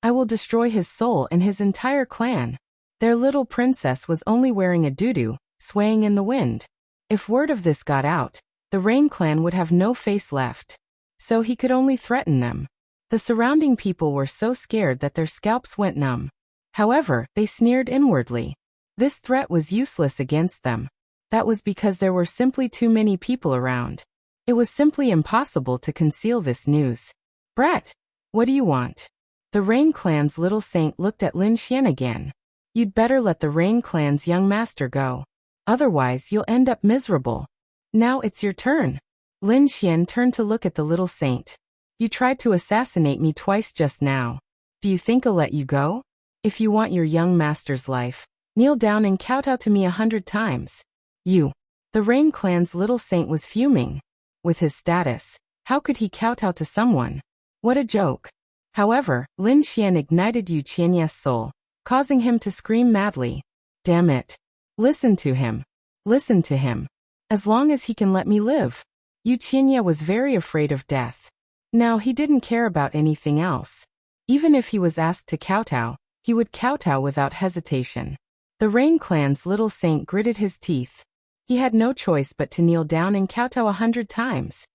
I will destroy his soul and his entire clan. Their little princess was only wearing a tutu, swaying in the wind. If word of this got out, the Rain clan would have no face left. So he could only threaten them. The surrounding people were so scared that their scalps went numb. However, they sneered inwardly. This threat was useless against them. That was because there were simply too many people around. It was simply impossible to conceal this news. Brat, what do you want? The Rain clan's little saint looked at Lin Xian again. You'd better let the Rain clan's young master go. Otherwise you'll end up miserable. Now it's your turn. Lin Xian turned to look at the little saint. You tried to assassinate me twice just now. Do you think I'll let you go? If you want your young master's life, kneel down and kowtow to me 100 times. You. The Rain Clan's little saint was fuming. With his status, how could he kowtow to someone? What a joke. However, Lin Xian ignited Yu Qianye's soul, causing him to scream madly. Damn it. Listen to him. Listen to him. As long as he can let me live. Yu Qianye was very afraid of death. Now he didn't care about anything else. Even if he was asked to kowtow, he would kowtow without hesitation. The Rain Clan's little saint gritted his teeth. He had no choice but to kneel down and kowtow 100 times.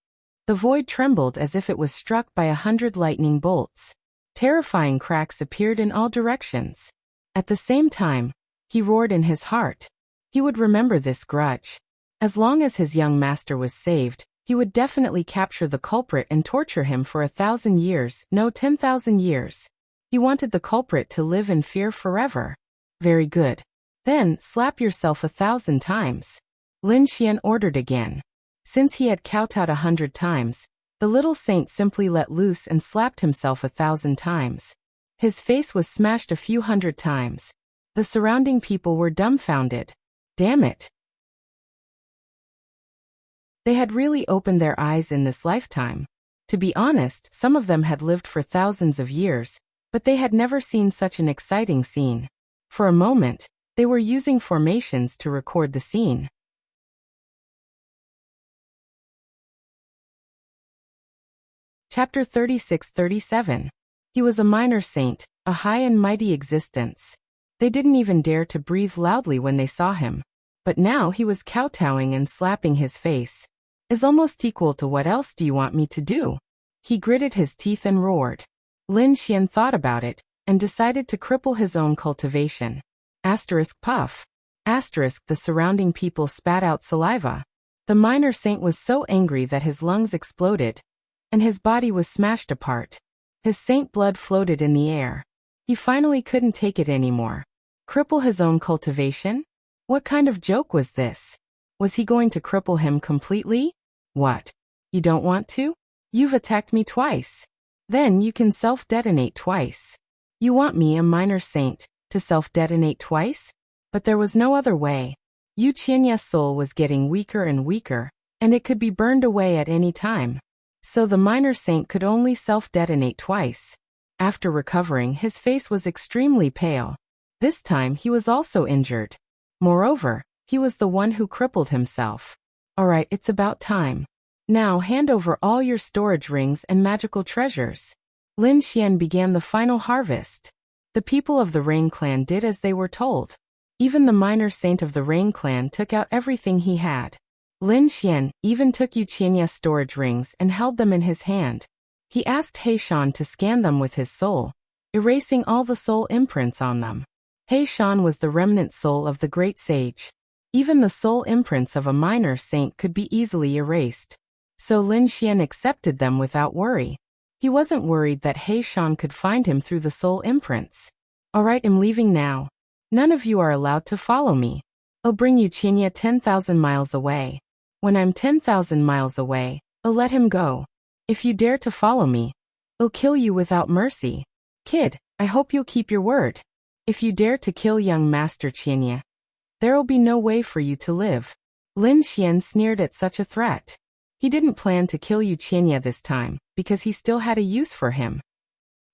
The void trembled as if it was struck by 100 lightning bolts. Terrifying cracks appeared in all directions. At the same time, he roared in his heart. He would remember this grudge. As long as his young master was saved, he would definitely capture the culprit and torture him for 1,000 years, no 10,000 years. He wanted the culprit to live in fear forever. Very good. Then, slap yourself 1,000 times. Lin Xian ordered again. Since he had kowtowed 100 times, the little saint simply let loose and slapped himself 1,000 times. His face was smashed a few hundred times. The surrounding people were dumbfounded. Damn it. They had really opened their eyes in this lifetime. To be honest, some of them had lived for thousands of years, but they had never seen such an exciting scene. For a moment, they were using formations to record the scene. Chapter 36-37. He was a minor saint, a high and mighty existence. They didn't even dare to breathe loudly when they saw him. But now he was kowtowing and slapping his face. Is almost equal to what else do you want me to do? He gritted his teeth and roared. Lin Xian thought about it, and decided to cripple his own cultivation. Puff. The surrounding people spat out saliva. The minor saint was so angry that his lungs exploded, and his body was smashed apart. His saint blood floated in the air. He finally couldn't take it anymore. Cripple his own cultivation? What kind of joke was this? Was he going to cripple him completely? What? You don't want to? You've attacked me twice. Then you can self-detonate twice. You want me, a minor saint, to self-detonate twice? But there was no other way. Yu Qianye's soul was getting weaker and weaker, and it could be burned away at any time. So the minor saint could only self-detonate twice. After recovering, his face was extremely pale. This time he was also injured. Moreover, he was the one who crippled himself. Alright, it's about time. Now hand over all your storage rings and magical treasures. Lin Xian began the final harvest. The people of the Rain Clan did as they were told. Even the minor saint of the Rain Clan took out everything he had. Lin Xian even took Yu Qianye's storage rings and held them in his hand. He asked He Shan to scan them with his soul, erasing all the soul imprints on them. He Shan was the remnant soul of the great sage. Even the soul imprints of a minor saint could be easily erased. So Lin Xian accepted them without worry. He wasn't worried that He Shan could find him through the soul imprints. Alright, I'm leaving now. None of you are allowed to follow me. I'll bring Yu Qianye 10,000 miles away. When I'm 10,000 miles away, I'll let him go. If you dare to follow me, I'll kill you without mercy. Kid, I hope you'll keep your word. If you dare to kill young Master Qianye, there'll be no way for you to live. Lin Xian sneered at such a threat. He didn't plan to kill Yu Qianye this time, because he still had a use for him.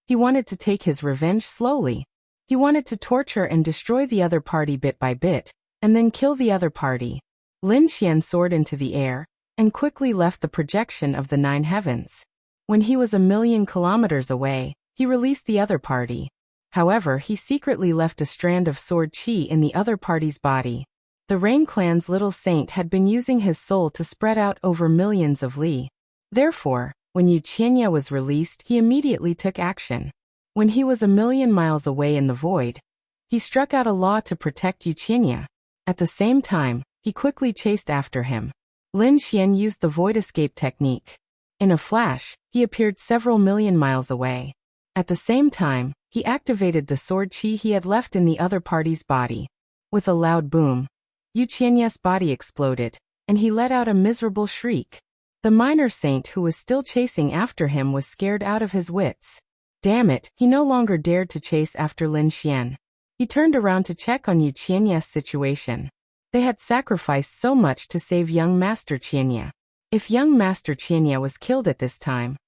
He wanted to take his revenge slowly. He wanted to torture and destroy the other party bit by bit, and then kill the other party. Lin Xian soared into the air, and quickly left the projection of the 9 heavens. When he was 1,000,000 kilometers away, he released the other party. However, he secretly left a strand of sword qi in the other party's body. The Rain Clan's little saint had been using his soul to spread out over millions of li. Therefore, when Yu Qianye was released, he immediately took action. When he was 1,000,000 miles away in the void, he struck out a law to protect Yu Qianye. At the same time, he quickly chased after him. Lin Xian used the void escape technique. In a flash, he appeared several million miles away. At the same time, he activated the sword qi he had left in the other party's body. With a loud boom, Yu Qianye's body exploded, and he let out a miserable shriek. The minor saint who was still chasing after him was scared out of his wits. Damn it, he no longer dared to chase after Lin Xian. He turned around to check on Yu Qianya's situation. They had sacrificed so much to save young Master Qianya. If young Master Qianya was killed at this time,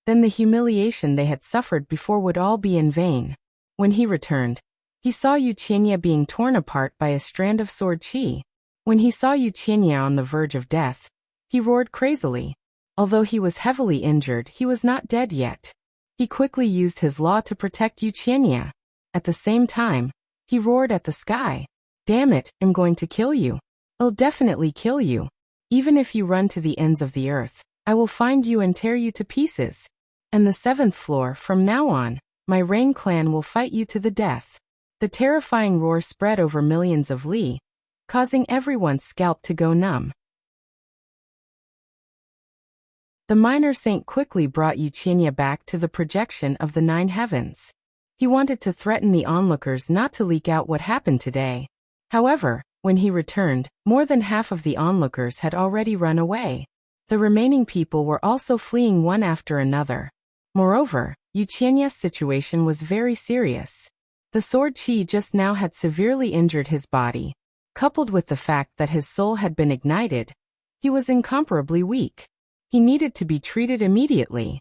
then the humiliation they had suffered before would all be in vain. When he returned, he saw Yu Qianya being torn apart by a strand of sword qi. When he saw Yu Qianya on the verge of death, he roared crazily. Although he was heavily injured, he was not dead yet. He quickly used his law to protect Yu Qianya. At the same time, he roared at the sky. Damn it, I'm going to kill you. I'll definitely kill you. Even if you run to the ends of the earth, I will find you and tear you to pieces. And the 7th floor, from now on, my Rain clan will fight you to the death. The terrifying roar spread over millions of li, causing everyone's scalp to go numb. The minor saint quickly brought Yu Qianya back to the projection of the 9 heavens. He wanted to threaten the onlookers not to leak out what happened today. However, when he returned, more than half of the onlookers had already run away. The remaining people were also fleeing one after another. Moreover, Yu Qianya's situation was very serious. The sword qi just now had severely injured his body. Coupled with the fact that his soul had been ignited, he was incomparably weak. He needed to be treated immediately.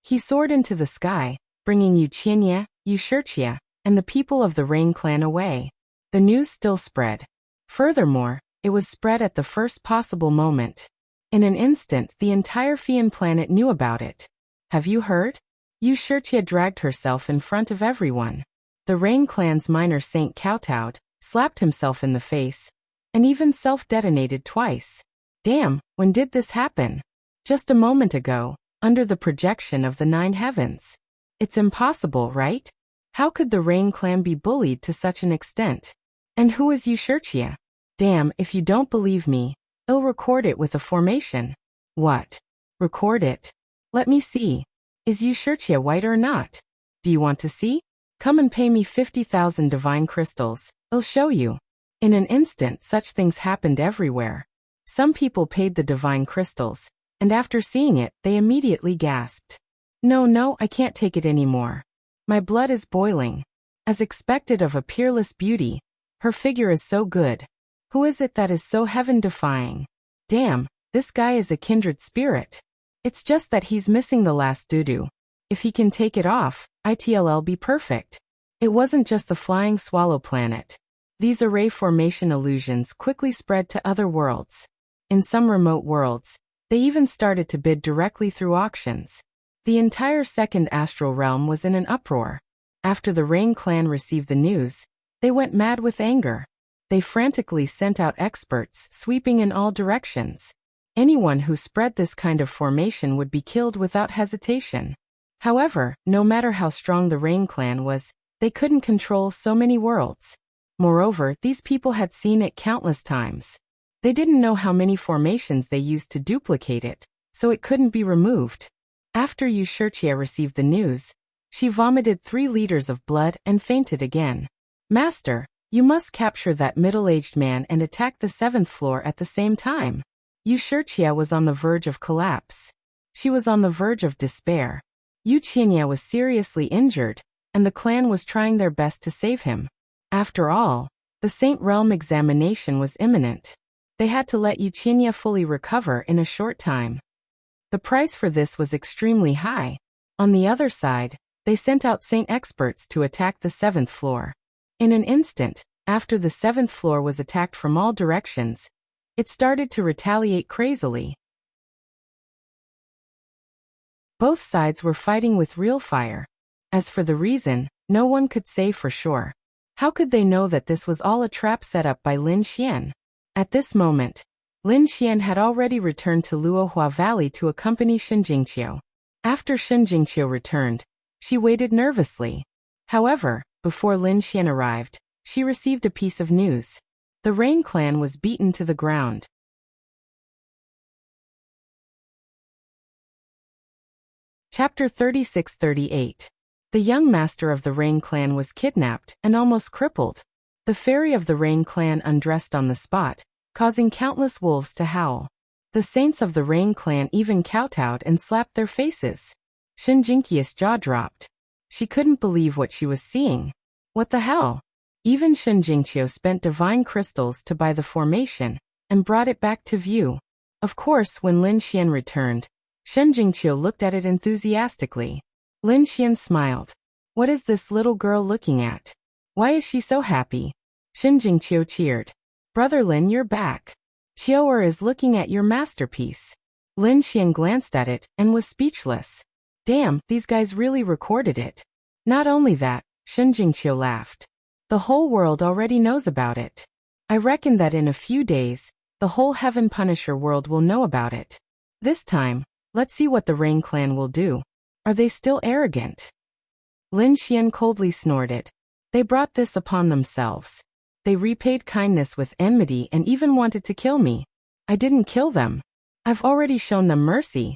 He soared into the sky, bringing Yu Qianya, Yu Shirqia, and the people of the Rain clan away. The news still spread. Furthermore, it was spread at the first possible moment. In an instant, the entire Fian planet knew about it. Have you heard? Yu Shirqia dragged herself in front of everyone. The Rain clan's minor saint kowtowed, slapped himself in the face, and even self-detonated twice. Damn, when did this happen? Just a moment ago, under the projection of the 9 heavens. It's impossible, right? How could the Rain clan be bullied to such an extent? And who is Yu Shirqia? Damn, if you don't believe me, I'll record it with a formation. What? Record it? Let me see. Is Yu Shirqia white or not? Do you want to see? Come and pay me 50,000 divine crystals. I'll show you. In an instant, such things happened everywhere. Some people paid the divine crystals, and after seeing it, they immediately gasped. No, I can't take it anymore. My blood is boiling. As expected of a peerless beauty, her figure is so good. Who is it that is so heaven-defying? Damn, this guy is a kindred spirit. It's just that he's missing the last doo-doo. If he can take it off, it'll be perfect. It wasn't just the flying swallow planet. These array formation illusions quickly spread to other worlds. In some remote worlds, they even started to bid directly through auctions. The entire second astral realm was in an uproar. After the Rain clan received the news, they went mad with anger. They frantically sent out experts, sweeping in all directions. Anyone who spread this kind of formation would be killed without hesitation. However, no matter how strong the Rain clan was, they couldn't control so many worlds. Moreover, these people had seen it countless times. They didn't know how many formations they used to duplicate it, so it couldn't be removed. After Yu Shirqia received the news, she vomited 3 liters of blood and fainted again. Master, you must capture that middle-aged man and attack the 7th floor at the same time. Yu Shirqia was on the verge of collapse. She was on the verge of despair. Yu Qianya was seriously injured, and the clan was trying their best to save him. After all, the Saint Realm examination was imminent. They had to let Yu Qianya fully recover in a short time. The price for this was extremely high. On the other side, they sent out Saint experts to attack the 7th floor. In an instant, after the 7th floor was attacked from all directions, it started to retaliate crazily. Both sides were fighting with real fire. As for the reason, no one could say for sure. How could they know that this was all a trap set up by Lin Xian? At this moment, Lin Xian had already returned to Luohua Valley to accompany Shen Jingqiu. After Shen Jingqiu returned, she waited nervously. However, before Lin Xian arrived, she received a piece of news. The Rain clan was beaten to the ground. Chapter 36-38. The young master of the Rain clan was kidnapped and almost crippled. The fairy of the Rain clan undressed on the spot, causing countless wolves to howl. The saints of the Rain clan even kowtowed and slapped their faces. Shen Jingqi's jaw dropped. She couldn't believe what she was seeing. What the hell? Even Shen Jingqiu spent divine crystals to buy the formation and brought it back to view. Of course, when Lin Xian returned, Shen Jingqiu looked at it enthusiastically. Lin Xian smiled. What is this little girl looking at? Why is she so happy? Shen Jingqiu cheered. Brother Lin, you're back. Qiu'er is looking at your masterpiece. Lin Xian glanced at it and was speechless. Damn, these guys really recorded it. Not only that, Shen Jingqiu laughed. The whole world already knows about it. I reckon that in a few days, the whole Heaven Punisher world will know about it. This time, let's see what the Rain Clan will do. Are they still arrogant? Lin Xian coldly snorted. They brought this upon themselves. They repaid kindness with enmity and even wanted to kill me. I didn't kill them. I've already shown them mercy.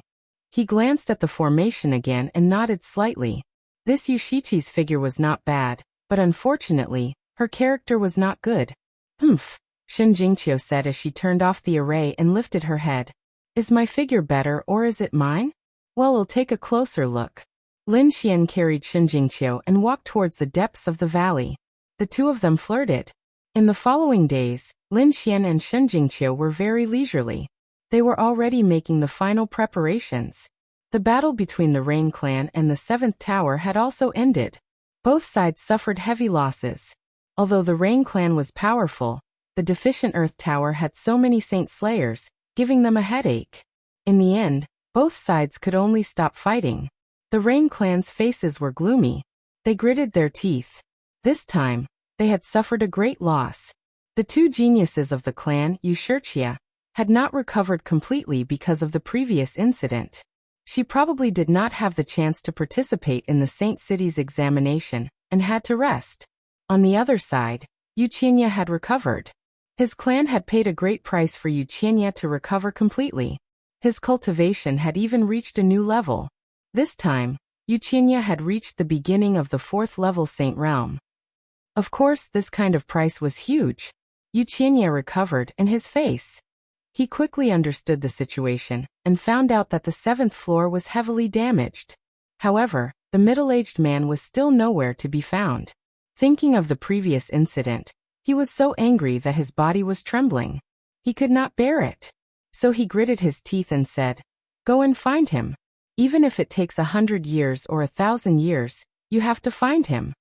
He glanced at the formation again and nodded slightly. This Yushichi's figure was not bad, but unfortunately, her character was not good. Humph, Shen Jingqiu said as she turned off the array and lifted her head. Is my figure better or is it mine? Well, I'll take a closer look. Lin Xian carried Shen Jingqiu and walked towards the depths of the valley. The two of them flirted. In the following days, Lin Xian and Shen Jingqiu were very leisurely. They were already making the final preparations. The battle between the Rain Clan and the Seventh Tower had also ended. Both sides suffered heavy losses. Although the Rain Clan was powerful, the deficient Earth Tower had so many Saint Slayers, giving them a headache. In the end, both sides could only stop fighting. The Rain Clan's faces were gloomy. They gritted their teeth. This time, they had suffered a great loss. The two geniuses of the clan, Wuxia, had not recovered completely because of the previous incident. She probably did not have the chance to participate in the Saint City's examination and had to rest. On the other side, Wuxia had recovered. His clan had paid a great price for Wuxia to recover completely. His cultivation had even reached a new level. This time, Wuxia had reached the beginning of the 4th level Saint Realm. Of course, this kind of price was huge. Wuxia recovered and his face. He quickly understood the situation and found out that the 7th floor was heavily damaged. However, the middle-aged man was still nowhere to be found. Thinking of the previous incident, he was so angry that his body was trembling. He could not bear it. So he gritted his teeth and said, "Go and find him. Even if it takes 100 years or 1,000 years, you have to find him."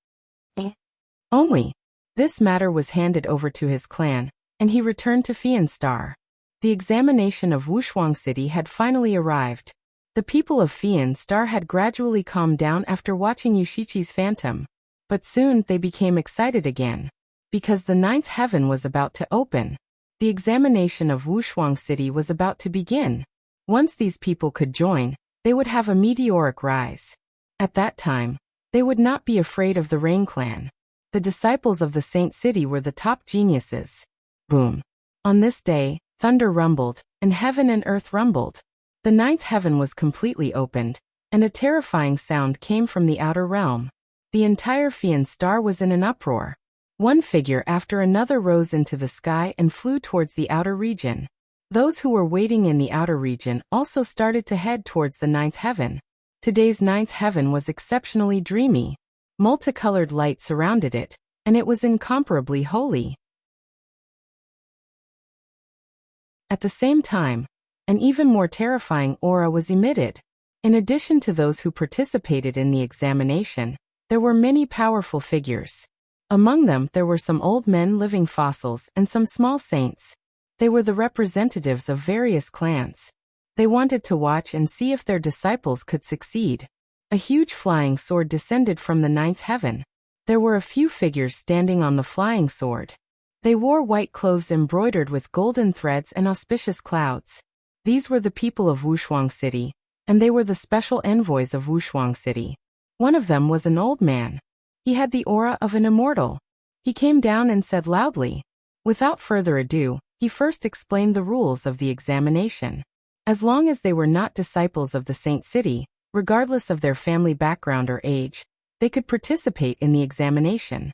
Only. This matter was handed over to his clan, and he returned to Fian Star. The examination of Wuxia City had finally arrived. The people of Fian Star had gradually calmed down after watching Yushichi's phantom. But soon they became excited again. Because the 9th heaven was about to open. The examination of Wuxia City was about to begin. Once these people could join, they would have a meteoric rise. At that time, they would not be afraid of the Rain Clan. The disciples of the Saint City were the top geniuses. Boom. On this day, thunder rumbled, and heaven and earth rumbled. The 9th heaven was completely opened, and a terrifying sound came from the outer realm. The entire Fian Star was in an uproar. One figure after another rose into the sky and flew towards the outer region. Those who were waiting in the outer region also started to head towards the 9th heaven. Today's 9th heaven was exceptionally dreamy. Multicolored light surrounded it, and it was incomparably holy. At the same time, an even more terrifying aura was emitted. In addition to those who participated in the examination, there were many powerful figures. Among them there were some old men living fossils and some small saints. They were the representatives of various clans. They wanted to watch and see if their disciples could succeed. A huge flying sword descended from the 9th heaven. There were a few figures standing on the flying sword. They wore white clothes embroidered with golden threads and auspicious clouds. These were the people of Wuxia City, and they were the special envoys of Wuxia City. One of them was an old man. He had the aura of an immortal. He came down and said loudly. Without further ado, he first explained the rules of the examination. As long as they were not disciples of the Saint City, regardless of their family background or age, they could participate in the examination.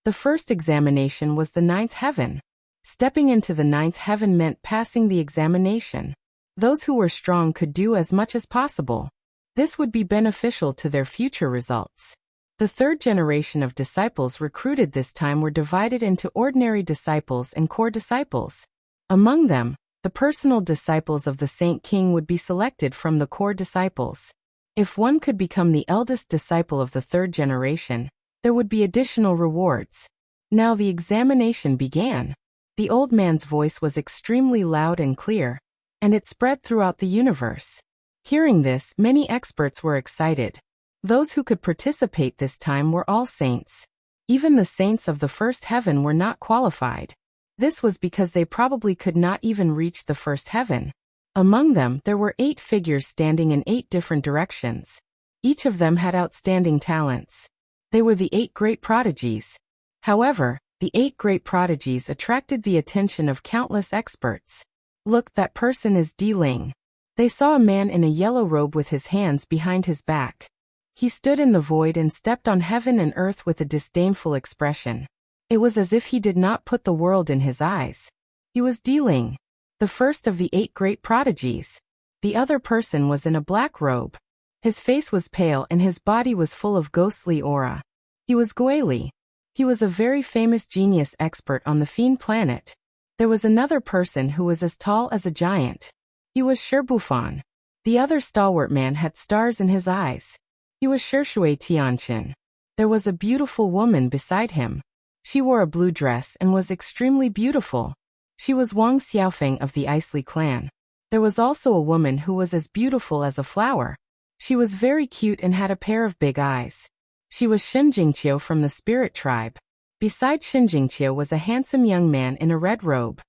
The first examination was the 9th heaven. Stepping into the 9th heaven meant passing the examination. Those who were strong could do as much as possible. This would be beneficial to their future results. The third generation of disciples recruited this time were divided into ordinary disciples and core disciples. Among them, the personal disciples of the Saint King would be selected from the core disciples. If one could become the eldest disciple of the third generation, there would be additional rewards. Now the examination began. The old man's voice was extremely loud and clear, and it spread throughout the universe. Hearing this, many experts were excited. Those who could participate this time were all saints. Even the saints of the first heaven were not qualified. This was because they probably could not even reach the first heaven. Among them, there were 8 figures standing in 8 different directions. Each of them had outstanding talents. They were the 8 great prodigies. However, the 8 great prodigies attracted the attention of countless experts. Look, that person is Di Ling. They saw a man in a yellow robe with his hands behind his back. He stood in the void and stepped on heaven and earth with a disdainful expression. It was as if he did not put the world in his eyes. He was Di Ling, the first of the 8 great prodigies. The other person was in a black robe. His face was pale and his body was full of ghostly aura. He was Guili. He was a very famous genius expert on the Fiend planet. There was another person who was as tall as a giant. He was Shirbufan. The other stalwart man had stars in his eyes. He was Shui Tianqin. There was a beautiful woman beside him. She wore a blue dress and was extremely beautiful. She was Wang Xiaofeng of the Isley clan. There was also a woman who was as beautiful as a flower. She was very cute and had a pair of big eyes. She was Shen Jingqiu from the Spirit tribe. Beside Shen Jingqiu was a handsome young man in a red robe.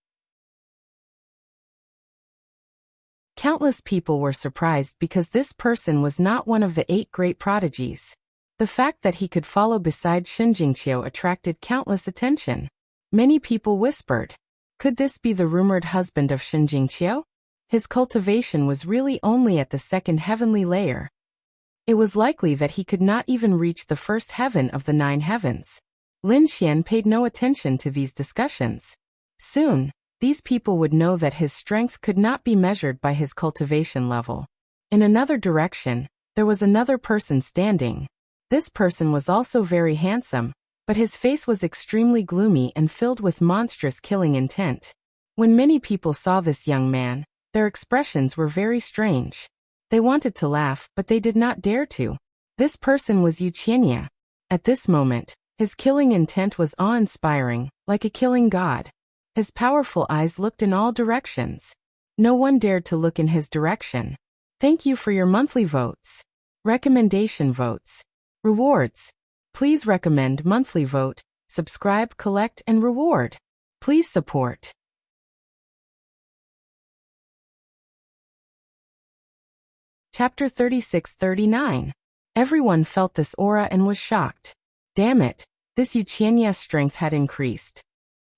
Countless people were surprised because this person was not one of the 8 great prodigies. The fact that he could follow beside Shen Jingqiu attracted countless attention. Many people whispered, could this be the rumored husband of Shen Jingqiu? His cultivation was really only at the 2nd heavenly layer. It was likely that he could not even reach the 1st heaven of the 9 heavens. Lin Xian paid no attention to these discussions. Soon, these people would know that his strength could not be measured by his cultivation level. In another direction, there was another person standing. This person was also very handsome, but his face was extremely gloomy and filled with monstrous killing intent. When many people saw this young man, their expressions were very strange. They wanted to laugh, but they did not dare to. This person was Yu Qianya. At this moment, his killing intent was awe-inspiring, like a killing god. His powerful eyes looked in all directions. No one dared to look in his direction. Thank you for your monthly votes. Recommendation votes. Rewards. Please recommend monthly vote, subscribe, collect, and reward. Please support. Chapter 36-39. Everyone felt this aura and was shocked. Damn it, this Yu Qianya's strength had increased.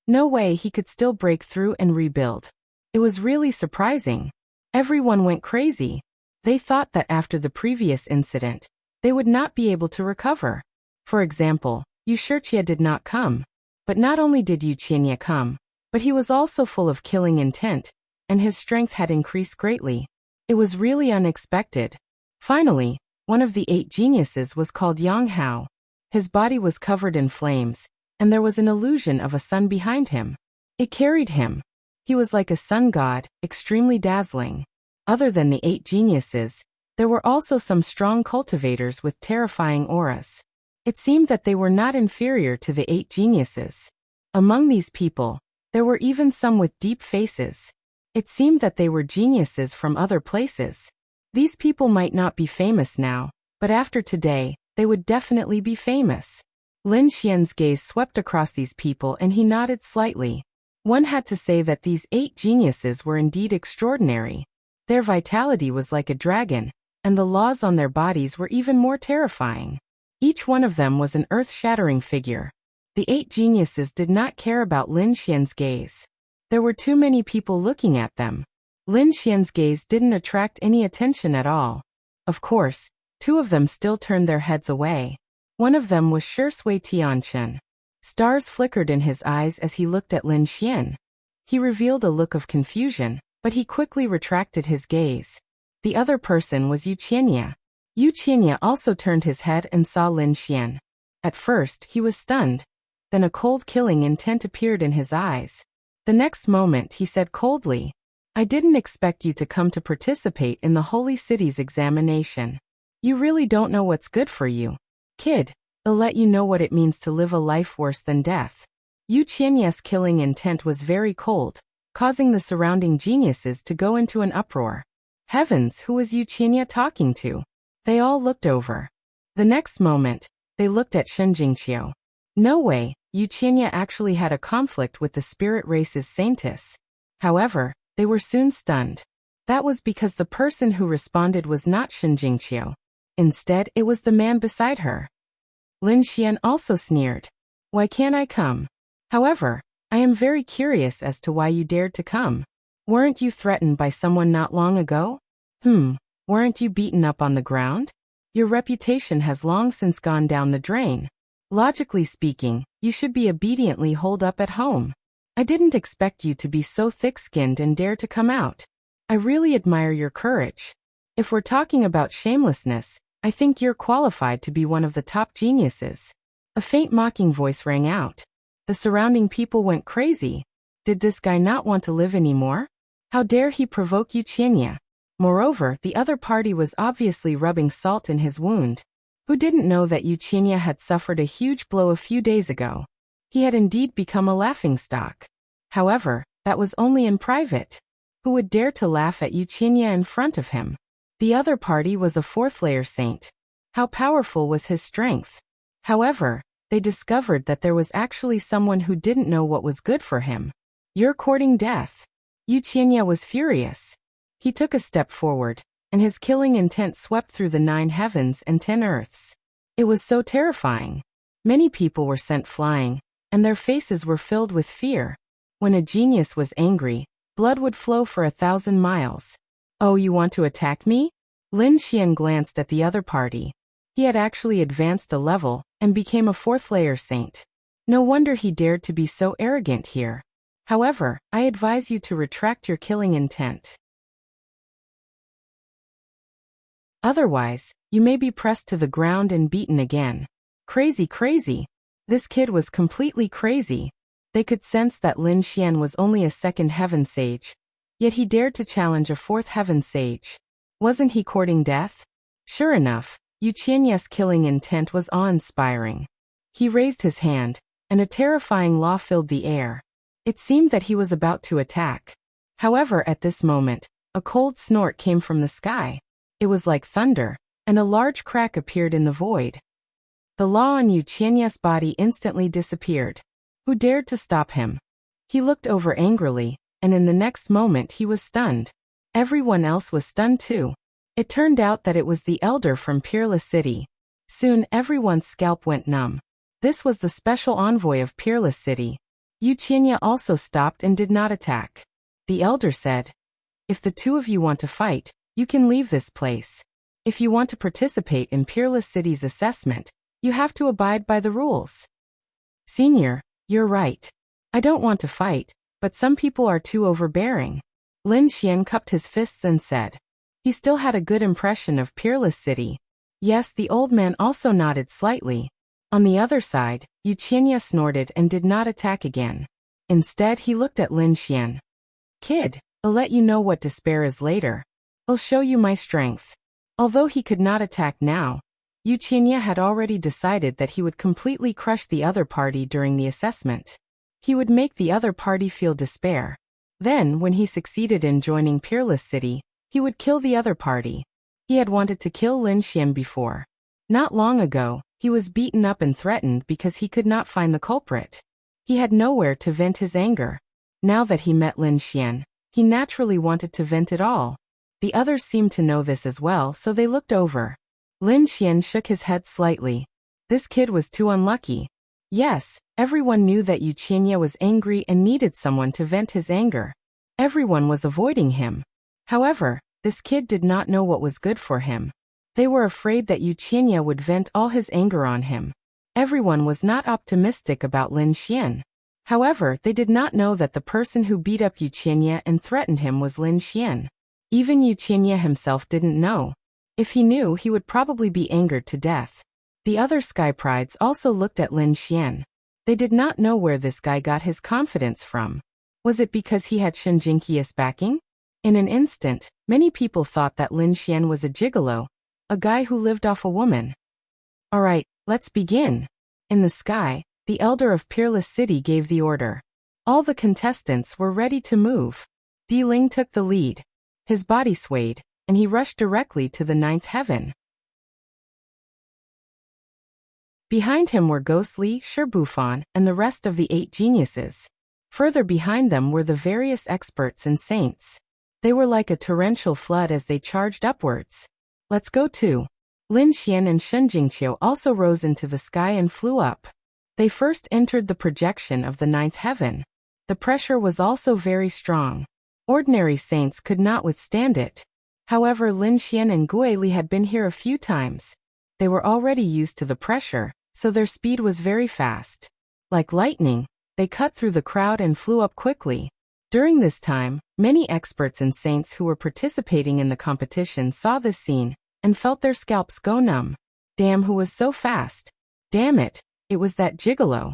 No way he could still break through and rebuild. It was really surprising. Everyone went crazy. They thought that after the previous incident, they would not be able to recover. For example, Yu Shiqia did not come. But not only did Yu Qianya come, but he was also full of killing intent, and his strength had increased greatly. It was really unexpected. Finally, one of the 8 geniuses was called Yang Hao. His body was covered in flames, and there was an illusion of a sun behind him. It carried him. He was like a sun god, extremely dazzling. Other than the 8 geniuses, there were also some strong cultivators with terrifying auras. It seemed that they were not inferior to the 8 geniuses. Among these people, there were even some with deep faces. It seemed that they were geniuses from other places. These people might not be famous now, but after today, they would definitely be famous. Lin Xian's gaze swept across these people and he nodded slightly. One had to say that these 8 geniuses were indeed extraordinary. Their vitality was like a dragon, and the laws on their bodies were even more terrifying. Each one of them was an earth-shattering figure. The 8 geniuses did not care about Lin Xian's gaze. There were too many people looking at them. Lin Xian's gaze didn't attract any attention at all. Of course, 2 of them still turned their heads away. One of them was Shui Tianqin. Stars flickered in his eyes as he looked at Lin Xian. He revealed a look of confusion, but he quickly retracted his gaze. The other person was Yu Qianya. Yu Qianye also turned his head and saw Lin Xian. At first, he was stunned. Then a cold killing intent appeared in his eyes. The next moment he said coldly, "I didn't expect you to come to participate in the Holy City's examination. You really don't know what's good for you. Kid, I'll let you know what it means to live a life worse than death." Yu Qianye's killing intent was very cold, causing the surrounding geniuses to go into an uproar. Heavens, who was Yu Qianye talking to? They all looked over. The next moment, they looked at Shen Jingqiu. No way, Yu Qianye actually had a conflict with the spirit race's saintess. However, they were soon stunned. That was because the person who responded was not Shen Jingqiu. Instead, it was the man beside her. Lin Xian also sneered. "Why can't I come? However, I am very curious as to why you dared to come. Weren't you threatened by someone not long ago? Weren't you beaten up on the ground? Your reputation has long since gone down the drain. Logically speaking, you should be obediently holed up at home. I didn't expect you to be so thick-skinned and dare to come out. I really admire your courage. If we're talking about shamelessness, I think you're qualified to be one of the top geniuses." A faint mocking voice rang out. The surrounding people went crazy. Did this guy not want to live anymore? How dare he provoke Yu Qianye? Moreover, the other party was obviously rubbing salt in his wound. Who didn't know that Yu Qianye had suffered a huge blow a few days ago? He had indeed become a laughingstock. However, that was only in private. Who would dare to laugh at Yu Qianye in front of him? The other party was a fourth-layer saint. How powerful was his strength? However, they discovered that there was actually someone who didn't know what was good for him. "You're courting death." Yu Qianye was furious. He took a step forward, and his killing intent swept through the 9 heavens and 10 earths. It was so terrifying. Many people were sent flying, and their faces were filled with fear. When a genius was angry, blood would flow for 1,000 miles. "Oh, you want to attack me?" Lin Xian glanced at the other party. He had actually advanced a level and became a 4th-layer saint. No wonder he dared to be so arrogant here. However, I advise you to retract your killing intent. Otherwise, you may be pressed to the ground and beaten again. Crazy, crazy. This kid was completely crazy. They could sense that Lin Xian was only a 2nd heaven sage. Yet he dared to challenge a 4th heaven sage. Wasn't he courting death? Sure enough, Yu Qianye's killing intent was awe-inspiring. He raised his hand, and a terrifying law filled the air. It seemed that he was about to attack. However, at this moment, a cold snort came from the sky. It was like thunder, and a large crack appeared in the void. The law on Yu Qianye's body instantly disappeared. Who dared to stop him? He looked over angrily, and in the next moment he was stunned. Everyone else was stunned too. It turned out that it was the elder from Peerless City. Soon everyone's scalp went numb. This was the special envoy of Peerless City. Yu Qianye also stopped and did not attack. The elder said, "If the two of you want to fight, you can leave this place. If you want to participate in Peerless City's assessment, you have to abide by the rules." "Senior, you're right. I don't want to fight, but some people are too overbearing." Lin Xian cupped his fists and said. He still had a good impression of Peerless City. Yes, the old man also nodded slightly. On the other side, Yu Qianye snorted and did not attack again. Instead, he looked at Lin Xian. "Kid, I'll let you know what despair is later. I'll show you my strength." Although he could not attack now, Yu Qianye had already decided that he would completely crush the other party during the assessment. He would make the other party feel despair. Then, when he succeeded in joining Peerless City, he would kill the other party. He had wanted to kill Lin Xian before. Not long ago, he was beaten up and threatened because he could not find the culprit. He had nowhere to vent his anger. Now that he met Lin Xian, he naturally wanted to vent it all. The others seemed to know this as well, so they looked over. Lin Xian shook his head slightly. This kid was too unlucky. Yes, everyone knew that Yu Qianye was angry and needed someone to vent his anger. Everyone was avoiding him. However, this kid did not know what was good for him. They were afraid that Yu Qianye would vent all his anger on him. Everyone was not optimistic about Lin Xian. However, they did not know that the person who beat up Yu Qianye and threatened him was Lin Xian. Even Yu Qianye himself didn't know. If he knew, he would probably be angered to death. The other sky prides also looked at Lin Xian. They did not know where this guy got his confidence from. Was it because he had Shen Jinqi's backing? In an instant, many people thought that Lin Xian was a gigolo, a guy who lived off a woman. Alright, let's begin. In the sky, the elder of Peerless City gave the order. All the contestants were ready to move. Di Ling took the lead. His body swayed, and he rushed directly to the 9th heaven. Behind him were Ghostly, Shirbufan, and the rest of the 8 geniuses. Further behind them were the various experts and saints. They were like a torrential flood as they charged upwards. Let's go too. Lin Xian and Shen Jingqiu also rose into the sky and flew up. They first entered the projection of the 9th heaven. The pressure was also very strong. Ordinary saints could not withstand it. However, Lin Xian and Guili had been here a few times. They were already used to the pressure, so their speed was very fast. Like lightning, they cut through the crowd and flew up quickly. During this time, many experts and saints who were participating in the competition saw this scene and felt their scalps go numb. Damn, who was so fast? Damn it, it was that gigolo.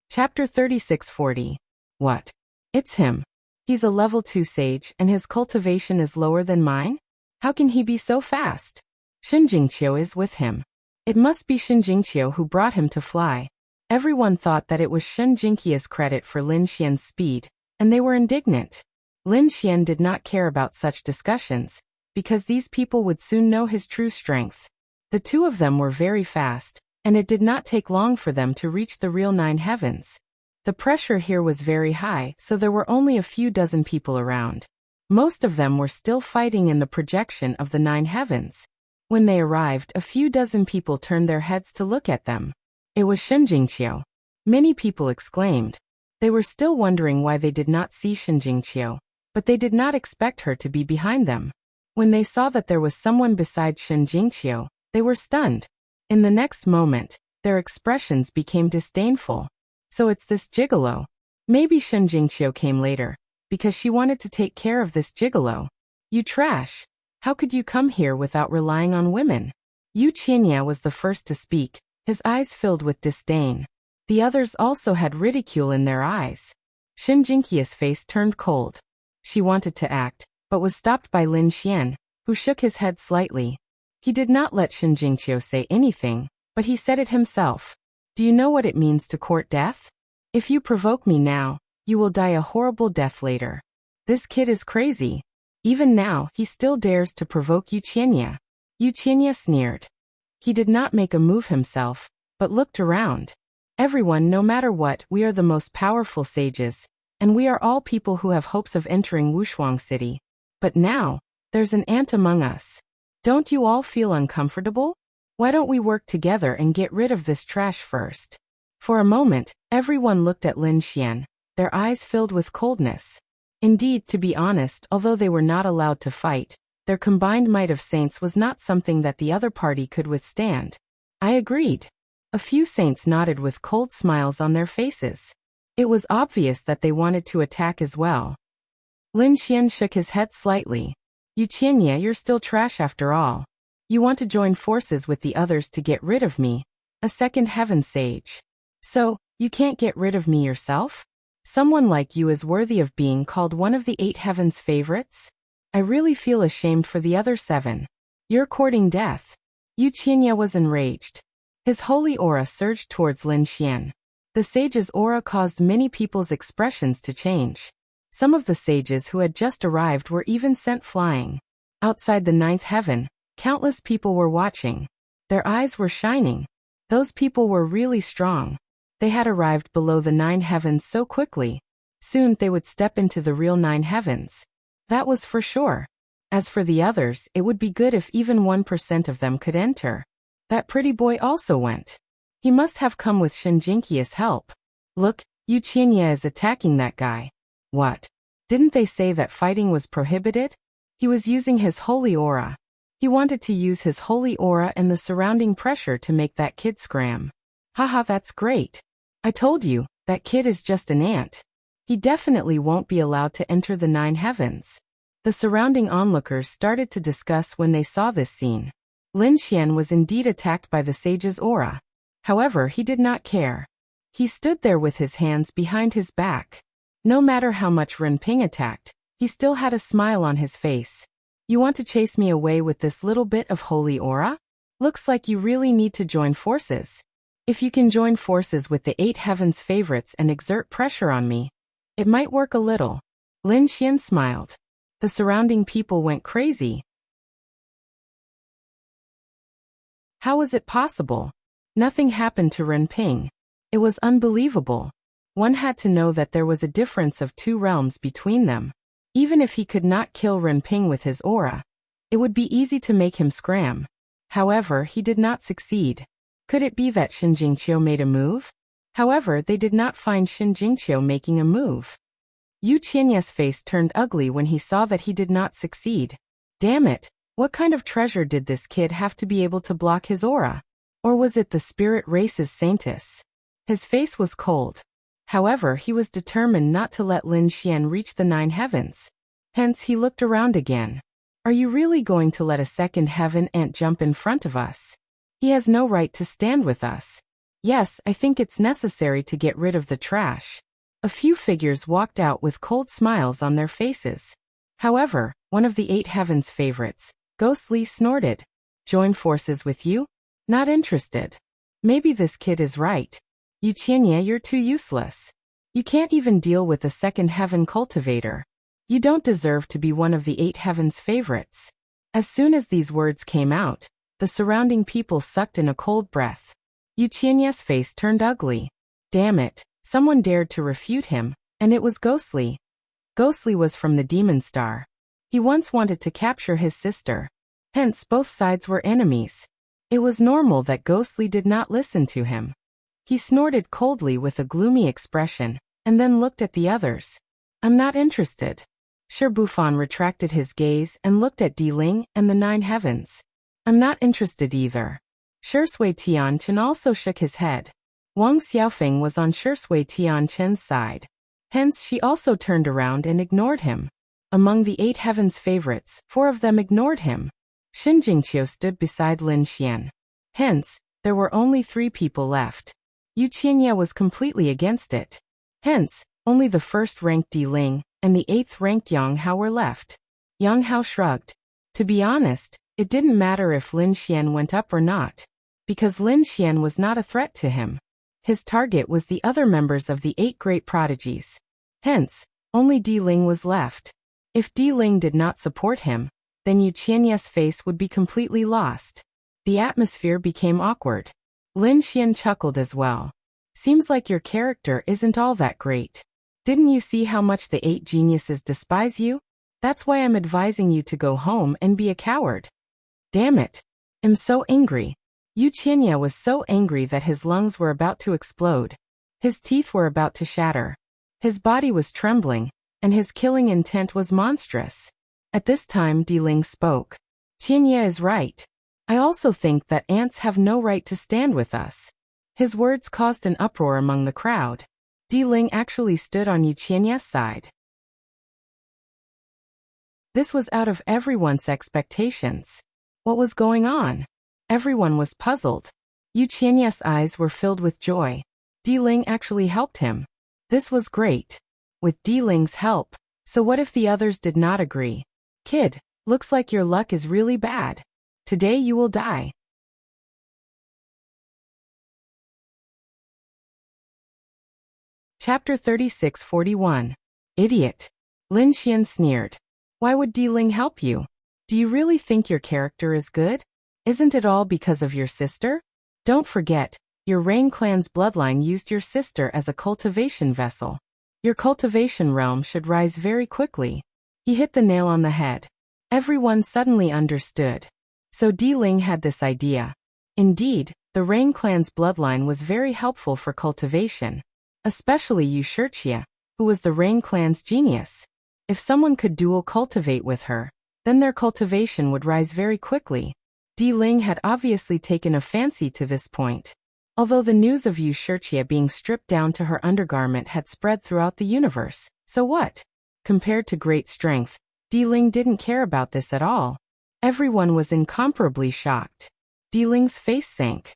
Chapter 3640. What? It's him. He's a level 2 sage and his cultivation is lower than mine? How can he be so fast? Shen Jingqiu is with him. It must be Shen Jingqiu who brought him to fly. Everyone thought that it was Shen Jingqi's credit for Lin Xian's speed, and they were indignant. Lin Xian did not care about such discussions, because these people would soon know his true strength. The two of them were very fast, and it did not take long for them to reach the real 9 heavens. The pressure here was very high, so there were only a few dozen people around. Most of them were still fighting in the projection of the 9 heavens. When they arrived, a few dozen people turned their heads to look at them. It was Shen Jingqiu. Many people exclaimed. They were still wondering why they did not see Shen Jingqiu, but they did not expect her to be behind them. When they saw that there was someone beside Shen Jingqiu, they were stunned. In the next moment, their expressions became disdainful. So it's this gigolo. Maybe Shen Jingqiu came later, because she wanted to take care of this gigolo. You trash. How could you come here without relying on women? Yu Qianya was the first to speak, his eyes filled with disdain. The others also had ridicule in their eyes. Shen Jingqi's face turned cold. She wanted to act, but was stopped by Lin Xian, who shook his head slightly. He did not let Shen Jingqiu say anything, but he said it himself. Do you know what it means to court death? If you provoke me now, you will die a horrible death later. This kid is crazy. Even now, he still dares to provoke Yu Qianya. Yu Qianya sneered. He did not make a move himself, but looked around. Everyone, no matter what, we are the most powerful sages, and we are all people who have hopes of entering Wushuang City. But now, there's an ant among us. Don't you all feel uncomfortable? Why don't we work together and get rid of this trash first? For a moment, everyone looked at Lin Xian, their eyes filled with coldness. Indeed, to be honest, although they were not allowed to fight, their combined might of saints was not something that the other party could withstand. I agreed. A few saints nodded with cold smiles on their faces. It was obvious that they wanted to attack as well. Lin Xian shook his head slightly. Yu Qianya, you're still trash after all. You want to join forces with the others to get rid of me, a second heaven sage. So, you can't get rid of me yourself? Someone like you is worthy of being called one of the 8 heavens' favorites? I really feel ashamed for the other 7. You're courting death. Yu Qianya was enraged. His holy aura surged towards Lin Xian. The sage's aura caused many people's expressions to change. Some of the sages who had just arrived were even sent flying. Outside the 9th heaven, countless people were watching. Their eyes were shining. Those people were really strong. They had arrived below the 9 heavens so quickly. Soon they would step into the real 9 heavens. That was for sure. As for the others, it would be good if even 1% of them could enter. That pretty boy also went. He must have come with Shen Jingqi's help. Look, Yu Qianya is attacking that guy. What? Didn't they say that fighting was prohibited? He was using his holy aura. He wanted to use his holy aura and the surrounding pressure to make that kid scram. Haha, that's great. I told you, that kid is just an ant. He definitely won't be allowed to enter the 9 heavens. The surrounding onlookers started to discuss when they saw this scene. Lin Xian was indeed attacked by the sage's aura. However, he did not care. He stood there with his hands behind his back. No matter how much Ren Ping attacked, he still had a smile on his face. You want to chase me away with this little bit of holy aura? Looks like you really need to join forces. If you can join forces with the 8 heavens favorites and exert pressure on me, it might work a little. Lin Xian smiled. The surrounding people went crazy. How was it possible? Nothing happened to Ren Ping. It was unbelievable. One had to know that there was a difference of 2 realms between them. Even if he could not kill Ren Ping with his aura, it would be easy to make him scram. However, he did not succeed. Could it be that Shin Jingqiu made a move? However, they did not find Shin Jingqiu making a move. Yu Qianye's face turned ugly when he saw that he did not succeed. Damn it, what kind of treasure did this kid have to be able to block his aura? Or was it the spirit race's saintess? His face was cold. However, he was determined not to let Lin Xian reach the 9 heavens. Hence, he looked around again. Are you really going to let a second heaven ant jump in front of us? He has no right to stand with us. Yes, I think it's necessary to get rid of the trash. A few figures walked out with cold smiles on their faces. However, one of the 8 heavens favorites, Ghostly, snorted. Join forces with you? Not interested. Maybe this kid is right. Yu Qianye, you're too useless. You can't even deal with a second heaven cultivator. You don't deserve to be one of the 8 heavens favorites. As soon as these words came out, the surrounding people sucked in a cold breath. Yu Qianye's face turned ugly. Damn it, someone dared to refute him, and it was Ghostly. Ghostly was from the Demon Star. He once wanted to capture his sister. Hence, both sides were enemies. It was normal that Ghostly did not listen to him. He snorted coldly with a gloomy expression, and then looked at the others. I'm not interested. Shi Bufan retracted his gaze and looked at Di Ling and the 9 heavens. I'm not interested either. Shui Tianchen also shook his head. Wang Xiaofeng was on Shui Tianchen's side. Hence, she also turned around and ignored him. Among the 8 heavens favorites, 4 of them ignored him. Shin Jingqiu stood beside Lin Xian. Hence, there were only 3 people left. Yu Qianye was completely against it. Hence, only the 1st-ranked Di Ling and the 8th-ranked Yang Hao were left. Yang Hao shrugged. To be honest, it didn't matter if Lin Xian went up or not, because Lin Xian was not a threat to him. His target was the other members of the 8 great prodigies. Hence, only Di Ling was left. If Di Ling did not support him, then Yu Qianye's face would be completely lost. The atmosphere became awkward. Lin Xian chuckled as well. Seems like your character isn't all that great. Didn't you see how much the 8 geniuses despise you? That's why I'm advising you to go home and be a coward. Damn it. I'm so angry. Yu Qianye was so angry that his lungs were about to explode. His teeth were about to shatter. His body was trembling, and his killing intent was monstrous. At this time, Di Ling spoke. Qianye is right. I also think that ants have no right to stand with us. His words caused an uproar among the crowd. Di Ling actually stood on Yu Qianye's side. This was out of everyone's expectations. What was going on? Everyone was puzzled. Yu Qianye's eyes were filled with joy. Di Ling actually helped him. This was great. With Di Ling's help. So what if the others did not agree? Kid, looks like your luck is really bad. Today you will die. Chapter 36-41. Idiot. Lin Xian sneered. Why would Di Ling help you? Do you really think your character is good? Isn't it all because of your sister? Don't forget, your Rain clan's bloodline used your sister as a cultivation vessel. Your cultivation realm should rise very quickly. He hit the nail on the head. Everyone suddenly understood. So Di Ling had this idea. Indeed, the Rain clan's bloodline was very helpful for cultivation. Especially Yu Shixia, who was the Rain clan's genius. If someone could dual cultivate with her, then their cultivation would rise very quickly. Di Ling had obviously taken a fancy to this point. Although the news of Wuxia being stripped down to her undergarment had spread throughout the universe, so what? Compared to great strength, Di Ling didn't care about this at all. Everyone was incomparably shocked. Di Ling's face sank.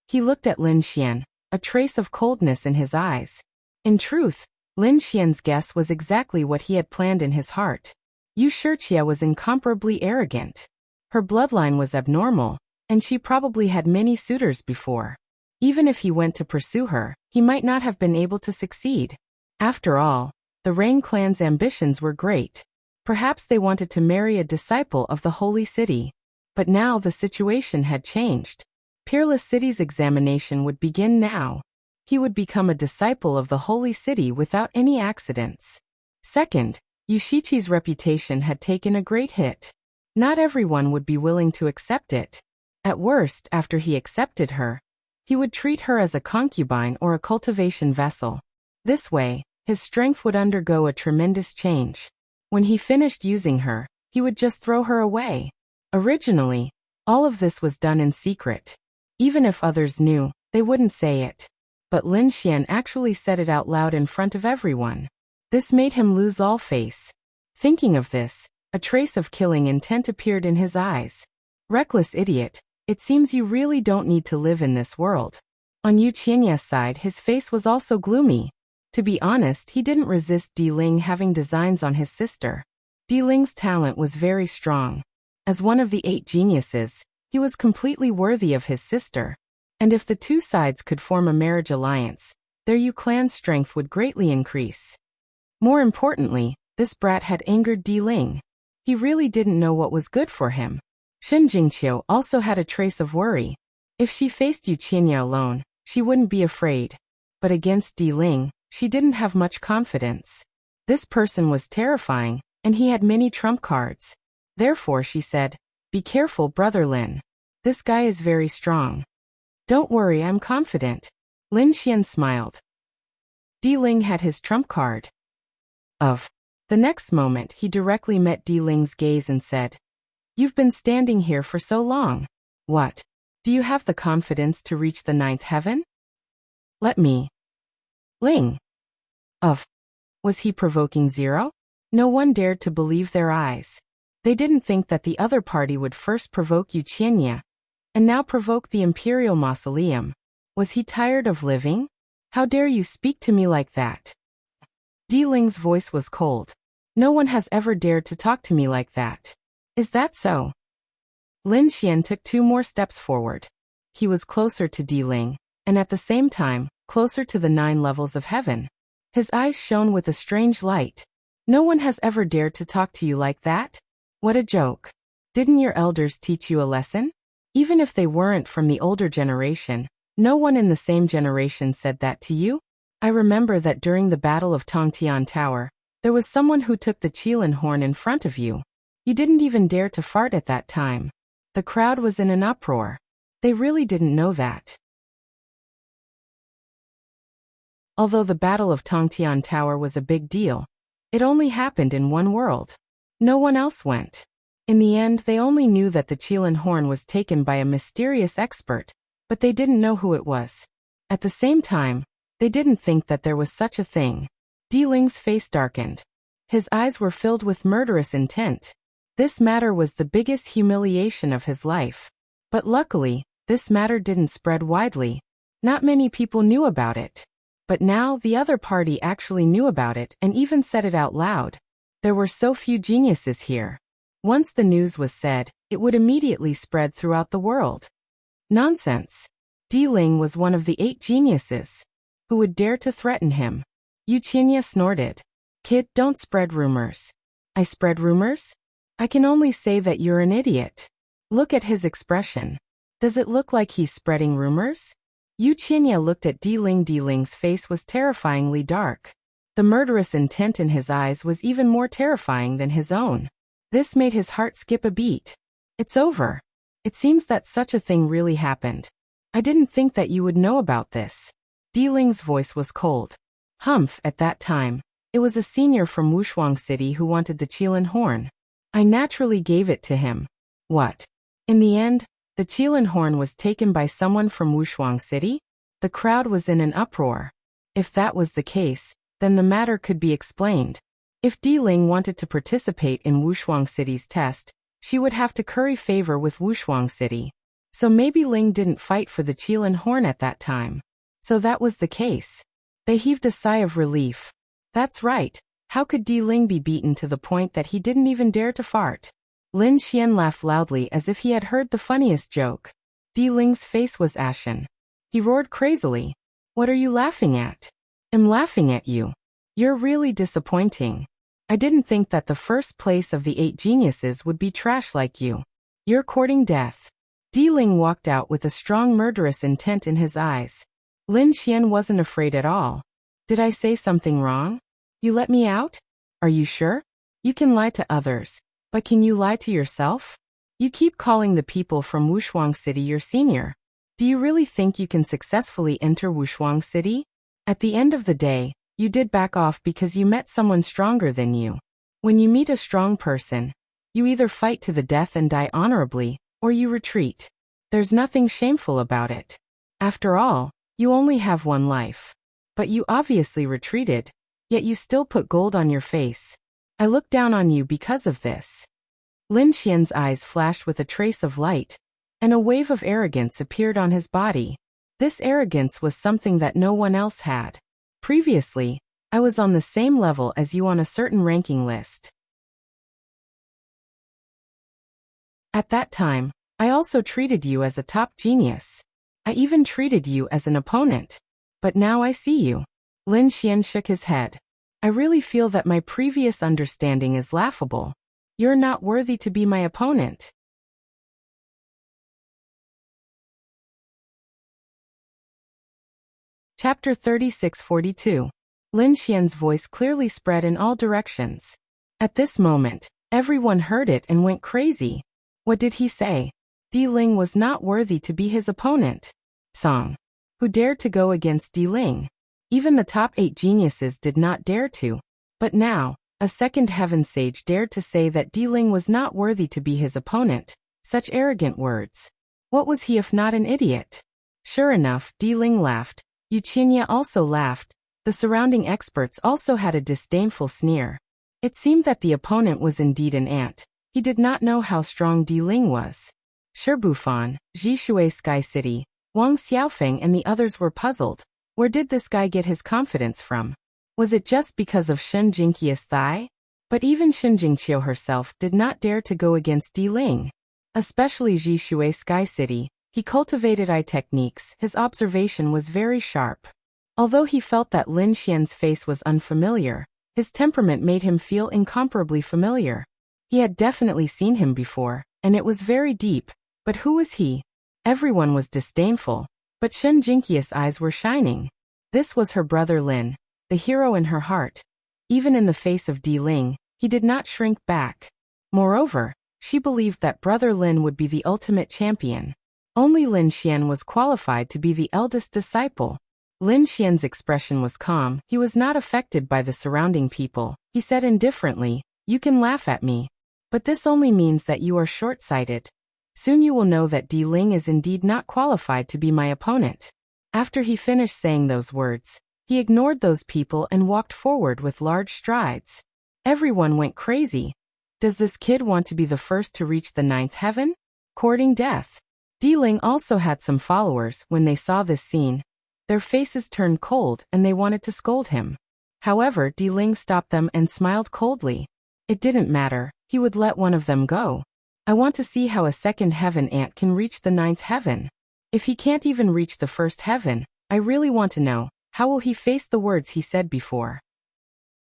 He looked at Lin Xian, a trace of coldness in his eyes. In truth, Lin Xian's guess was exactly what he had planned in his heart. Wuxia was incomparably arrogant. Her bloodline was abnormal, and she probably had many suitors before. Even if he went to pursue her, he might not have been able to succeed. After all, the Rang clan's ambitions were great. Perhaps they wanted to marry a disciple of the Holy City. But now the situation had changed. Peerless City's examination would begin now. He would become a disciple of the Holy City without any accidents. Second, Yushichi's reputation had taken a great hit. Not everyone would be willing to accept it. At worst, after he accepted her, he would treat her as a concubine or a cultivation vessel. This way, his strength would undergo a tremendous change. When he finished using her, he would just throw her away. Originally, all of this was done in secret. Even if others knew, they wouldn't say it. But Lin Xian actually said it out loud in front of everyone. This made him lose all face. Thinking of this, a trace of killing intent appeared in his eyes. Reckless idiot, it seems you really don't need to live in this world. On Yu Qianya's side, his face was also gloomy. To be honest, he didn't resist Di Ling having designs on his sister. Di Ling's talent was very strong. As one of the 8 geniuses, he was completely worthy of his sister. And if the two sides could form a marriage alliance, their Yu clan's strength would greatly increase. More importantly, this brat had angered Di Ling. He really didn't know what was good for him. Shen Jingqiu also had a trace of worry. If she faced Yu Qianya alone, she wouldn't be afraid. But against Di Ling, she didn't have much confidence. This person was terrifying, and he had many trump cards. Therefore she said, "Be careful, Brother Lin. This guy is very strong." "Don't worry, I'm confident." Lin Xian smiled. Di Ling had his trump card. The next moment he directly met Di Ling's gaze and said, "You've been standing here for so long. What? Do you have the confidence to reach the 9th heaven?" "Let me." Ling. Was he provoking Zero? No one dared to believe their eyes. They didn't think that the other party would first provoke Yu Qianya, and now provoke the Imperial Mausoleum. Was he tired of living? "How dare you speak to me like that?" Di Ling's voice was cold. "No one has ever dared to talk to me like that." "Is that so?" Lin Xian took 2 more steps forward. He was closer to Di Ling, and at the same time, closer to the 9 levels of heaven. His eyes shone with a strange light. "No one has ever dared to talk to you like that? What a joke. Didn't your elders teach you a lesson? Even if they weren't from the older generation, no one in the same generation said that to you? I remember that during the Battle of Tongtian Tower, there was someone who took the Qilin horn in front of you. You didn't even dare to fart at that time. The crowd was in an uproar. They really didn't know that." Although the Battle of Tongtian Tower was a big deal, it only happened in one world. No one else went. In the end, they only knew that the Qilin horn was taken by a mysterious expert, but they didn't know who it was. At the same time, they didn't think that there was such a thing. Di Ling's face darkened. His eyes were filled with murderous intent. This matter was the biggest humiliation of his life. But luckily, this matter didn't spread widely. Not many people knew about it. But now the other party actually knew about it and even said it out loud. There were so few geniuses here. Once the news was said, it would immediately spread throughout the world. Nonsense. Di Ling was one of the 8 geniuses. Who would dare to threaten him? Yu Qianya snorted. "Kid, don't spread rumors." "I spread rumors? I can only say that you're an idiot." Look at his expression. Does it look like he's spreading rumors? Yu Qianya looked at Di Ling. Di Ling's face was terrifyingly dark. The murderous intent in his eyes was even more terrifying than his own. This made his heart skip a beat. "It's over. It seems that such a thing really happened. I didn't think that you would know about this." Di Ling's voice was cold. "Humph, at that time, it was a senior from Wuxia City who wanted the Qilin horn. I naturally gave it to him." "What? In the end, the Qilin horn was taken by someone from Wuxia City?" The crowd was in an uproar. If that was the case, then the matter could be explained. If Di Ling wanted to participate in Wushuang City's test, she would have to curry favor with Wushuang City. So maybe Ling didn't fight for the Qilin Horn at that time. So that was the case. They heaved a sigh of relief. That's right. How could Di Ling be beaten to the point that he didn't even dare to fart? Lin Xian laughed loudly as if he had heard the funniest joke. Di Ling's face was ashen. He roared crazily. What are you laughing at? I'm laughing at you. You're really disappointing. I didn't think that the first place of the 8 geniuses would be trash like you. You're courting death. Di Ling walked out with a strong murderous intent in his eyes. Lin Xian wasn't afraid at all. Did I say something wrong? You let me out? Are you sure? You can lie to others, but can you lie to yourself? You keep calling the people from Wushuang City your senior. Do you really think you can successfully enter Wushuang City? At the end of the day, you did back off because you met someone stronger than you. When you meet a strong person, you either fight to the death and die honorably, or you retreat. There's nothing shameful about it. After all, you only have one life. But you obviously retreated, yet you still put gold on your face. I look down on you because of this. Lin Xian's eyes flashed with a trace of light, and a wave of arrogance appeared on his body. This arrogance was something that no one else had. Previously, I was on the same level as you on a certain ranking list. At that time, I also treated you as a top genius. I even treated you as an opponent. But now I see you. Lin Xian shook his head. I really feel that my previous understanding is laughable. You're not worthy to be my opponent. Chapter 3642. Lin Xian's voice clearly spread in all directions. At this moment, everyone heard it and went crazy. What did he say? Di Ling was not worthy to be his opponent. Song. Who dared to go against Di Ling? Even the top 8 geniuses did not dare to. But now, a second heaven sage dared to say that Di Ling was not worthy to be his opponent. Such arrogant words. What was he if not an idiot? Sure enough, Di Ling laughed. Yu Qinya also laughed. The surrounding experts also had a disdainful sneer. It seemed that the opponent was indeed an ant. He did not know how strong Di Ling was. Shibufan, Jishui Sky City, Wang Xiaofeng and the others were puzzled. Where did this guy get his confidence from? Was it just because of Shen Jingqia's thigh? But even Shen Jingqiu herself did not dare to go against Di Ling. Especially Jishui Sky City. He cultivated eye techniques. His observation was very sharp. Although he felt that Lin Xian's face was unfamiliar, his temperament made him feel incomparably familiar. He had definitely seen him before, and it was very deep. But who was he? Everyone was disdainful, but Shen Jingqia's eyes were shining. This was her brother Lin, the hero in her heart. Even in the face of Di Ling, he did not shrink back. Moreover, she believed that brother Lin would be the ultimate champion. Only Lin Xian was qualified to be the eldest disciple. Lin Xian's expression was calm. He was not affected by the surrounding people. He said indifferently, "You can laugh at me. But this only means that you are short-sighted. Soon you will know that Di Ling is indeed not qualified to be my opponent." After he finished saying those words, he ignored those people and walked forward with large strides. Everyone went crazy. Does this kid want to be the first to reach the 9th heaven? Courting death. Di Ling also had some followers. When they saw this scene, their faces turned cold and they wanted to scold him. However, Di Ling stopped them and smiled coldly. It didn't matter, he would let one of them go. I want to see how a second heaven ant can reach the 9th heaven. If he can't even reach the 1st heaven, I really want to know, how will he face the words he said before?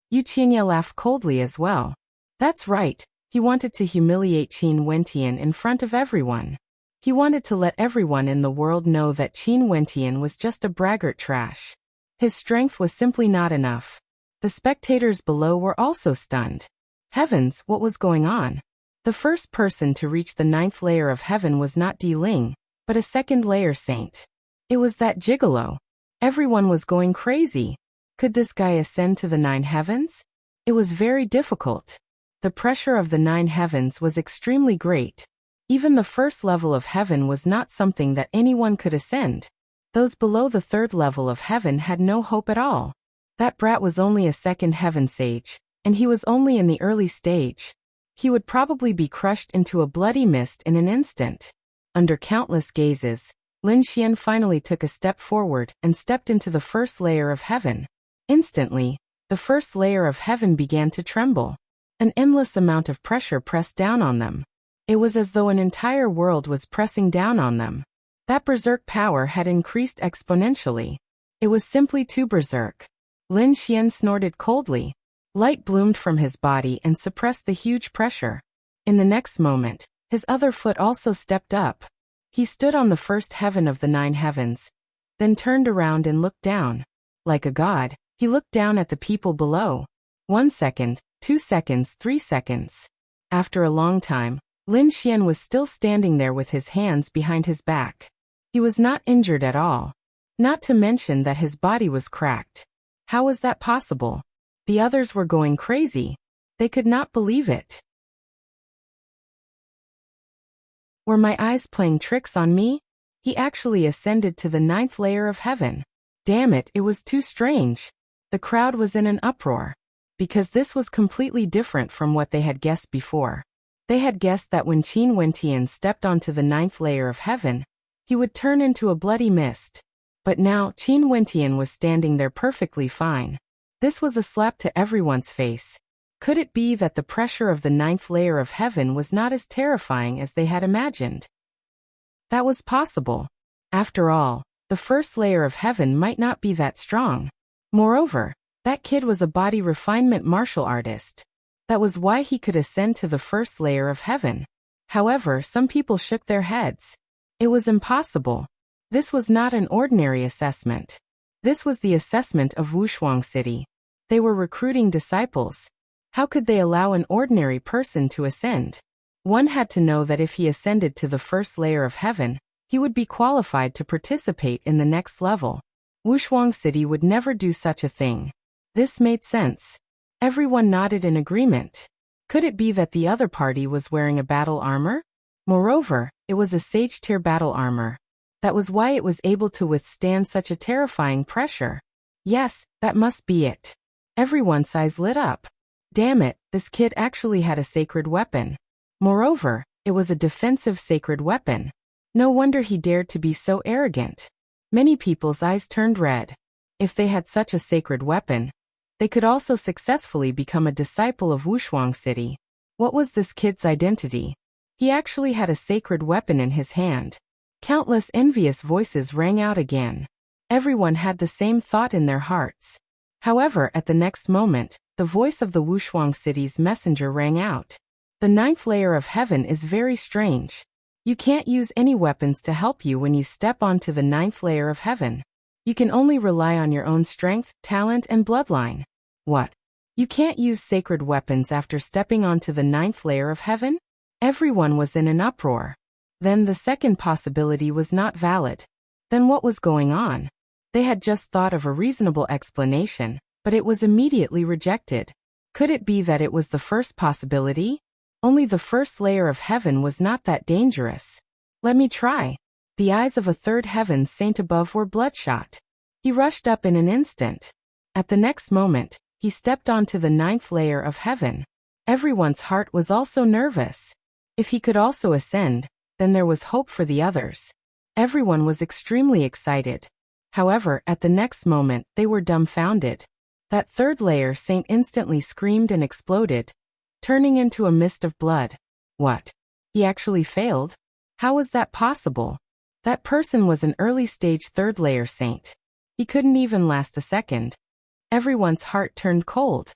Yu Qinya laughed coldly as well. That's right, he wanted to humiliate Qin Wentian in front of everyone. He wanted to let everyone in the world know that Qin Wentian was just a braggart trash. His strength was simply not enough. The spectators below were also stunned. Heavens, what was going on? The first person to reach the 9th layer of heaven was not Di Ling, but a second layer saint. It was that gigolo. Everyone was going crazy. Could this guy ascend to the 9 heavens? It was very difficult. The pressure of the 9 heavens was extremely great. Even the first level of heaven was not something that anyone could ascend. Those below the third level of heaven had no hope at all. That brat was only a second heaven sage, and he was only in the early stage. He would probably be crushed into a bloody mist in an instant. Under countless gazes, Lin Xian finally took a step forward and stepped into the first layer of heaven. Instantly, the first layer of heaven began to tremble. An endless amount of pressure pressed down on them. It was as though an entire world was pressing down on them. That berserk power had increased exponentially. It was simply too berserk. Lin Xian snorted coldly. Light bloomed from his body and suppressed the huge pressure. In the next moment, his other foot also stepped up. He stood on the first heaven of the 9 heavens, then turned around and looked down. Like a god, he looked down at the people below. 1 second, 2 seconds, 3 seconds. After a long time, Lin Xian was still standing there with his hands behind his back. He was not injured at all. Not to mention that his body was cracked. How was that possible? The others were going crazy. They could not believe it. Were my eyes playing tricks on me? He actually ascended to the 9th layer of heaven. Damn it, it was too strange. The crowd was in an uproar. Because this was completely different from what they had guessed before. They had guessed that when Qin Wentian stepped onto the 9th layer of heaven, he would turn into a bloody mist. But now, Qin Wentian was standing there perfectly fine. This was a slap to everyone's face. Could it be that the pressure of the 9th layer of heaven was not as terrifying as they had imagined? That was possible. After all, the first layer of heaven might not be that strong. Moreover, that kid was a body refinement martial artist. That was why he could ascend to the first layer of heaven. However, some people shook their heads. It was impossible. This was not an ordinary assessment. This was the assessment of Wuxia City. They were recruiting disciples. How could they allow an ordinary person to ascend? One had to know that if he ascended to the first layer of heaven, he would be qualified to participate in the next level. Wuxia City would never do such a thing. This made sense. Everyone nodded in agreement. Could it be that the other party was wearing a battle armor? Moreover, it was a sage-tier battle armor. That was why it was able to withstand such a terrifying pressure. Yes, that must be it. Everyone's eyes lit up. Damn it, this kid actually had a sacred weapon. Moreover, it was a defensive sacred weapon. No wonder he dared to be so arrogant. Many people's eyes turned red. If they had such a sacred weapon, they could also successfully become a disciple of Wuxia City. What was this kid's identity? He actually had a sacred weapon in his hand. Countless envious voices rang out again. Everyone had the same thought in their hearts. However, at the next moment, the voice of the Wuxia City's messenger rang out. The 9th layer of heaven is very strange. You can't use any weapons to help you when you step onto the 9th layer of heaven. You can only rely on your own strength, talent, and bloodline. What? You can't use sacred weapons after stepping onto the 9th layer of heaven? Everyone was in an uproar. Then the second possibility was not valid. Then what was going on? They had just thought of a reasonable explanation, but it was immediately rejected. Could it be that it was the first possibility? Only the first layer of heaven was not that dangerous. Let me try. The eyes of a third heaven saint above were bloodshot. He rushed up in an instant. At the next moment, he stepped onto the 9th layer of heaven. Everyone's heart was also nervous. If he could also ascend, then there was hope for the others. Everyone was extremely excited. However, at the next moment, they were dumbfounded. That third layer saint instantly screamed and exploded, turning into a mist of blood. What? He actually failed? How was that possible? That person was an early-stage third layer saint. He couldn't even last a second. Everyone's heart turned cold.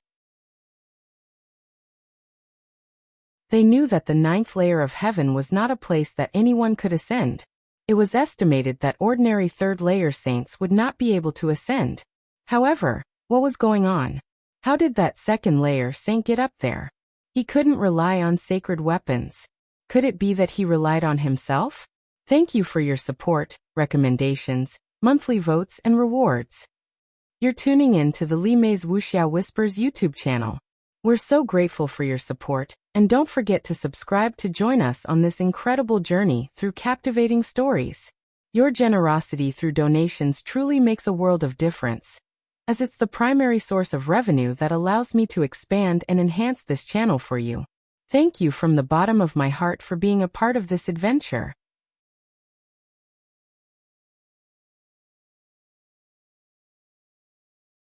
They knew that the 9th layer of heaven was not a place that anyone could ascend. It was estimated that ordinary third layer saints would not be able to ascend. However, what was going on? How did that second layer saint get up there? He couldn't rely on sacred weapons. Could it be that he relied on himself? Thank you for your support, recommendations, monthly votes, and rewards. You're tuning in to the Li Mei's Wuxia Whispers YouTube channel. We're so grateful for your support, and don't forget to subscribe to join us on this incredible journey through captivating stories. Your generosity through donations truly makes a world of difference, as it's the primary source of revenue that allows me to expand and enhance this channel for you. Thank you from the bottom of my heart for being a part of this adventure.